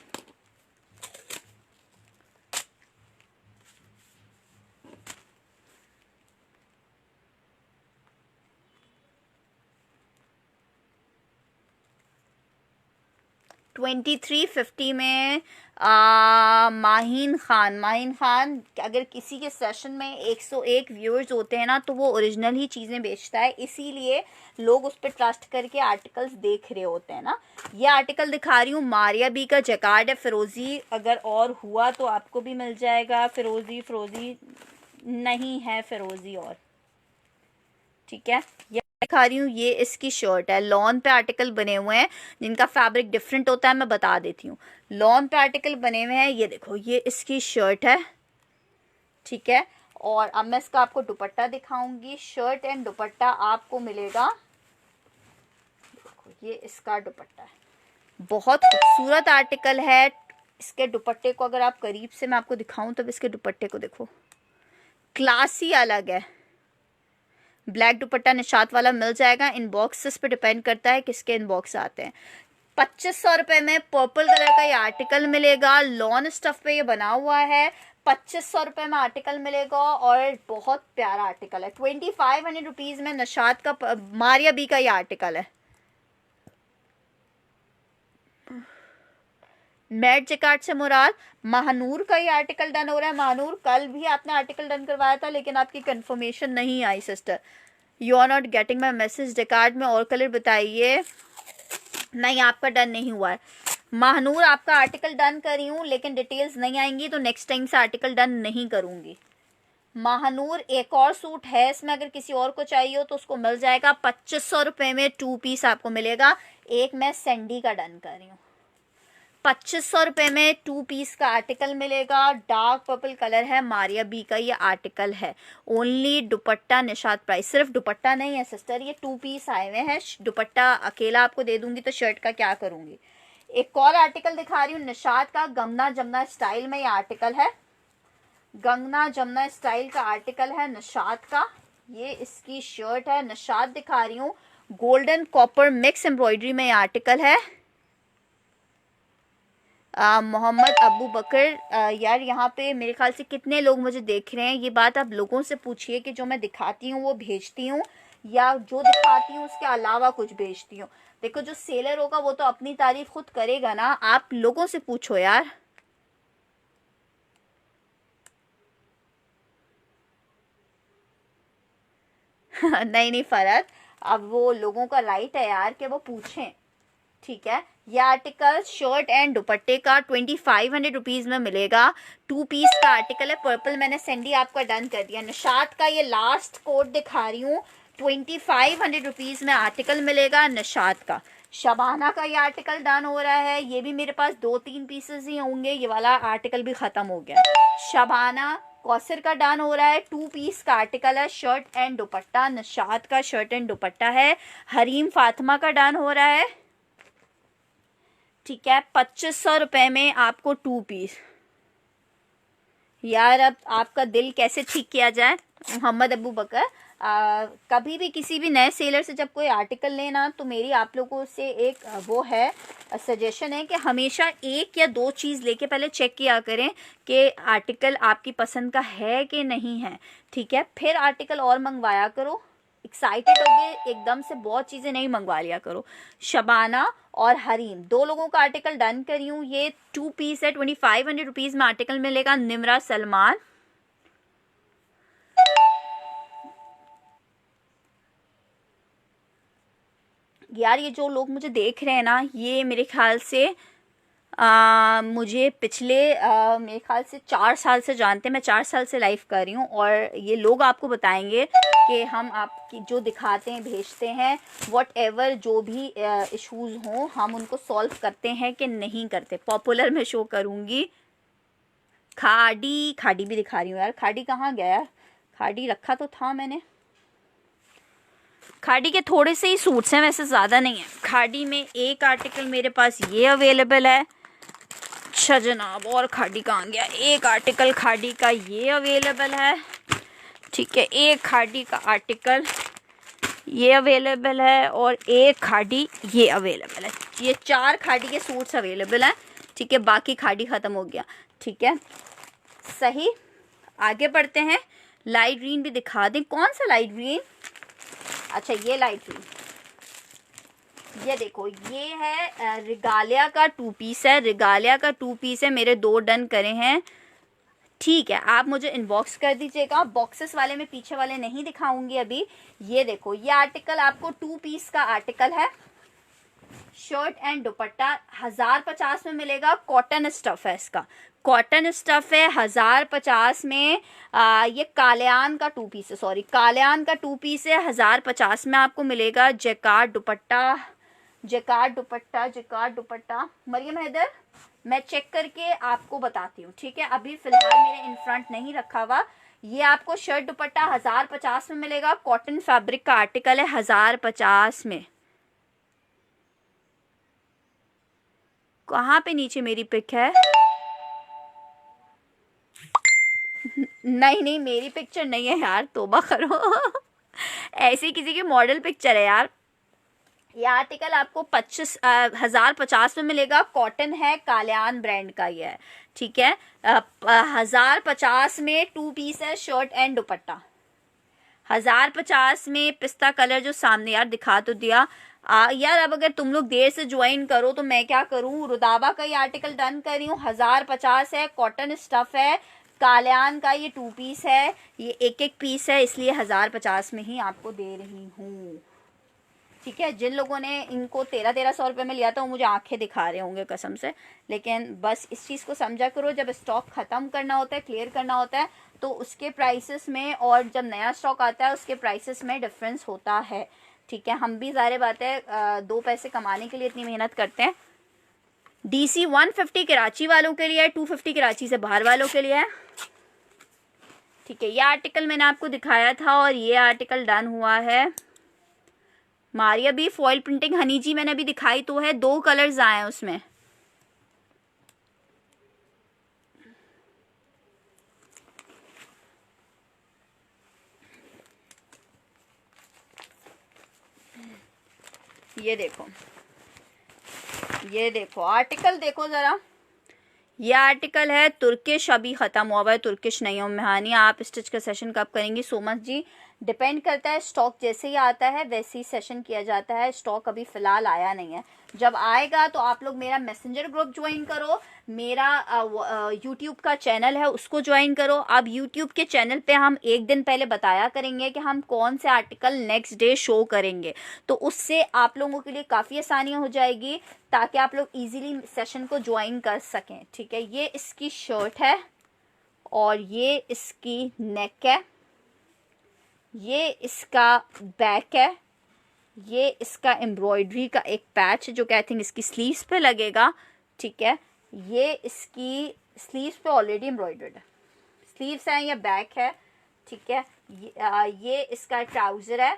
$2350 में माहिन खान अगर किसी के सेशन में 101 व्यूअर्स होते हैं ना तो वो ओरिजिनल ही चीज़ें बेचता है, इसीलिए लोग उस पर ट्रस्ट करके आर्टिकल्स देख रहे होते हैं ना। ये आर्टिकल दिखा रही हूँ, मारिया बी का जैकार्ड है फिरोजी, अगर और हुआ तो आपको भी मिल जाएगा। फिरोजी नहीं है, फिरोजी और ठीक है। ये दिखा रही हूँ, ये इसकी शर्ट है। लॉन पे आर्टिकल बने हुए हैं जिनका फैब्रिक डिफरेंट होता है, मैं बता देती हूँ। लॉन पे आर्टिकल बने हुए हैं, ये देखो ये इसकी शर्ट है, ठीक है। और अब मैं इसका आपको दुपट्टा दिखाऊंगी। शर्ट एंड दुपट्टा आपको मिलेगा, देखो ये इसका दुपट्टा है, बहुत खूबसूरत आर्टिकल है। इसके दुपट्टे को अगर आप करीब से मैं आपको दिखाऊं तब इसके दुपट्टे को देखो, क्लास ही अलग है। ब्लैक दुपट्टा निशात वाला मिल जाएगा। इनबॉक्सेस पे डिपेंड करता है किसके इनबॉक्स आते हैं। 2500 रुपये में पर्पल कलर का ये आर्टिकल मिलेगा। लॉन स्टफ पे ये बना हुआ है। 2500 रुपये में आर्टिकल मिलेगा और बहुत प्यारा आर्टिकल है। 2500 रुपीज़ में निशात का मारिया बी का ये आर्टिकल है। मैट जैकार्ड से मुराद महानूर का ये आर्टिकल डन हो रहा है। महानूर कल भी आपने आर्टिकल डन करवाया था लेकिन आपकी कंफर्मेशन नहीं आई sister. You are not getting my message. Jacquard में और कलर बताइए। नहीं, आपका डन नहीं हुआ है। महानूर आपका आर्टिकल डन करी हूँ लेकिन डिटेल्स नहीं आएंगी तो नेक्स्ट टाइम से आर्टिकल डन नहीं करूँगी। महानूर एक और सूट है इसमें, अगर किसी और को चाहिए हो तो उसको मिल जाएगा। 2500 रुपये में 2 पीस आपको मिलेगा। एक मैं सैंडी का डन कर रही हूँ। 2500 रुपये में 2 पीस का आर्टिकल मिलेगा। डार्क पर्पल कलर है, मारिया बी का ये आर्टिकल है। ओनली दुपट्टा निशात प्राइस। सिर्फ दुपट्टा नहीं है सिस्टर, ये 2 पीस आए हुए हैं। दुपट्टा अकेला आपको दे दूंगी तो शर्ट का क्या करूंगी। एक और आर्टिकल दिखा रही हूँ निशात का, गंगना जमुना स्टाइल में ये आर्टिकल है। गंगना जमुना स्टाइल का आर्टिकल है निशात का। ये इसकी शर्ट है। निशात दिखा रही हूँ, गोल्डन कॉपर मिक्स एम्ब्रॉयडरी में ये आर्टिकल है। मोहम्मद अबू बकर, यार यहाँ पे मेरे ख्याल से कितने लोग मुझे देख रहे हैं, ये बात आप लोगों से पूछिए कि जो मैं दिखाती हूँ वो भेजती हूँ या जो दिखाती हूँ उसके अलावा कुछ भेजती हूँ। देखो जो सेलर होगा वो तो अपनी तारीफ खुद करेगा ना, आप लोगों से पूछो यार। नहीं फरत, अब वो लोगों का राइट है यार कि वो पूछें, ठीक है। ये आर्टिकल शर्ट एंड दुपट्टे का 2500 रुपीज़ में मिलेगा। 2 पीस का आर्टिकल है। पर्पल मैंने सैंडी आपका डन कर दिया। निशात का ये लास्ट कोट दिखा रही हूँ, 2500 रुपीज़ में आर्टिकल मिलेगा निशात का। शबाना का ये आर्टिकल डन हो रहा है। ये भी मेरे पास 2-3 पीसेस ही होंगे, ये वाला आर्टिकल भी ख़त्म हो गया। शबाना कौसर का डन हो रहा है। 2 पीस का आर्टिकल है, शर्ट एंड दुपट्टा। निशात का शर्ट एंड दुपट्टा है। हरीम फातिमा का डन हो रहा है, ठीक है। 2500 रुपये में आपको 2 पीस। यार अब आपका दिल कैसे ठीक किया जाए। मोहम्मद अबू बकर, कभी भी किसी भी नए सेलर से जब कोई आर्टिकल लेना तो मेरी आप लोगों से एक वो है सजेशन है कि हमेशा 1 या 2 चीज़ लेके पहले चेक किया करें कि आर्टिकल आपकी पसंद का है कि नहीं है, ठीक है। फिर आर्टिकल और मंगवाया करो। एक्साइटेड होके एकदम से बहुत चीज़ें नहीं मंगवा लिया करो। शबाना और हरीम 2 लोगों का आर्टिकल डन करी हूँ। ये 2 पीस है। 2500 रुपीज़ में आर्टिकल मिलेगा। निमरा सलमान, यार ये जो लोग मुझे देख रहे हैं ना, ये मेरे ख्याल से मुझे पिछले मेरे ख्याल से 4 साल से जानते हैं। मैं 4 साल से लाइव कर रही हूँ और ये लोग आपको बताएंगे कि हम आपकी जो दिखाते हैं भेजते हैं वॉट एवर जो भी इश्यूज़ हों हम उनको सॉल्व करते हैं कि नहीं करते। पॉपुलर में शो करूँगी। खाड़ी भी दिखा रही हूँ यार। खाड़ी कहाँ गया यार? खाड़ी रखा तो था मैंने। खाड़ी के थोड़े से ही सूट्स हैं, वैसे ज़्यादा नहीं है। खाड़ी में एक आर्टिकल मेरे पास ये अवेलेबल है। अच्छा जनाब, और खादी कहाँ गया? एक आर्टिकल खादी का ये अवेलेबल है, ठीक है, एक खादी का आर्टिकल ये अवेलेबल है, और एक खादी ये अवेलेबल है। ये 4 खादी के सूट्स अवेलेबल हैं, ठीक है, बाकी खादी ख़त्म हो गया, ठीक है। सही, आगे बढ़ते हैं। लाइट ग्रीन भी दिखा दें। कौन सा लाइट ग्रीन? अच्छा, ये लाइट ग्रीन, ये देखो, ये है रिगालिया का 2 पीस है। रिगालिया का 2 पीस है, मेरे 2 डन करे हैं, ठीक है। आप मुझे इनबॉक्स कर दीजिएगा। बॉक्सेस वाले में पीछे वाले नहीं दिखाऊंगी अभी। ये देखो, ये आर्टिकल आपको 2 पीस का आर्टिकल है, शर्ट एंड दुपट्टा 1050 में मिलेगा। कॉटन स्टफ है, इसका कॉटन स्टफ है 1050 में। ये कालियान का 2 पीस है, सॉरी, कालियान का 2 पीस है, 1050 में आपको मिलेगा। Jacquard dupatta, jacquard dupatta, jacquard dupatta. Maryam Haider, मैं चेक करके आपको बताती हूँ, ठीक है। अभी फिलहाल मेरे इन फ्रंट नहीं रखा हुआ। ये आपको शर्ट दुपट्टा 1050 में मिलेगा। कॉटन फैब्रिक का आर्टिकल है 1050 में। कहाँ पे नीचे मेरी पिक है? नहीं, मेरी पिक्चर नहीं है यार, तौबा करो। ऐसी किसी की मॉडल पिक्चर है यार। ये आर्टिकल आपको 1050 में मिलेगा। कॉटन है, कालियान ब्रांड का ये है, ठीक है। 1050 में 2 पीस है, शर्ट एंड दुपट्टा 1050 में। पिस्ता कलर जो सामने यार दिखा तो दिया। यार अब अगर तुम लोग देर से ज्वाइन करो तो मैं क्या करूं। रुदाबा का ये आर्टिकल डन कर रही हूँ, 1050 है, कॉटन स्टफ है, कालियान का ये 2 पीस है, ये एक पीस है, इसलिए 1050 में ही आपको दे रही हूँ, ठीक है। जिन लोगों ने इनको 1300 रुपये में लिया था वो मुझे आंखें दिखा रहे होंगे कसम से, लेकिन बस इस चीज़ को समझा करो, जब स्टॉक ख़त्म करना होता है, क्लियर करना होता है, तो उसके प्राइसेस में और जब नया स्टॉक आता है उसके प्राइसेस में डिफरेंस होता है, ठीक है। हम भी ज़ाहिर बात है 2 पैसे कमाने के लिए इतनी मेहनत करते हैं। DC 150 कराची वालों के लिए है, 250 कराची से बाहर वालों के लिए है, ठीक है। ये आर्टिकल मैंने आपको दिखाया था और ये आर्टिकल डन हुआ है। मारिया भी फॉइल प्रिंटिंग, हनी जी मैंने अभी दिखाई तो है, 2 कलर्स आए हैं उसमें। ये देखो, ये देखो आर्टिकल, देखो जरा, ये आर्टिकल है तुर्किश, अभी ख़त्म हुआ हुआ है, तुर्किश नहीं हो। मेहानी, आप स्टिच का सेशन कब करेंगी? सोमस जी, डिपेंड करता है, स्टॉक जैसे ही आता है वैसे ही सेशन किया जाता है। स्टॉक अभी फ़िलहाल आया नहीं है, जब आएगा तो आप लोग मेरा मैसेंजर ग्रुप ज्वाइन करो, मेरा यूट्यूब का चैनल है उसको ज्वाइन करो। अब यूट्यूब के चैनल पे हम एक दिन पहले बताया करेंगे कि हम कौन से आर्टिकल नेक्स्ट डे शो करेंगे, तो उससे आप लोगों के लिए काफ़ी आसानियाँ हो जाएगी, ताकि आप लोग इजीली सेशन को ज्वाइन कर सकें, ठीक है। ये इसकी शर्ट है और ये इसकी नेक है, ये इसका बैक है, ये इसका एम्ब्रॉयडरी का एक पैच जो कि आई थिंक इसकी स्लीव्स पे लगेगा, ठीक है। ये इसकी स्लीव्स पे ऑलरेडी एम्ब्रॉयडर्ड है, स्लीव्स हैं, ये बैक है, ठीक है। ये इसका ट्राउज़र है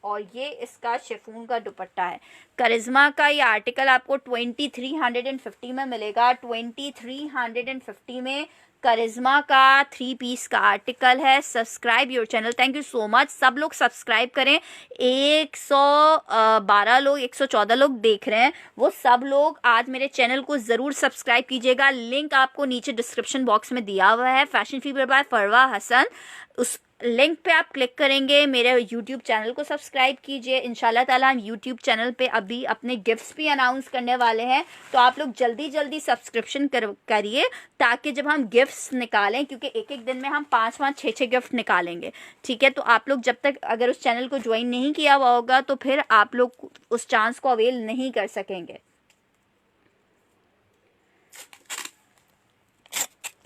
और ये इसका शिफॉन का दुपट्टा है। करिश्मा का ये आर्टिकल आपको 2350 में मिलेगा। 2350 में करिश्मा का 3 पीस का आर्टिकल है। Subscribe your channel, thank you so much. सब लोग सब्सक्राइब करें। 112 लोग, 114 लोग देख रहे हैं, वो सब लोग आज मेरे चैनल को ज़रूर सब्सक्राइब कीजिएगा। लिंक आपको नीचे डिस्क्रिप्शन बॉक्स में दिया हुआ है, फैशन फीवर बाय फरवा हसन, उस लिंक पे आप क्लिक करेंगे, मेरे यूट्यूब चैनल को सब्सक्राइब कीजिए। इंशाल्लाह ताला हम यूट्यूब चैनल पे अभी अपने गिफ्ट्स भी अनाउंस करने वाले हैं, तो आप लोग जल्दी जल्दी सब्सक्रिप्शन करिए, ताकि जब हम गिफ्ट्स निकालें, क्योंकि एक दिन में हम 5-5, 6-6 गिफ्ट निकालेंगे, ठीक है। तो आप लोग जब तक अगर उस चैनल को ज्वाइन नहीं किया हुआ होगा तो फिर आप लोग उस चांस को अवेल नहीं कर सकेंगे।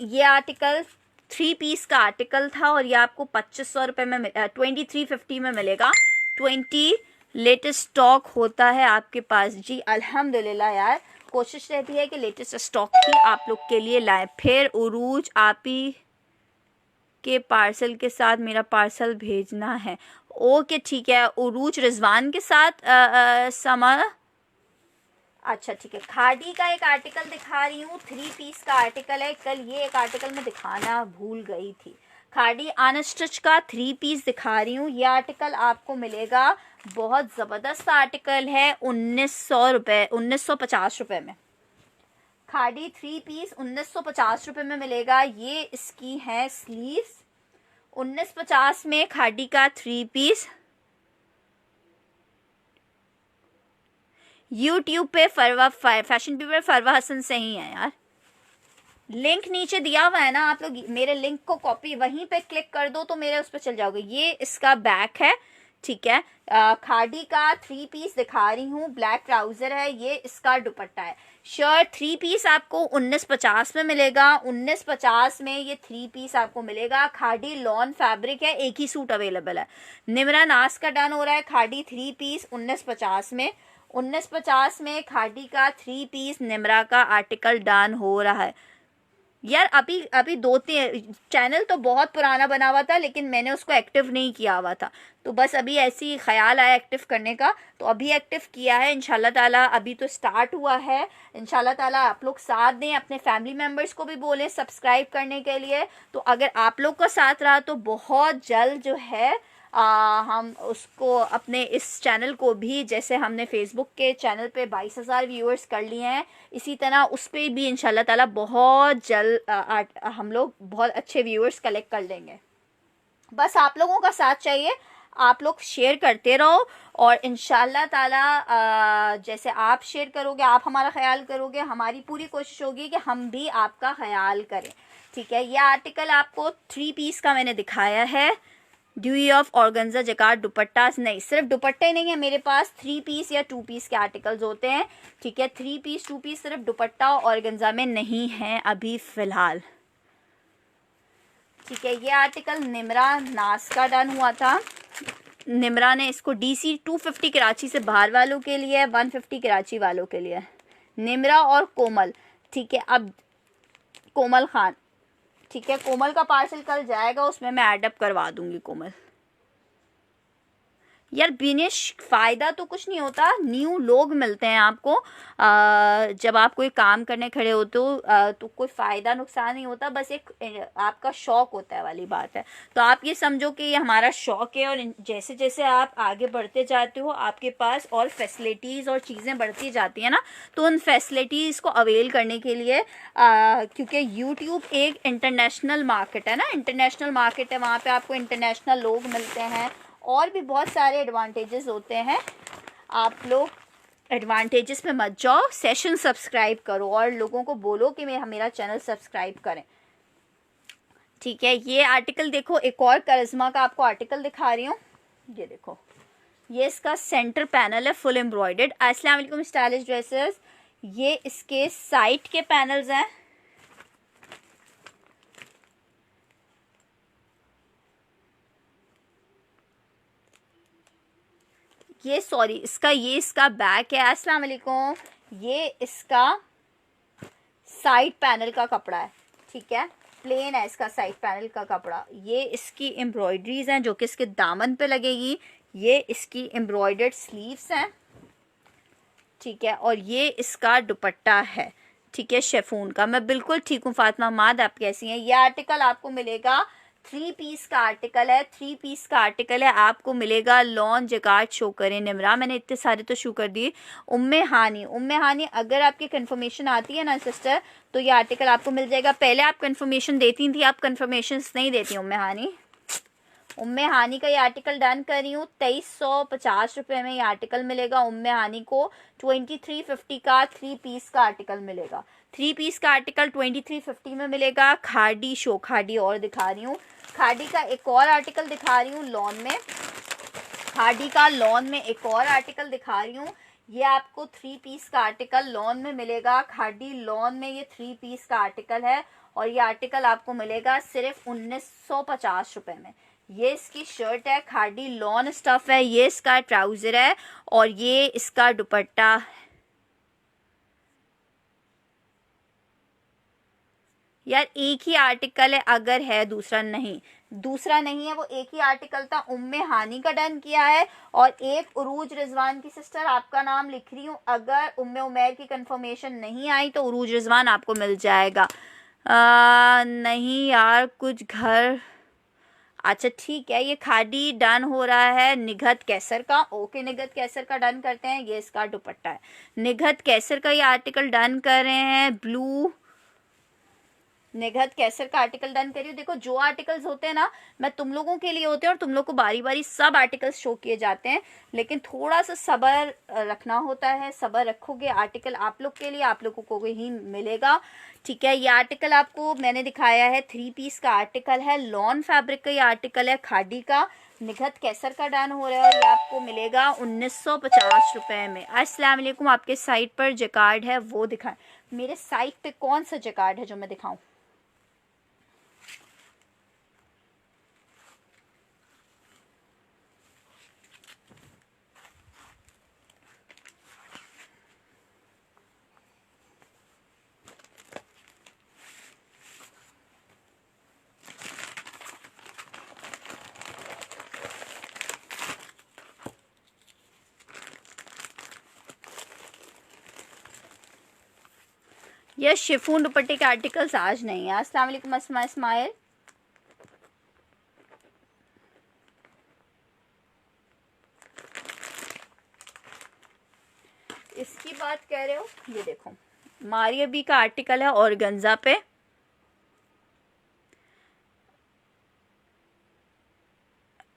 ये आर्टिकल 3 पीस का आर्टिकल था और ये आपको 2500 रुपये में 2350 में मिलेगा। 20 लेटेस्ट स्टॉक होता है आपके पास जी? अल्हम्दुलिल्लाह यार, कोशिश रहती है कि लेटेस्ट स्टॉक ही आप लोग के लिए लाए। फिर उरूज आप ही के पार्सल के साथ मेरा पार्सल भेजना है, ओके ठीक है। उरूज रिजवान के साथ समा अच्छा ठीक है, खादी का एक आर्टिकल दिखा रही हूँ, 3 पीस का आर्टिकल है। कल ये एक आर्टिकल मैं दिखाना भूल गई थी। खादी अनस्टिच का 3 पीस दिखा रही हूँ। ये आर्टिकल आपको मिलेगा, बहुत ज़बरदस्त आर्टिकल है, 1900 रुपये, 1950 रुपये में। खादी 3 पीस 1950 रुपये में मिलेगा। ये इसकी है स्लीव्स, 1950 में खादी का 3 पीस। यूट्यूब पे फरवा फैशन पीपल फरवा हसन से ही है यार। लिंक नीचे दिया हुआ है ना, आप लोग मेरे लिंक को कॉपी वहीं पे क्लिक कर दो तो मेरे उस पर चल जाओगे। ये इसका बैक है, ठीक है। खादी का 3 पीस दिखा रही हूँ, ब्लैक ट्राउजर है, ये इसका दुपट्टा है। शर्ट 3 पीस आपको 1950 में मिलेगा। 1950 में ये 3 पीस आपको मिलेगा। खादी लॉन फैब्रिक है, एक ही सूट अवेलेबल है। निमरा नास का डन हो रहा है। खादी 3 पीस 1950 में, 1950 में खादी का 3 पीस निमरा का आर्टिकल डन हो रहा है। यार अभी अभी 2-3 चैनल तो बहुत पुराना बना हुआ था, लेकिन मैंने उसको एक्टिव नहीं किया हुआ था, तो बस अभी ऐसे ही ख्याल आया एक्टिव करने का, तो अभी एक्टिव किया है इंशाल्लाह ताला। अभी तो स्टार्ट हुआ है, इंशाल्लाह ताला आप लोग साथ दें, अपने फैमिली मेम्बर्स को भी बोलें सब्सक्राइब करने के लिए। तो अगर आप लोग का साथ रहा तो बहुत जल्द जो है हम उसको अपने इस चैनल को भी, जैसे हमने फेसबुक के चैनल पे 22,000 व्यूअर्स कर लिए हैं, इसी तरह उस पर भी इंशाल्लाह ताला बहुत जल्द हम लोग बहुत अच्छे व्यूअर्स कलेक्ट कर लेंगे। बस आप लोगों का साथ चाहिए, आप लोग शेयर करते रहो, और इंशाल्लाह ताला जैसे आप शेयर करोगे, आप हमारा ख्याल करोगे, हमारी पूरी कोशिश होगी कि हम भी आपका ख्याल करें, ठीक है। ये आर्टिकल आपको 3 पीस का मैंने दिखाया है। Dewy of organza jacquard dupatta, नहीं सिर्फ दुपट्टे ही नहीं है मेरे पास, 3 पीस या 2 पीस के आर्टिकल्स होते हैं, ठीक है। 3 पीस 2 पीस सिर्फ दुपट्टा और ऑर्गेन्जा में नहीं है अभी फिलहाल, ठीक है। ये आर्टिकल निमरा नास का डन हुआ था। निमरा ने इसको DC 250 कराची से बाहर वालों के लिए, 150 कराची वालों के लिए। निमरा और कोमल, ठीक है। अब कोमल खान, ठीक है, कोमल का पार्सल कल जाएगा, उसमें मैं एडअप करवा दूंगी कोमल। यार बिनेश फ़ायदा तो कुछ नहीं होता, न्यू लोग मिलते हैं आपको। जब आप कोई काम करने खड़े होते हो तो कोई फ़ायदा नुकसान नहीं होता, बस एक आपका शौक़ होता है वाली बात है। तो आप ये समझो कि ये हमारा शौक़ है, और जैसे जैसे आप आगे बढ़ते जाते हो आपके पास और फैसिलिटीज़ और चीज़ें बढ़ती जाती हैं ना, तो उन फैसिलिटीज़ को अवेल करने के लिए क्योंकि यूट्यूब एक इंटरनेशनल मार्केट है ना, इंटरनेशनल मार्केट है, वहाँ पर आपको इंटरनेशनल लोग मिलते हैं, और भी बहुत सारे एडवांटेजेस होते हैं। आप लोग एडवांटेजेस में मत जाओ, सेशन सब्सक्राइब करो और लोगों को बोलो कि मेरा चैनल सब्सक्राइब करें, ठीक है। ये आर्टिकल देखो, एक और करिश्मा का आपको आर्टिकल दिखा रही हूँ। ये देखो, ये इसका सेंटर पैनल है फुल एम्ब्रॉयडर्ड। अस्सलाम वालेकुम स्टाइलिश ड्रेसेस, ये इसके साइड के पैनल्स हैं, ये सॉरी ये इसका बैक है। अस्सलाम वालेकुम, ये इसका साइड पैनल का कपड़ा है, ठीक है, प्लेन है इसका साइड पैनल का कपड़ा। ये इसकी एम्ब्रॉयडरीज हैं जो कि इसके दामन पे लगेगी। ये इसकी एम्ब्रॉयडर्ड स्लीव्स हैं, ठीक है, और ये इसका दुपट्टा है, ठीक है, शेफून का। मैं बिल्कुल ठीक हूँ फातिमा माद, आप कैसी हैं। ये आर्टिकल आपको मिलेगा, 3 पीस का आर्टिकल है, 3 पीस का आर्टिकल है, आपको मिलेगा लॉन जैकार्ड। शो करें निमरा, मैंने इतने सारे तो शो कर दिए। उम्मे हानी, अगर आपकी कंफर्मेशन आती है ना सिस्टर, तो ये आर्टिकल आपको मिल जाएगा। पहले आप कंफर्मेशन देती थी, आप कंफर्मेशन नहीं देती उम्मे हानी का ये आर्टिकल डन कर रही हूँ। 2350 रुपये में ये आर्टिकल मिलेगा। उम्मे हानी को 2350 का 3 पीस का आर्टिकल मिलेगा। 3 पीस का आर्टिकल 2350 में मिलेगा। खादी और दिखा रही हूँ, खादी का एक और आर्टिकल दिखा रही हूँ लॉन में, खादी का लॉन में एक और आर्टिकल दिखा रही हूँ। ये आपको 3 पीस का आर्टिकल लॉन में मिलेगा। खादी लॉन में ये 3 पीस का आर्टिकल है, और ये आर्टिकल आपको मिलेगा सिर्फ 1950 रुपये में। ये इसकी शर्ट है, खादी लॉन स्टफ है, ये इसका ट्राउजर है, और ये इसका दुपट्टा। यार एक ही आर्टिकल है, अगर है दूसरा नहीं, दूसरा नहीं है, वो एक ही आर्टिकल था। उम्मे हानी का डन किया है और एक उरूज रिजवान की सिस्टर, आपका नाम लिख रही हूँ। अगर उम्मे उमैर की कंफर्मेशन नहीं आई तो उरूज रिजवान आपको मिल जाएगा। नहीं यार कुछ घर, अच्छा ठीक है, ये खादी डन हो रहा है निघत कैसर का। ओके, निघत कैसर का डन करते हैं। ये इसका दुपट्टा है, निघत कैसर का ये आर्टिकल डन कर रहे हैं। ब्लू निघत कैसर का आर्टिकल डन करिए। देखो जो आर्टिकल्स होते हैं ना, मैं तुम लोगों के लिए होते हैं और तुम लोग को बारी बारी सब आर्टिकल्स शो किए जाते हैं, लेकिन थोड़ा सा सब्र रखना होता है। सब्र रखोगे आर्टिकल आप लोग के लिए, आप लोगों को ही मिलेगा। ठीक है, ये आर्टिकल आपको मैंने दिखाया है 3 पीस का आर्टिकल है, लॉन फैब्रिक का ये आर्टिकल है, खादी का, निघत कैसर का डन हो रहा है और ये आपको मिलेगा 1950 रुपए में। अस्सलाम वालेकुम, आपके साइट पर जकार्ड है वो दिखाएं। मेरे साइट पे कौन सा जकार्ड है जो मैं दिखाऊं? यह शिफॉन दुपट्टे के आर्टिकल्स आज नहीं है। अस्सलाम वालेकुम अस्मा इस्माइल। इसकी बात कह रहे हो? ये देखो मारिया बी का आर्टिकल है ऑर्गेन्जा पे।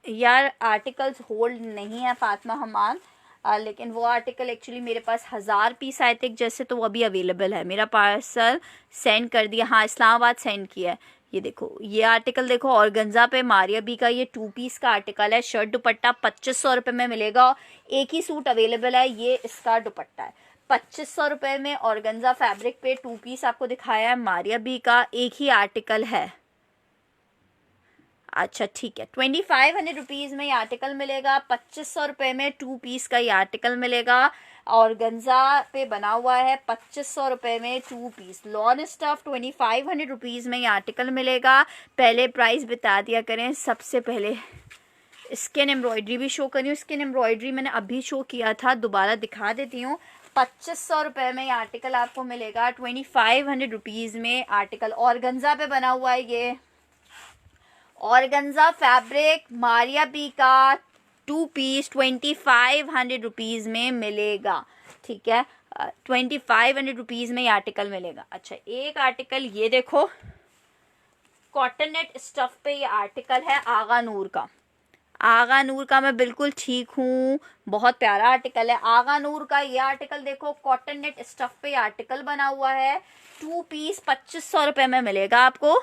यार आर्टिकल्स होल्ड नहीं है फातिमा हमान, लेकिन वो आर्टिकल एक्चुअली मेरे पास 1000 पीस आए थे जैसे, तो वो अभी अवेलेबल है। मेरा पार्सल सेंड कर दिया, हाँ इस्लामाबाद सेंड किया है। ये देखो ये आर्टिकल देखो ऑर्गेन्जा पे मारिया बी का, ये 2 पीस का आर्टिकल है। शर्ट दुपट्टा 2500 रुपये में मिलेगा। एक ही सूट अवेलेबल है, ये इसका दुपट्टा है 2500 रुपये में। ऑर्गेन्जा फैब्रिक पे 2 पीस आपको दिखाया है मारिया बी का, एक ही आर्टिकल है। अच्छा ठीक है, 2500 रुपीज़ में ये आर्टिकल मिलेगा। 2500 रुपये में 2 पीस का ये आर्टिकल मिलेगा। और गंजा पे बना हुआ है 2500 रुपये में 2 पीस। लॉन स्टफ 2500 रुपीज़ में ये आर्टिकल मिलेगा। पहले प्राइस बता दिया करें सबसे पहले। स्किन एम्ब्रॉयडरी भी शो करी हूँ, स्किन एम्ब्रॉयडरी मैंने अभी शो किया था, दोबारा दिखा देती हूँ। 2500 रुपये में ये आर्टिकल आपको मिलेगा। 2500 रुपीज़ में आर्टिकल और गंजा पे बना हुआ है ये ऑर्गेन्जा फैब्रिक मारिया बी का 2 पीस 2500 रुपीज़ में मिलेगा। ठीक है, 2500 रुपीज़ में ये आर्टिकल मिलेगा। अच्छा एक आर्टिकल ये देखो, कॉटन नेट स्टफ पे ये आर्टिकल है आगा नूर का। आगा नूर का मैं बिल्कुल ठीक हूँ, बहुत प्यारा आर्टिकल है आगा नूर का। ये आर्टिकल देखो कॉटन नेट स्टफ पे आर्टिकल बना हुआ है। 2 पीस 2500 रुपये में मिलेगा आपको।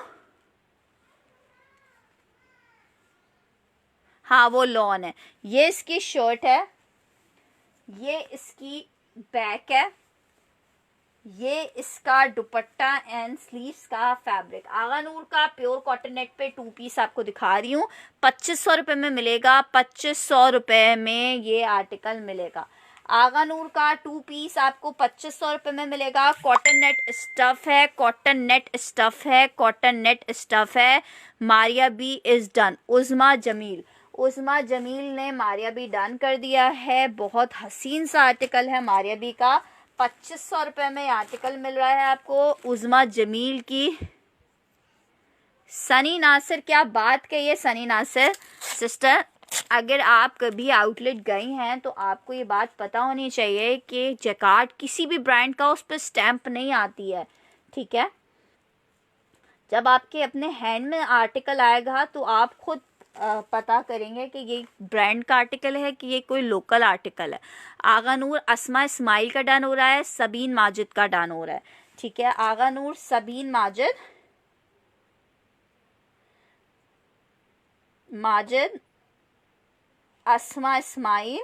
हाँ वो लॉन है। ये इसकी शर्ट है, ये इसकी बैक है, ये इसका दुपट्टा एंड स्लीव्स का फैब्रिक। आगा नूर का प्योर कॉटन नेट पे 2 पीस आपको दिखा रही हूँ, 2500 रुपये में मिलेगा। 2500 रुपये में ये आर्टिकल मिलेगा। आगा नूर का 2 पीस आपको 2500 रुपये में मिलेगा। कॉटन नेट स्टफ है, कॉटन नेट स्टफ है, कॉटन नेट स्टफ है। Maria B is done. उज़मा जमील, उज़मा जमील ने मारिया बी डन कर दिया है। बहुत हसीन सा आर्टिकल है मारिया बी का। 2500 रुपये में आर्टिकल मिल रहा है आपको उज़मा जमील की। सनी नासिर, क्या बात कही है सनी नासिर सिस्टर। अगर आप कभी आउटलेट गई हैं तो आपको ये बात पता होनी चाहिए कि जकार्ड किसी भी ब्रांड का उस पर स्टैंप नहीं आती है। ठीक है, जब आपके अपने हैंड में आर्टिकल आएगा तो आप खुद पता करेंगे कि ये ब्रांड का आर्टिकल है कि ये कोई लोकल आर्टिकल है। आगा नूर अस्मा इस्माइल का डन हो रहा है, सबीन माजिद का डन हो रहा है। ठीक है, आगा नूर सबीन माजिद, माजिद अस्मा इस्माइल।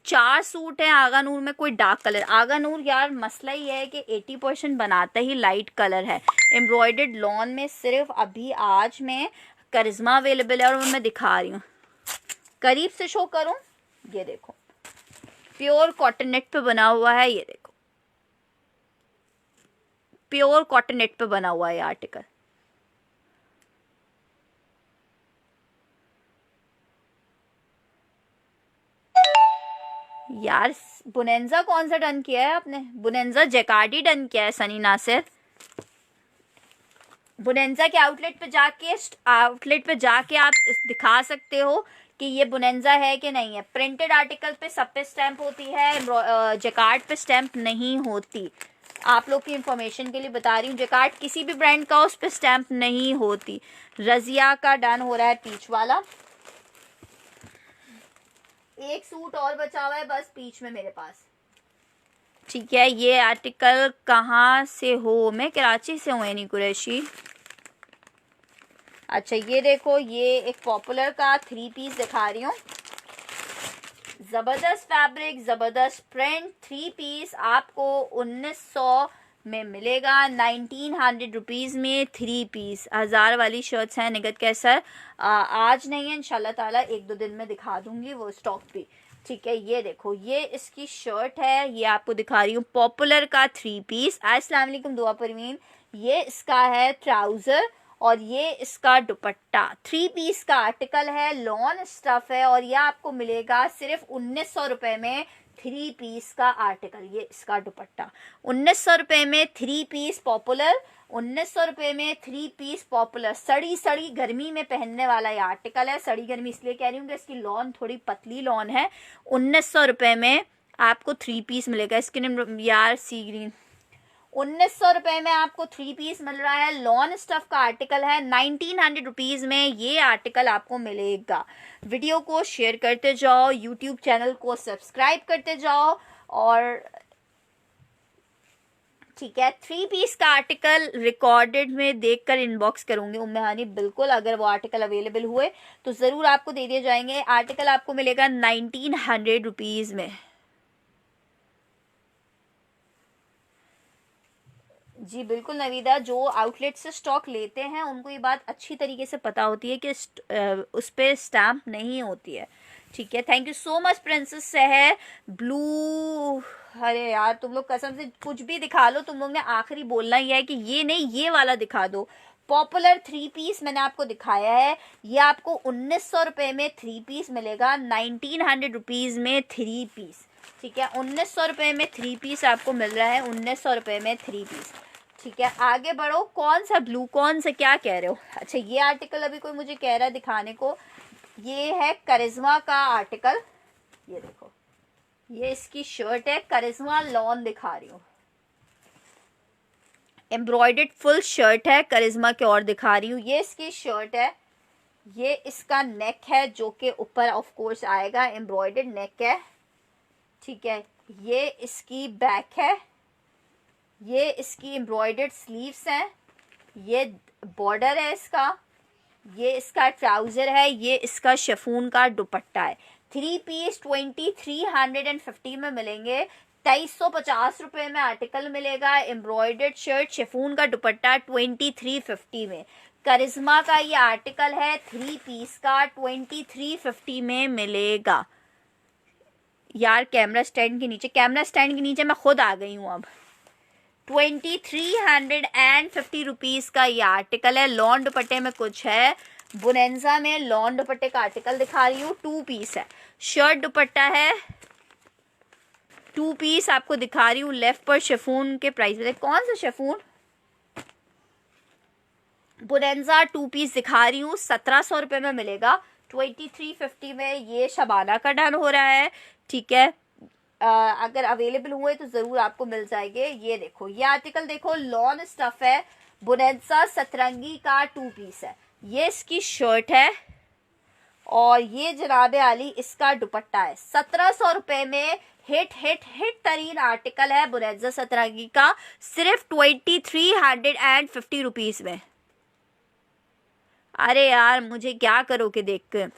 4 सूट है आगा नूर में, कोई डार्क कलर। आगा नूर यार मसला ही है कि 80% बनाता ही लाइट कलर है। एम्ब्रॉयडर्ड लॉन में सिर्फ अभी आज में करिश्मा अवेलेबल है और मैं दिखा रही हूँ, करीब से शो करूँ। ये देखो प्योर कॉटन नेट पे बना हुआ है, ये देखो प्योर कॉटन नेट पे बना हुआ है ये आर्टिकल। यार बुनेंजा कौन सा डन किया है आपने? बुनेंजा जैकार्डी डन किया है सनी नासिर। बुनेंजा के आउटलेट पे जाके आप दिखा सकते हो कि ये बुनेंजा है कि नहीं है। प्रिंटेड आर्टिकल पे सब पे स्टैंप होती है, जैकार्ड पे स्टैंप नहीं होती। आप लोग की इंफॉर्मेशन के लिए बता रही हूँ, जैकार्ड किसी भी ब्रांड का उस पे स्टैंप नहीं होती। रजिया का डन हो रहा है पीच वाला। एक सूट और बचा हुआ है बस पीच में मेरे पास। ठीक है, ये आर्टिकल कहाँ से हो? मैं कराची से हूँ एनी कुरैशी। अच्छा ये देखो, ये एक पॉपुलर का 3 पीस दिखा रही हूँ। जबरदस्त फैब्रिक, जबरदस्त प्रिंट, 3 पीस आपको 1900 में मिलेगा। 1900 रुपीज़ में 3 पीस। 1000 वाली शर्ट्स हैं निगत कैसर। आज नहीं है, इंशाल्लाह ताला 1-2 दिन में दिखा दूंगी वो स्टॉक भी। ठीक है, ये देखो, ये इसकी शर्ट है, ये आपको दिखा रही हूँ पॉपुलर का 3 पीस। अस्सलाम वालेकुम दुआ परवीन। ये इसका है ट्राउजर और ये इसका दुपट्टा। 3 पीस का आर्टिकल है, लॉन स्टफ है और ये आपको मिलेगा सिर्फ 1900 रुपए में 3 पीस का आर्टिकल। ये इसका दुपट्टा 1900 रुपए में 3 पीस पॉपुलर। 1900 रुपए में 3 पीस पॉपुलर। सड़ी सड़ी गर्मी में पहनने वाला ये आर्टिकल है। सड़ी गर्मी इसलिए कह रही हूँ कि इसकी लॉन थोड़ी पतली लॉन है। 1900 रुपए में आपको 3 पीस मिलेगा। इसके यार सी ग्रीन 1900 रुपए में आपको 3 पीस मिल रहा है। लॉन स्टफ का आर्टिकल है। 1900 रुपीज में ये आर्टिकल आपको मिलेगा। वीडियो को शेयर करते जाओ, यूट्यूब चैनल को सब्सक्राइब करते जाओ। और ठीक है, 3 पीस का आर्टिकल रिकॉर्डेड में देखकर इनबॉक्स करूंगी उम्मे हानी। बिल्कुल, अगर वो आर्टिकल अवेलेबल हुए तो जरूर आपको दे दिए जाएंगे। आर्टिकल आपको मिलेगा 1900 रुपीज में। जी बिल्कुल नवीदा, जो आउटलेट से स्टॉक लेते हैं उनको ये बात अच्छी तरीके से पता होती है कि उस पर स्टैम्प नहीं होती है। ठीक है, thank you so much princess सहर ब्लू। अरे यार तुम लोग कसम से कुछ भी दिखा लो, तुम लोग ने आखिरी बोलना ही है कि ये नहीं ये वाला दिखा दो। पॉपुलर 3 पीस मैंने आपको दिखाया है। ये आपको 1900 रुपए में 3 पीस मिलेगा। 1900 रुपीज में 3 पीस। ठीक है, 1900 रुपए में 3 पीस आपको मिल रहा है। 1900 रुपए में 3 पीस। ठीक है, आगे बढ़ो। कौन सा ब्लू, कौन सा, क्या कह रहे हो? अच्छा ये आर्टिकल अभी कोई मुझे कह रहा है दिखाने को। ये है करिश्मा का आर्टिकल। ये देखो, ये इसकी शर्ट है, करिश्मा लॉन दिखा रही हूँ। एम्ब्रॉयडर्ड फुल शर्ट है, करिश्मा के और दिखा रही हूँ। ये इसकी शर्ट है, ये इसका नेक है जो कि ऊपर ऑफ कोर्स आएगा, एम्ब्रॉयडर्ड नेक है। ठीक है, ये इसकी बैक है, ये इसकी एम्ब्रॉयडर्ड स्लीव्स हैं, ये बॉर्डर है इसका, ये इसका ट्राउजर है, ये इसका शिफॉन का दुपट्टा है। 3 पीस 2350 में मिलेंगे। 2350 रुपए में आर्टिकल मिलेगा। एम्ब्रॉयडर्ड शर्ट, शिफॉन का दुपट्टा 2350 में। करिश्मा का ये आर्टिकल है 3 पीस का, 2350 में मिलेगा। यार कैमरा स्टैंड के नीचे मैं खुद आ गई हूँ अब। 2350 रुपीज का ये आर्टिकल है। लॉन दुपट्टे में कुछ है, बुनेंजा में लॉन दुपट्टे का आर्टिकल दिखा रही हूँ। 2 पीस है, शर्ट दुपट्टा है, 2 पीस आपको दिखा रही हूँ। लेफ्ट पर शिफॉन के प्राइस है। कौन सा शिफॉन? बुनेंजा 2 पीस दिखा रही हूँ, 1700 रुपए में मिलेगा। 2350 में ये शबाना का डन हो रहा है। ठीक है, अगर अवेलेबल हुए तो जरूर आपको मिल जाएंगे। ये देखो, ये आर्टिकल देखो, लॉन स्टफ है, बुनेंजा सतरंगी का 2 पीस है। ये इसकी शर्ट है और ये जनाबे आली इसका दुपट्टा है। 1700 रुपए में हिट तरीन आर्टिकल है बुनेंजा सतरंगी का, सिर्फ 2350 रुपीज में। अरे यार मुझे क्या करोगे देख कर।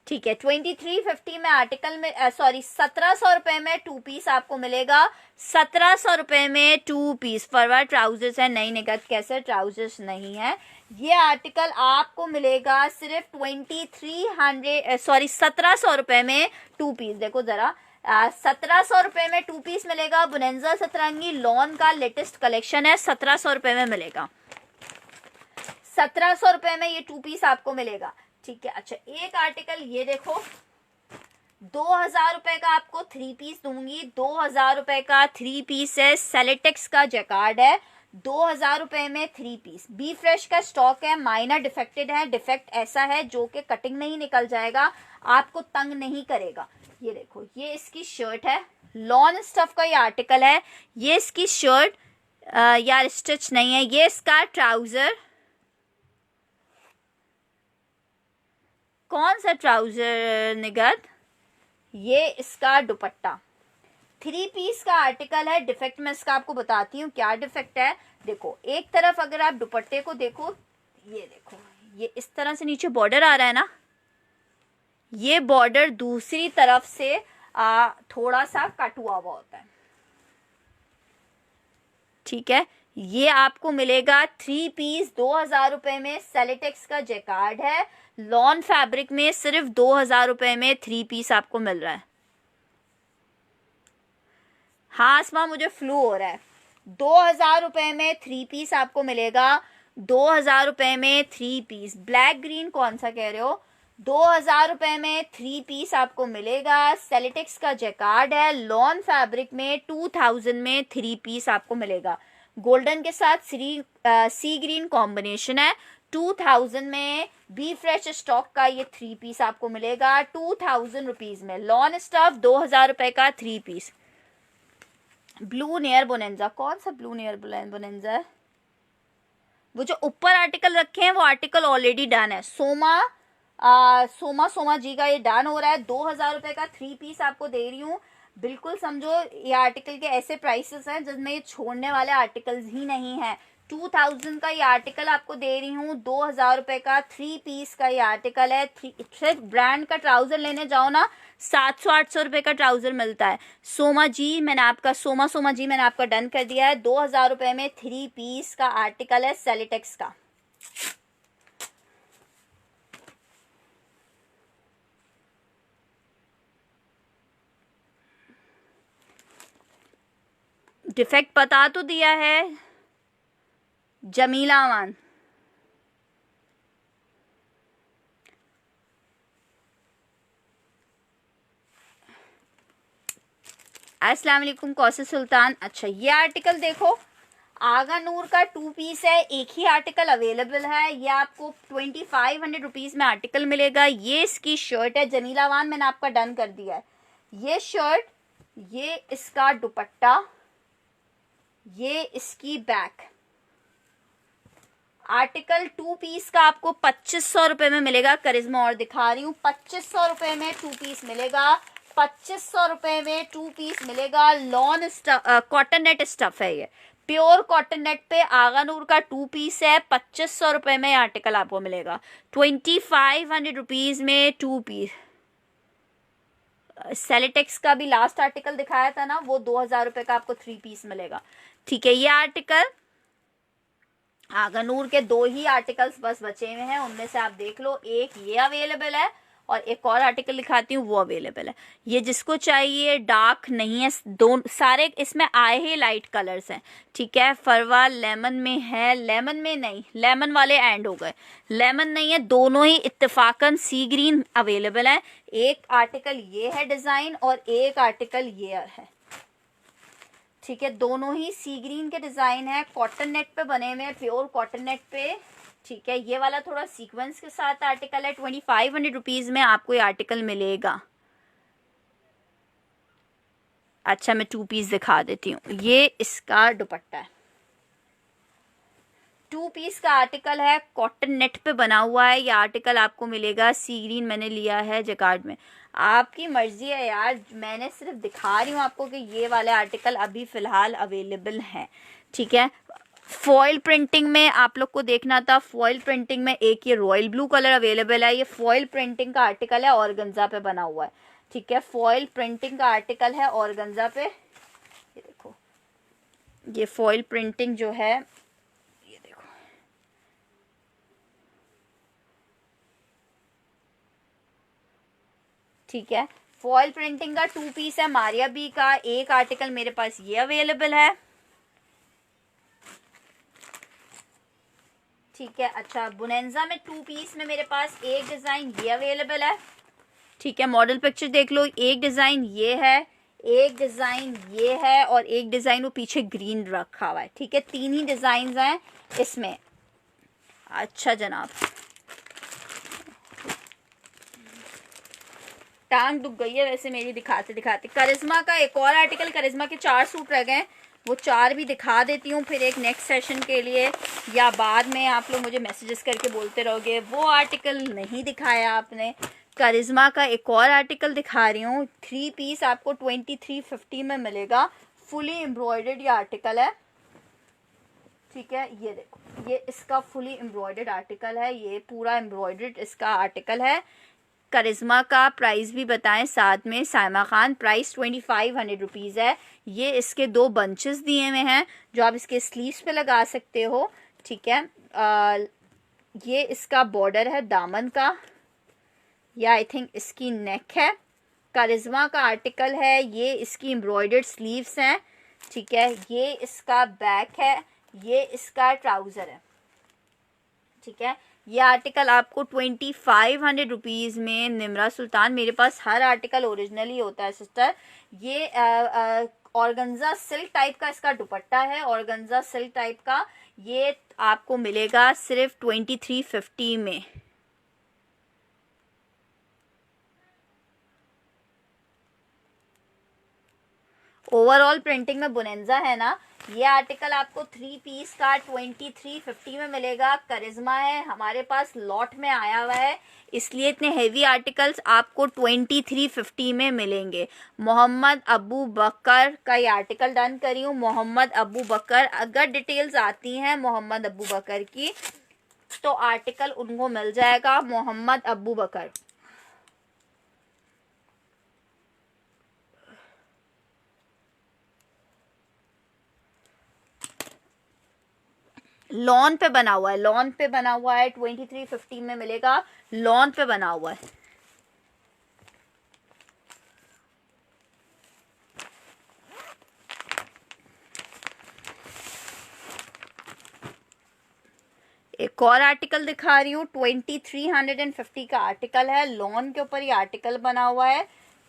ठीक है, 2350 में आर्टिकल में 1700 रुपए में 2 पीस आपको मिलेगा। 1700 रुपए में 2 पीस। फरवा ट्राउजर्स है, नहीं निगत कैसे ट्राउजर्स नहीं है। ये आर्टिकल आपको मिलेगा सिर्फ 1700 रुपए में 2 पीस। देखो जरा, 1700 रुपये में 2 पीस मिलेगा। बोनेंजा सतरंगी लॉन का लेटेस्ट कलेक्शन है, 1700 रुपये में मिलेगा। 1700 रुपये में ये 2 पीस आपको मिलेगा, ठीक है। अच्छा, एक आर्टिकल ये देखो, 2000 रुपए का आपको 3 पीस दूंगी। 2000 रुपए का 3 पीस है, सेलेटेक्स का जैकार्ड है, 2000 रुपए में 3 पीस। बी फ्रेश का स्टॉक है, माइनर डिफेक्टेड है। डिफेक्ट ऐसा है जो कि कटिंग नहीं निकल जाएगा, आपको तंग नहीं करेगा। ये देखो, ये इसकी शर्ट है, लॉन स्टफ का ये आर्टिकल है। ये इसकी शर्ट यार स्टिच नहीं है। ये इसका ट्राउजर, कौन सा ट्राउजर निगत, ये इसका दुपट्टा। 3 पीस का आर्टिकल है। डिफेक्ट मैं इसका आपको बताती हूँ क्या डिफेक्ट है। देखो, एक तरफ अगर आप दुपट्टे को देखो, ये देखो, ये इस तरह से नीचे बॉर्डर आ रहा है ना, ये बॉर्डर दूसरी तरफ से थोड़ा सा कट हुआ होता है, ठीक है। ये आपको मिलेगा 3 पीस 2000 रुपए में। सेलेटेक्स का जैकार्ड है, लॉन फैब्रिक में, सिर्फ 2000 रुपए में 3 पीस आपको मिल रहा है। हाँ आसमा, मुझे फ्लू हो रहा है। 2000 रुपए में 3 पीस आपको मिलेगा। 2000 रुपए में 3 पीस। ब्लैक ग्रीन कौन सा कह रहे हो? 2000 रुपए में 3 पीस आपको मिलेगा। सेलेटेक्स का जैकार्ड है, लॉन फैब्रिक में। 2000 में 3 पीस आपको मिलेगा। गोल्डन के साथ सी ग्रीन कॉम्बिनेशन है। 2000 में बी फ्रेश स्टॉक का ये 3 पीस आपको मिलेगा 2000 रुपीज में। लॉन स्टफ 2000 रुपए का 3 पीस। ब्लू नेयर बोनेंजा, कौन सा ब्लू नेयर बोनेंजा है? वो जो ऊपर आर्टिकल रखे हैं वो आर्टिकल ऑलरेडी डन है। सोमा जी का ये डन हो रहा है। 2000 रुपए का 3 पीस आपको दे रही हूँ। बिल्कुल समझो, ये आर्टिकल के ऐसे प्राइसेस हैं जिसमें ये छोड़ने वाले आर्टिकल्स ही नहीं है। 2000 का ये आर्टिकल आपको दे रही हूँ। 2000 रुपए का 3 पीस का ये आर्टिकल है। सिर्फ ब्रांड का ट्राउजर लेने जाओ ना, 700-800 रुपए का ट्राउजर मिलता है। सोमा जी मैंने आपका डन कर दिया है। 2000 रुपए में 3 पीस का आर्टिकल है सेलेटेक्स का। डिफेक्ट बता तो दिया है जमीला अमान। अस्सलाम वालेकुम कौसर सुल्तान। अच्छा, ये आर्टिकल देखो, आगा नूर का 2 पीस है। एक ही आर्टिकल अवेलेबल है। ये आपको 2500 रुपीज में आर्टिकल मिलेगा। ये इसकी शर्ट है जमीला अमान, मैंने आपका डन कर दिया है। ये शर्ट, ये इसका दुपट्टा, ये इसकी बैक। आर्टिकल 2 पीस का आपको 2500 रुपए में मिलेगा। करिश्मा और दिखा रही हूँ, 2500 रुपए में 2 पीस मिलेगा। 2500 रुपए में 2 पीस मिलेगा। लॉन कॉटन नेट स्टफ है, ये प्योर कॉटन नेट पे आगा नूर का 2 पीस है। 2500 रुपए में आर्टिकल आपको मिलेगा। 2500 रुपीज में 2 पीस। सेलेटेक्स का भी लास्ट आर्टिकल दिखाया था ना, वो 2000 रुपए का आपको 3 पीस मिलेगा, ठीक है। ये आर्टिकल आगा नूर के 2 ही आर्टिकल्स बस बचे हुए हैं, उनमें से आप देख लो। एक ये अवेलेबल है और एक और आर्टिकल दिखाती हूँ, वो अवेलेबल है। ये जिसको चाहिए, डार्क नहीं है, सारे इसमें आए ही लाइट कलर्स हैं, ठीक है। फरवा लेमन में है, लेमन में नहीं, लेमन वाले एंड हो गए, लेमन नहीं है। दोनों ही इत्तेफाकन सी ग्रीन अवेलेबल है। एक आर्टिकल ये है डिजाइन और एक आर्टिकल ये है, ठीक है। दोनों ही सी ग्रीन के डिजाइन है, कॉटन नेट पे बने हुए हैं, प्योर कॉटन नेट पे, ठीक है। ये वाला थोड़ा सीक्वेंस के साथ आर्टिकल है। 2500 रुपीज में आपको ये आर्टिकल मिलेगा। अच्छा, मैं 2 पीस दिखा देती हूँ। ये इसका दुपट्टा है, 2 पीस का आर्टिकल है, कॉटन नेट पे बना हुआ है। ये आर्टिकल आपको मिलेगा। सी ग्रीन मैंने लिया है जैकार्ड में, आपकी मर्जी है यार, मैंने सिर्फ दिखा रही हूँ आपको कि ये वाले आर्टिकल अभी फिलहाल अवेलेबल हैं, ठीक है। फॉइल प्रिंटिंग में आप लोग को देखना था। फॉइल प्रिंटिंग में एक ये रॉयल ब्लू कलर अवेलेबल है। ये फॉइल प्रिंटिंग का आर्टिकल है, ऑर्गेन्जा पे बना हुआ है, ठीक है। फॉइल प्रिंटिंग का आर्टिकल है ऑर्गेन्जा पे। ये देखो, ये फॉइल प्रिंटिंग जो है, ये देखो, ठीक है। फॉयल प्रिंटिंग का 2 पीस है मारिया बी का। एक आर्टिकल मेरे पास ये अवेलेबल है, ठीक है। अच्छा, बुनेंजा में 2 पीस में मेरे पास एक डिजाइन ये अवेलेबल है, ठीक है। मॉडल पिक्चर देख लो, एक डिजाइन ये है, एक डिजाइन ये है, और एक डिजाइन वो पीछे ग्रीन रखा हुआ है, ठीक है। 3 ही डिजाइन हैं इसमें। अच्छा जनाब, टांग दुख गई है वैसे मेरी दिखाते दिखाते। करिश्मा का एक और आर्टिकल, करिश्मा के 4 सूट रह गए, वो 4 भी दिखा देती हूँ फिर एक नेक्स्ट सेशन के लिए, या बाद में आप लोग मुझे मैसेजेस करके बोलते रहोगे वो आर्टिकल नहीं दिखाया आपने। करिश्मा का एक और आर्टिकल दिखा रही हूँ, 3 पीस आपको 2350 में मिलेगा। फुली एम्ब्रॉयडर्ड ये आर्टिकल है, ठीक है। ये देखो, ये इसका फुली एम्ब्रॉयडर्ड आर्टिकल है, ये पूरा एम्ब्रॉयडर्ड इसका आर्टिकल है। करिश्मा का प्राइस भी बताएं साथ में, साइमा खान, प्राइस 2500 रुपीज़ है। ये इसके 2 बंचेस दिए हुए हैं जो आप इसके स्लीव्स पे लगा सकते हो, ठीक है। ये इसका बॉर्डर है दामन का, या आई थिंक इसकी नेक है। करिश्मा का आर्टिकल है, ये इसकी एम्ब्रॉयडर्ड स्लीव्स हैं, ठीक है। ये इसका बैक है, ये इसका ट्राउज़र है, ठीक है। ये आर्टिकल आपको 2500 रुपीज़ में। निमरा सुल्तान, मेरे पास हर आर्टिकल ओरिजिनल ही होता है सिस्टर। ये ऑर्गेन्जा सिल्क टाइप का इसका दुपट्टा है, ऑर्गेन्जा सिल्क टाइप का। ये आपको मिलेगा सिर्फ 2350 में। ओवरऑल प्रिंटिंग में बुनेंजा है ना। ये आर्टिकल आपको 3 पीस का 2350 में मिलेगा। करिश्मा है, हमारे पास लॉट में आया हुआ है, इसलिए इतने हेवी आर्टिकल्स आपको 2350 में मिलेंगे। मोहम्मद अबू बकर का ये आर्टिकल डन करी हूँ। मोहम्मद अबू बकर, अगर डिटेल्स आती हैं मोहम्मद अबू बकर की तो आर्टिकल उनको मिल जाएगा। मोहम्मद अबू बकर, लॉन पे बना हुआ है, लॉन पे बना हुआ है, 2350 में मिलेगा, लॉन पे बना हुआ है। एक और आर्टिकल दिखा रही हूँ, 2350 का आर्टिकल है, लॉन के ऊपर ये आर्टिकल बना हुआ है।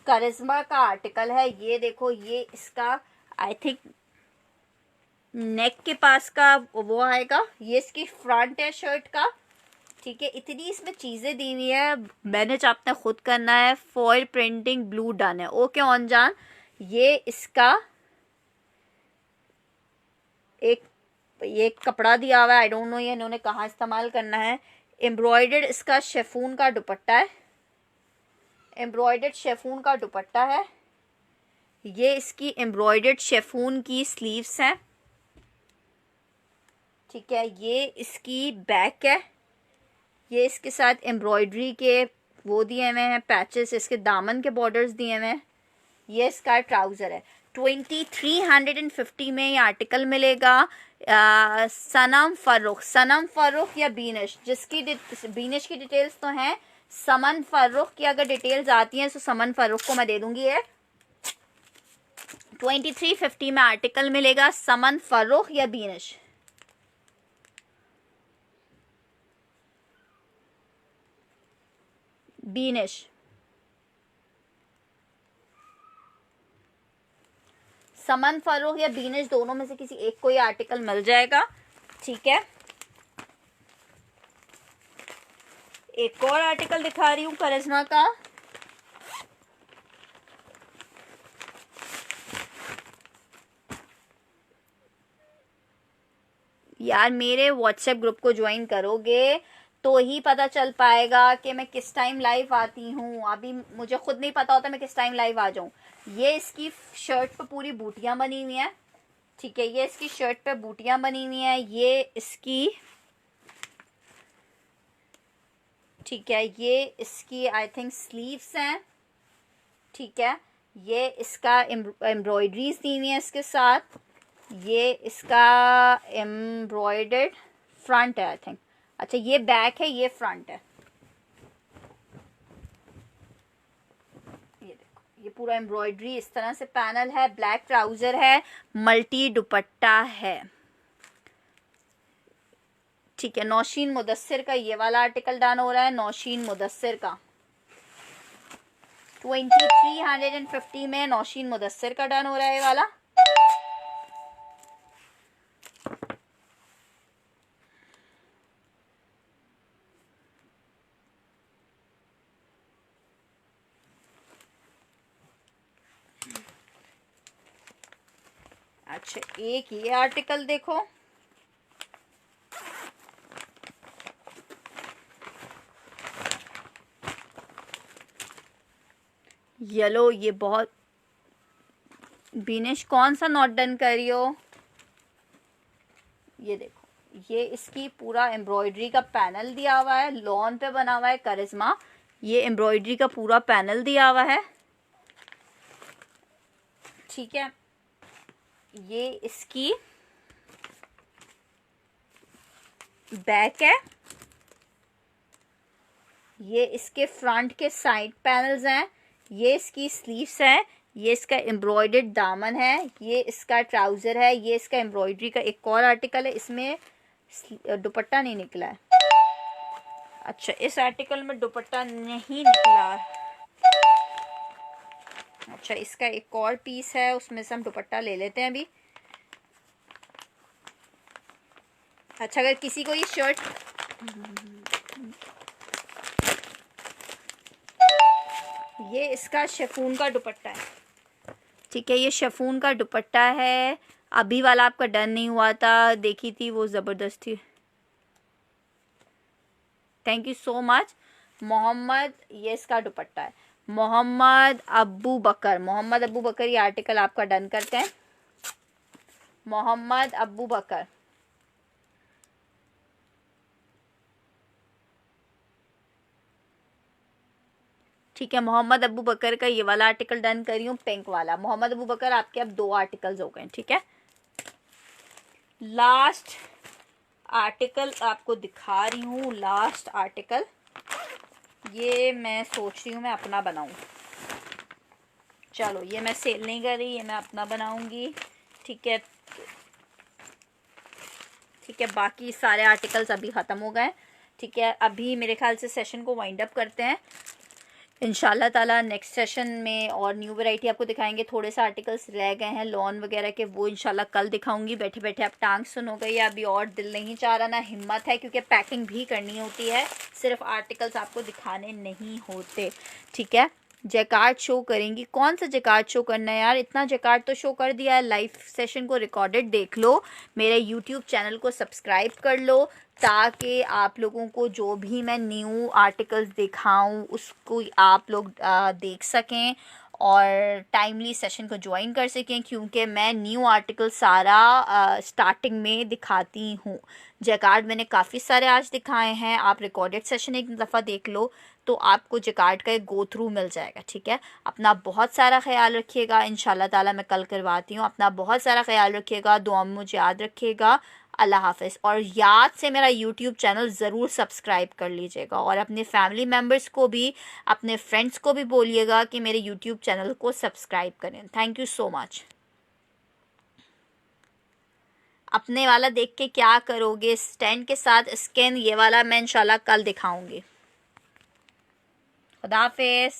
करिश्मा का आर्टिकल है, ये देखो, ये इसका आई थिंक नेक के पास का वो आएगा, ये इसकी फ्रंट है शर्ट का, ठीक है। इतनी इसमें चीजें दी हुई है, मैनेज आपने खुद करना है। फॉयल प्रिंटिंग ब्लू डन है, ओके ऑन जान। ये इसका ये कपड़ा दिया हुआ है, आई डोंट नो ये इन्होंने कहाँ इस्तेमाल करना है। एम्ब्रॉयडर्ड इसका शेफून का दुपट्टा है, एम्ब्रॉयडर्ड शेफून का दुपट्टा है। ये इसकी एम्ब्रॉयडर्ड शेफून की स्लीव्स हैं, ठीक है। ये इसकी बैक है, ये इसके साथ एम्ब्रॉयडरी के वो दिए हुए हैं पैचेस, इसके दामन के बॉर्डर्स दिए हुए हैं। ये इसका ट्राउज़र है। 2350 में ये आर्टिकल मिलेगा। सनम फर्रुख या बीनिश, जिसकी बीनिश की डिटेल्स तो हैं, समन फर्रुख की अगर डिटेल्स आती हैं तो समन फर्रुख को मैं दे दूंगी। ये 2350 में आर्टिकल मिलेगा, समन फर्रुख या बीनिश। बीनिश, समन फर्रुख या बीनिश, दोनों में से किसी एक को ये आर्टिकल मिल जाएगा, ठीक है। एक और आर्टिकल दिखा रही हूँ करिश्मा का, यार मेरे व्हाट्सएप ग्रुप को ज्वाइन करोगे तो ही पता चल पाएगा कि मैं किस टाइम लाइव आती हूँ। अभी मुझे खुद नहीं पता होता मैं किस टाइम लाइव आ जाऊँ। ये इसकी शर्ट पे पूरी बूटियां बनी हुई हैं, ठीक है। ये इसकी शर्ट पे बूटियां बनी हुई हैं, ये इसकी, ठीक है। ये इसकी आई थिंक स्लीव्स हैं, ठीक है। ये इसका एम्ब्रॉयडरीज दी हुई है इसके साथ। ये इसका एम्ब्रॉयडर्ड फ्रंट है आई थिंक, अच्छा ये बैक है, ये फ्रंट है। ये देखो, पूरा एम्ब्रॉयडरी इस तरह से पैनल है, ब्लैक ट्राउजर है, मल्टी दुपट्टा है। ठीक है, नौशीन मुदस्सिर का ये वाला आर्टिकल डन हो रहा है। नौशीन मुदस्सिर का 2350 में नौशीन मुदस्सिर का डन हो रहा है ये वाला। अच्छा, एक ये आर्टिकल देखो, येलो, ये बहुत, बिनेश कौन सा नॉट डन कर रही हो? ये देखो, ये इसकी पूरा एम्ब्रॉयडरी का पैनल दिया हुआ है, लॉन पे बना हुआ है करिश्मा। ये एम्ब्रॉयडरी का पूरा पैनल दिया हुआ है। ठीक है, ये इसकी बैक है, ये इसके फ्रंट के साइड पैनल्स हैं, ये इसकी स्लीव्स हैं, ये इसका एम्ब्रॉयडर्ड दामन है, ये इसका ट्राउजर है, ये इसका एम्ब्रॉयडरी का एक और आर्टिकल है, इसमें दुपट्टा नहीं निकला है। अच्छा, इस आर्टिकल में दुपट्टा नहीं निकला। अच्छा, इसका एक और पीस है, उसमें से हम दुपट्टा ले लेते हैं अभी। अच्छा, अगर किसी को ये शर्ट, ये इसका शिफॉन का दुपट्टा है। ठीक है, ये शिफॉन का दुपट्टा है। अभी वाला आपका डन नहीं हुआ था, देखी थी वो ज़बरदस्त थी। Thank you so much Mohammad. ये इसका दुपट्टा है, मोहम्मद अब्बू बकर। मोहम्मद अब्बू बकर, ये आर्टिकल आपका डन करते हैं। मोहम्मद अब्बू बकर, ठीक है, मोहम्मद अब्बू बकर का ये वाला आर्टिकल डन करी हूँ, पिंक वाला। मोहम्मद अब्बू बकर, आपके अब 2 आर्टिकल्स हो गए। ठीक है, लास्ट आर्टिकल आपको दिखा रही हूँ। लास्ट आर्टिकल ये मैं सोच रही हूँ मैं अपना बनाऊँ। चलो, ये मैं सेल नहीं कर रही, ये मैं अपना बनाऊंगी। ठीक है, ठीक है, बाकी सारे आर्टिकल्स अभी ख़त्म हो गए। ठीक है, अभी मेरे ख्याल से सेशन को वाइंड अप करते हैं। इंशाल्लाह ताला नेक्स्ट सेशन में और न्यू वैरायटी आपको दिखाएंगे। थोड़े से आर्टिकल्स रह गए हैं लॉन वगैरह के, वो इंशाल्लाह कल दिखाऊंगी। बैठे बैठे आप टांग सुन हो गई है, अभी और दिल नहीं चाह रहा, ना हिम्मत है, क्योंकि पैकिंग भी करनी होती है, सिर्फ आर्टिकल्स आपको दिखाने नहीं होते। ठीक है, जैकार्ड शो करेंगी। कौन सा जैकार्ड शो करना है यार? इतना जैकार्ड तो शो कर दिया है। लाइव सेशन को रिकॉर्डेड देख लो, मेरे यूट्यूब चैनल को सब्सक्राइब कर लो, ताकि आप लोगों को जो भी मैं न्यू आर्टिकल्स दिखाऊं उसको आप लोग देख सकें और टाइमली सेशन को ज्वाइन कर सकें, क्योंकि मैं न्यू आर्टिकल सारा स्टार्टिंग में दिखाती हूँ। जैकार्ड मैंने काफ़ी सारे आज दिखाए हैं, आप रिकॉर्डेड सेशन एक दफ़ा देख लो तो आपको जैकार्ड का एक गो थ्रू मिल जाएगा। ठीक है, अपना बहुत सारा ख्याल रखिएगा। इंशाल्लाह ताला मैं कल करवाती हूँ। अपना बहुत सारा ख्याल रखिएगा, दुआ में मुझे याद रखिएगा। अल्लाह हाफ़िज़। और याद से मेरा यूट्यूब चैनल ज़रूर सब्सक्राइब कर लीजिएगा और अपने फैमिली मेम्बर्स को भी, अपने फ्रेंड्स को भी बोलिएगा कि मेरे यूट्यूब चैनल को सब्सक्राइब करें। Thank you so much. अपने वाला देख के क्या करोगे? स्टैंड के साथ स्कैन, ये वाला मैं इंशाल्लाह कल दिखाऊंगी। खुदा हाफ़िज़।